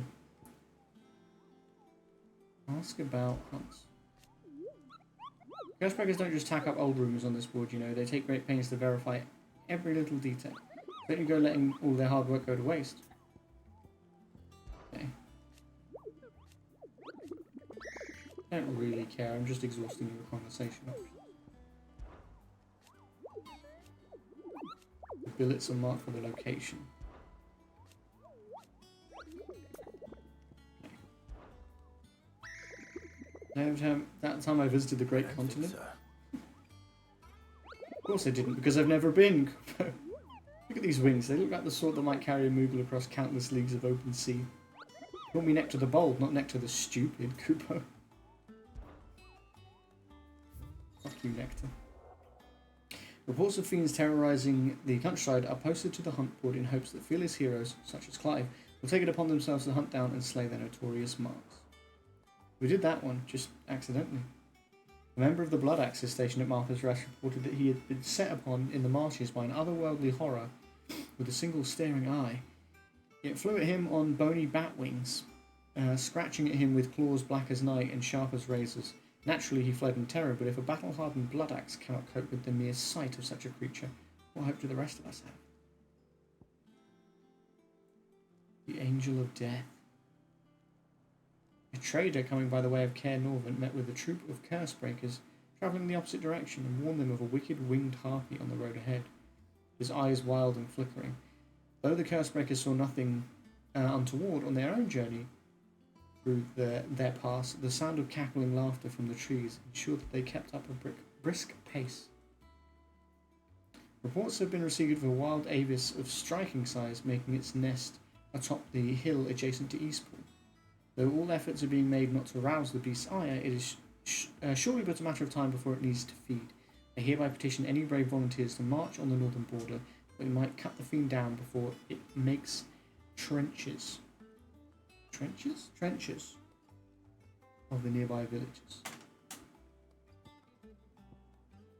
Ask about hunts. Cursebreakers don't just tack up old rumours on this board, you know. They take great pains to verify every little detail. Don't you go letting all their hard work go to waste. Okay. I don't really care, I'm just exhausting your conversation options. The billets are marked for the location. That time I visited the Great Continent. Of course I didn't, because I've never been. Look at these wings, they look like the sort that might carry a Moogle across countless leagues of open sea. You want me neck to the bold, not neck to the stupid, Cooper. Fuck you, Nectar. Reports of fiends terrorising the countryside are posted to the hunt board in hopes that fearless heroes, such as Clive, will take it upon themselves to hunt down and slay their notorious marks. We did that one, just accidentally. A member of the Blood Axis stationed at Martha's Rest reported that he had been set upon in the marshes by an otherworldly horror with a single staring eye. It flew at him on bony bat wings, scratching at him with claws black as night and sharp as razors. Naturally he fled in terror, but if a battle-hardened blood axe cannot cope with the mere sight of such a creature, what hope do the rest of us have? The Angel of Death. A trader coming by the way of Caer Norvent met with a troop of Cursebreakers travelling in the opposite direction and warned them of a wicked winged harpy on the road ahead, his eyes wild and flickering. Though the Cursebreakers saw nothing untoward on their own journey through their pass, the sound of cackling laughter from the trees ensured that they kept up a brisk pace. Reports have been received of a wild avis of striking size making its nest atop the hill adjacent to Eastpool. Though all efforts are being made not to rouse the beast's ire, it is surely but a matter of time before it needs to feed. I hereby petition any brave volunteers to march on the northern border, but we might cut the fiend down before it makes trenches. Trenches? Trenches of the nearby villages.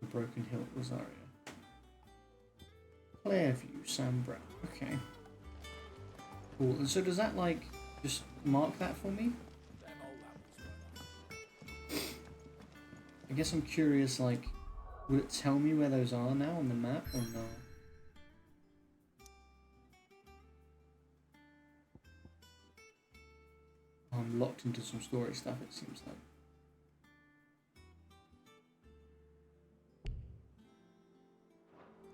The Broken Hill, Rosaria. Clairview, Sambra. Okay. Cool. And so does that, like, just mark that for me? I guess I'm curious, like, will it tell me where those are now on the map or no? I'm locked into some story stuff, it seems like.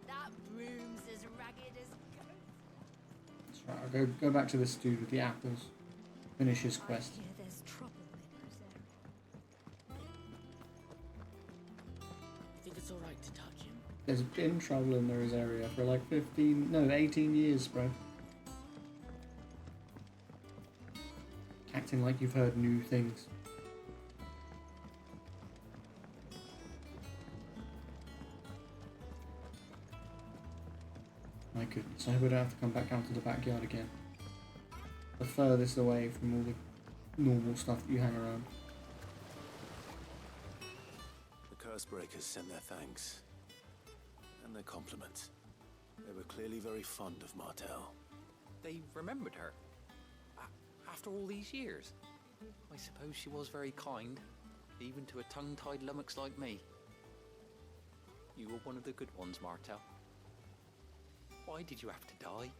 That room's as ragged as That's right, I'll go back to this dude with the apples. Finish his quest. I hear there's trouble in Think it's alright to touch him? There's been trouble in his area for like 18 years, bro. Acting like you've heard new things. My goodness, I hope I don't have to come back out to the backyard again. The furthest away from all the normal stuff that you hang around. The Cursebreakers sent their thanks. And their compliments. They were clearly very fond of Martel. They remembered her. After all these years. I suppose she was very kind, even to a tongue-tied lummox like me. You were one of the good ones, Martel. Why did you have to die?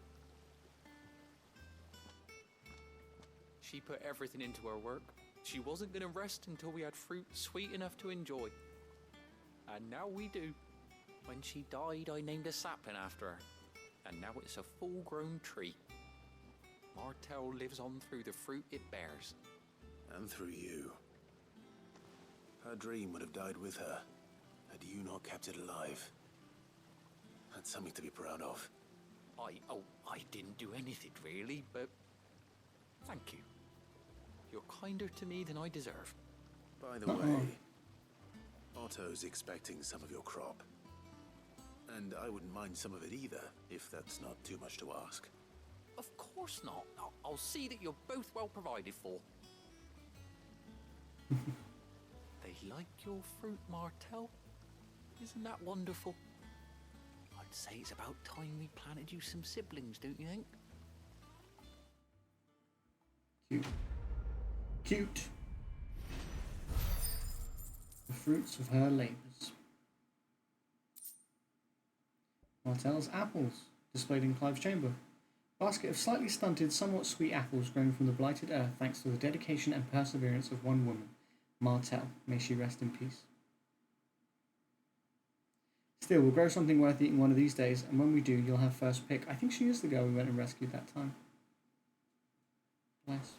She put everything into her work. She wasn't going to rest until we had fruit sweet enough to enjoy. And now we do. When she died, I named a sapling after her. And now it's a full-grown tree. Martell lives on through the fruit it bears. And through you. Her dream would have died with her, had you not kept it alive. That's something to be proud of. I didn't do anything really, but thank you. You're kinder to me than I deserve. By the way, Otto's expecting some of your crop. And I wouldn't mind some of it either, if that's not too much to ask. Of course not. I'll see that you're both well provided for. They like your fruit, Martell. Isn't that wonderful? I'd say it's about time we planted you some siblings, don't you think? Cute. Cute. The fruits of her labours. Martell's apples, displayed in Clive's chamber. Basket of slightly stunted, somewhat sweet apples grown from the blighted earth thanks to the dedication and perseverance of one woman, Martell. May she rest in peace. Still, we'll grow something worth eating one of these days, and when we do, you'll have first pick. I think she is the girl we went and rescued that time. Bless.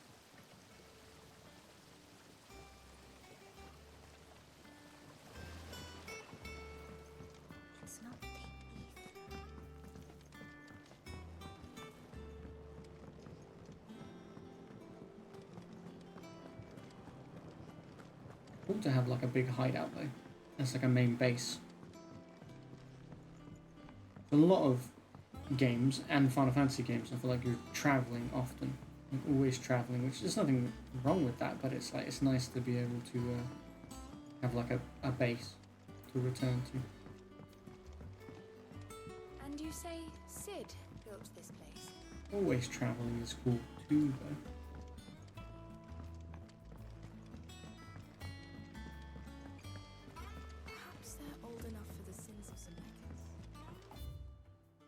It's not the Cool to have like a big hideout though. That's like a main base. A lot of games and Final Fantasy games, I feel like you're traveling often, you're always traveling, which there's nothing wrong with that, but it's like it's nice to be able to have like a base to return to. And you say Sid built this place? Always traveling is cool too, though. Perhaps they're old enough for the sins of some makers.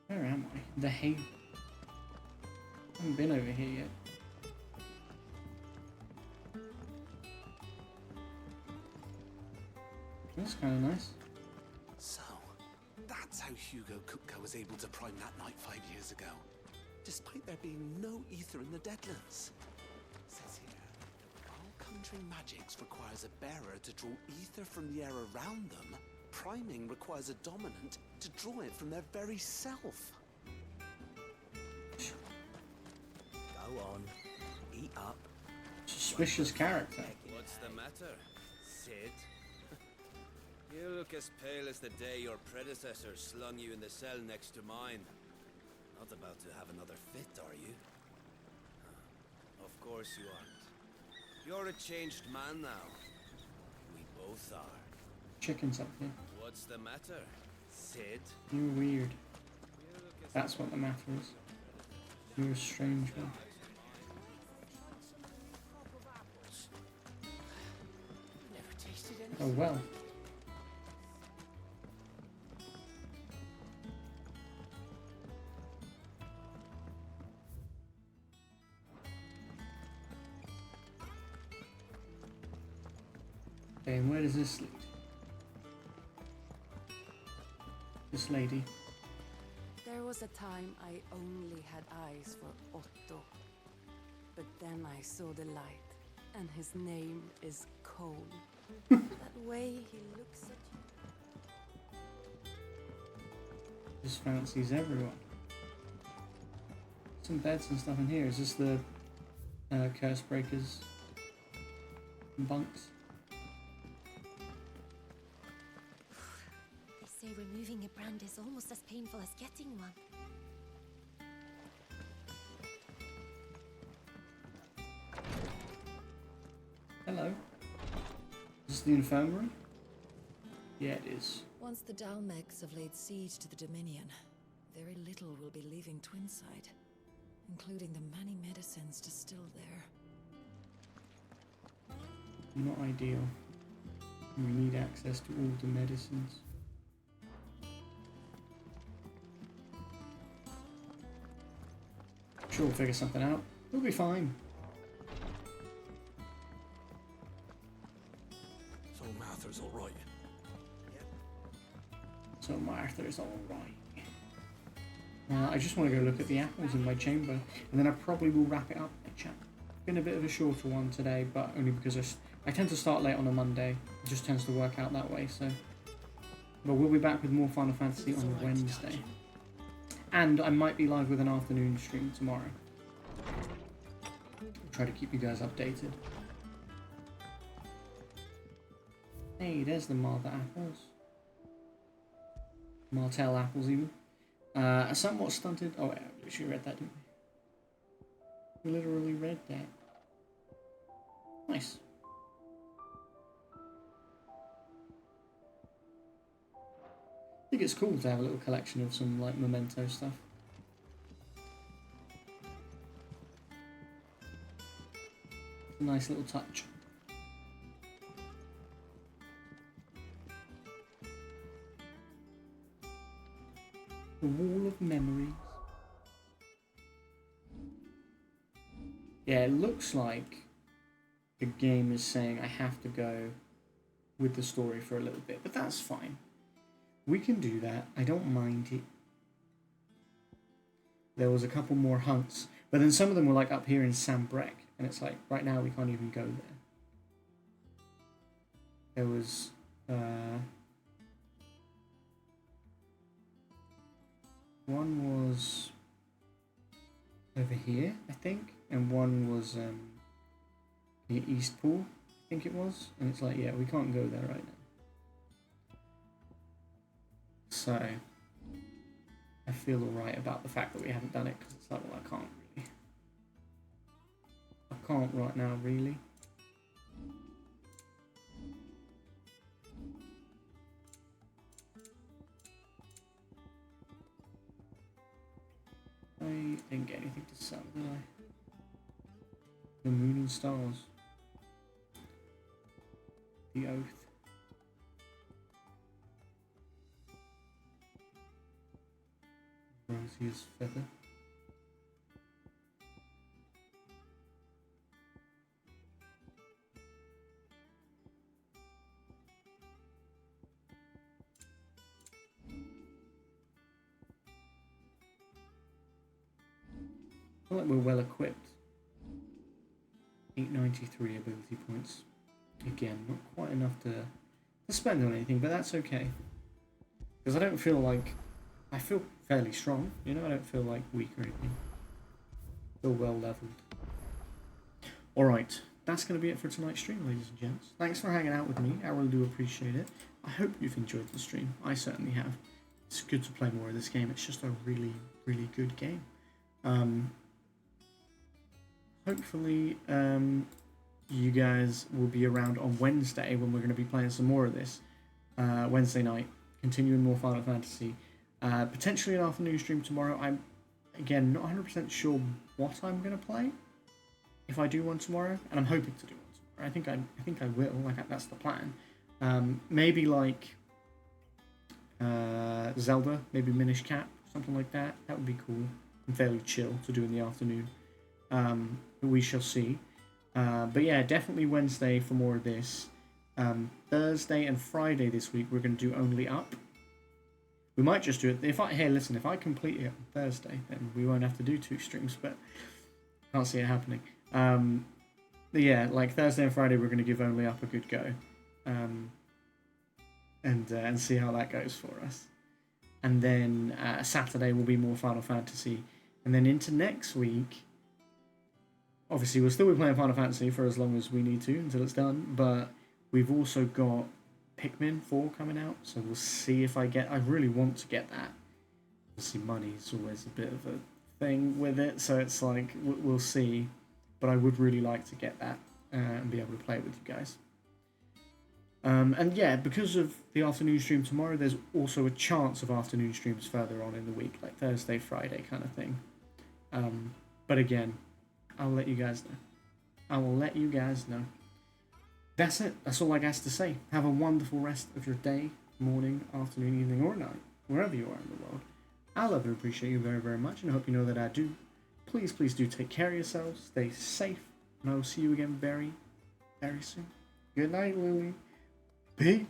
Where am I? The Haven. I haven't been over here yet. That's kind of nice. So, that's how Hugo Kupka was able to prime that night 5 years ago, despite there being no ether in the Deadlands. Says here, all conjuring magics requires a bearer to draw ether from the air around them. Priming requires a dominant to draw it from their very self. Go on, eat up. Suspicious character. What's the matter, Sid? You look as pale as the day your predecessor slung you in the cell next to mine. Not about to have another fit, are you? Of course you aren't. You're a changed man now. We both are. Chickens up here. What's the matter, Sid? You're weird. That's what the matter is. You're a strange one. Never tasted anything. Oh well. Okay, and where does this lead? This lady. There was a time I only had eyes for Otto. But then I saw the light, and his name is Cole. That way he looks at you. Just fancies everyone. Some beds and stuff in here. Is this the curse breakers bunks? They say removing a brand is almost as painful as getting one. Hello. Is this the infirmary? Yeah, it is. Once the Dalmecs have laid siege to the Dominion, very little will be leaving Twinside, including the many medicines distilled there. Not ideal. We need access to all the medicines. Sure, we'll figure something out. We'll be fine. So Martha's all right. So Martha's alright. I just want to go look at the apples in my chamber, and then I probably will wrap it up. Chat. Been a bit of a shorter one today, but only because I tend to start late on a Monday. It just tends to work out that way. So, but we'll be back with more Final Fantasy on Wednesday, and I might be live with an afternoon stream tomorrow. I'll try to keep you guys updated. Hey, there's the Martha apples. Martell apples, even. A somewhat stunted. Oh, yeah, we literally read that, didn't we? We literally read that. Nice. I think it's cool to have a little collection of some like memento stuff. It's a nice little touch. The Wall of Memories. Yeah, it looks like the game is saying I have to go with the story for a little bit, but that's fine. We can do that. I don't mind it. There was a couple more hunts, but then some of them were like up here in Sambrek, and it's like right now we can't even go there. There was one was over here, I think, and one was near Eastpool, I think it was, and it's like, yeah, we can't go there right now. So I feel alright about the fact that we haven't done it, because it's like, well, I can't really. I can't right now, really. I didn't get anything to sell, did I? The Moon and Stars. The Oath. Rosie's Feather. I feel like we're well equipped. 893 ability points. Again, not quite enough to spend on anything, but that's okay. Because I don't feel like... I feel fairly strong, you know? I don't feel like weak or anything. I feel well leveled. Alright, that's going to be it for tonight's stream, ladies and gents. Thanks for hanging out with me. I really do appreciate it. I hope you've enjoyed the stream. I certainly have. It's good to play more of this game. It's just a really, really good game. Hopefully, you guys will be around on Wednesday when we're going to be playing some more of this. Wednesday night, continuing more Final Fantasy. Potentially an afternoon stream tomorrow. I'm, again, not 100% sure what I'm going to play. If I do one tomorrow, and I'm hoping to do one tomorrow. I think I will. Like, that's the plan. Maybe like Zelda, maybe Minish Cap, something like that. That would be cool and fairly chill to do in the afternoon. But we shall see. But yeah, definitely Wednesday for more of this. Thursday and Friday this week we're going to do only up. We might just do it. If I complete it on Thursday, then we won't have to do 2 streams. But can't see it happening. But yeah, like Thursday and Friday we're going to give only up a good go, and see how that goes for us. And then Saturday will be more Final Fantasy, and then into next week. Obviously, we'll still be playing Final Fantasy for as long as we need to until it's done, but we've also got Pikmin 4 coming out, so we'll see if I really want to get that. Obviously, money's always a bit of a thing with it, so it's like, we'll see, but I would really like to get that and be able to play it with you guys. And yeah, because of the afternoon stream tomorrow, there's also a chance of afternoon streams further on in the week, like Thursday, Friday kind of thing. But again, I'll let you guys know. I will let you guys know. That's it. That's all I got to say. Have a wonderful rest of your day, morning, afternoon, evening, or night, wherever you are in the world. I love and appreciate you very, very much, and I hope you know that I do. Please, please do take care of yourselves. Stay safe, and I will see you again very, very soon. Good night, Lily. Peace.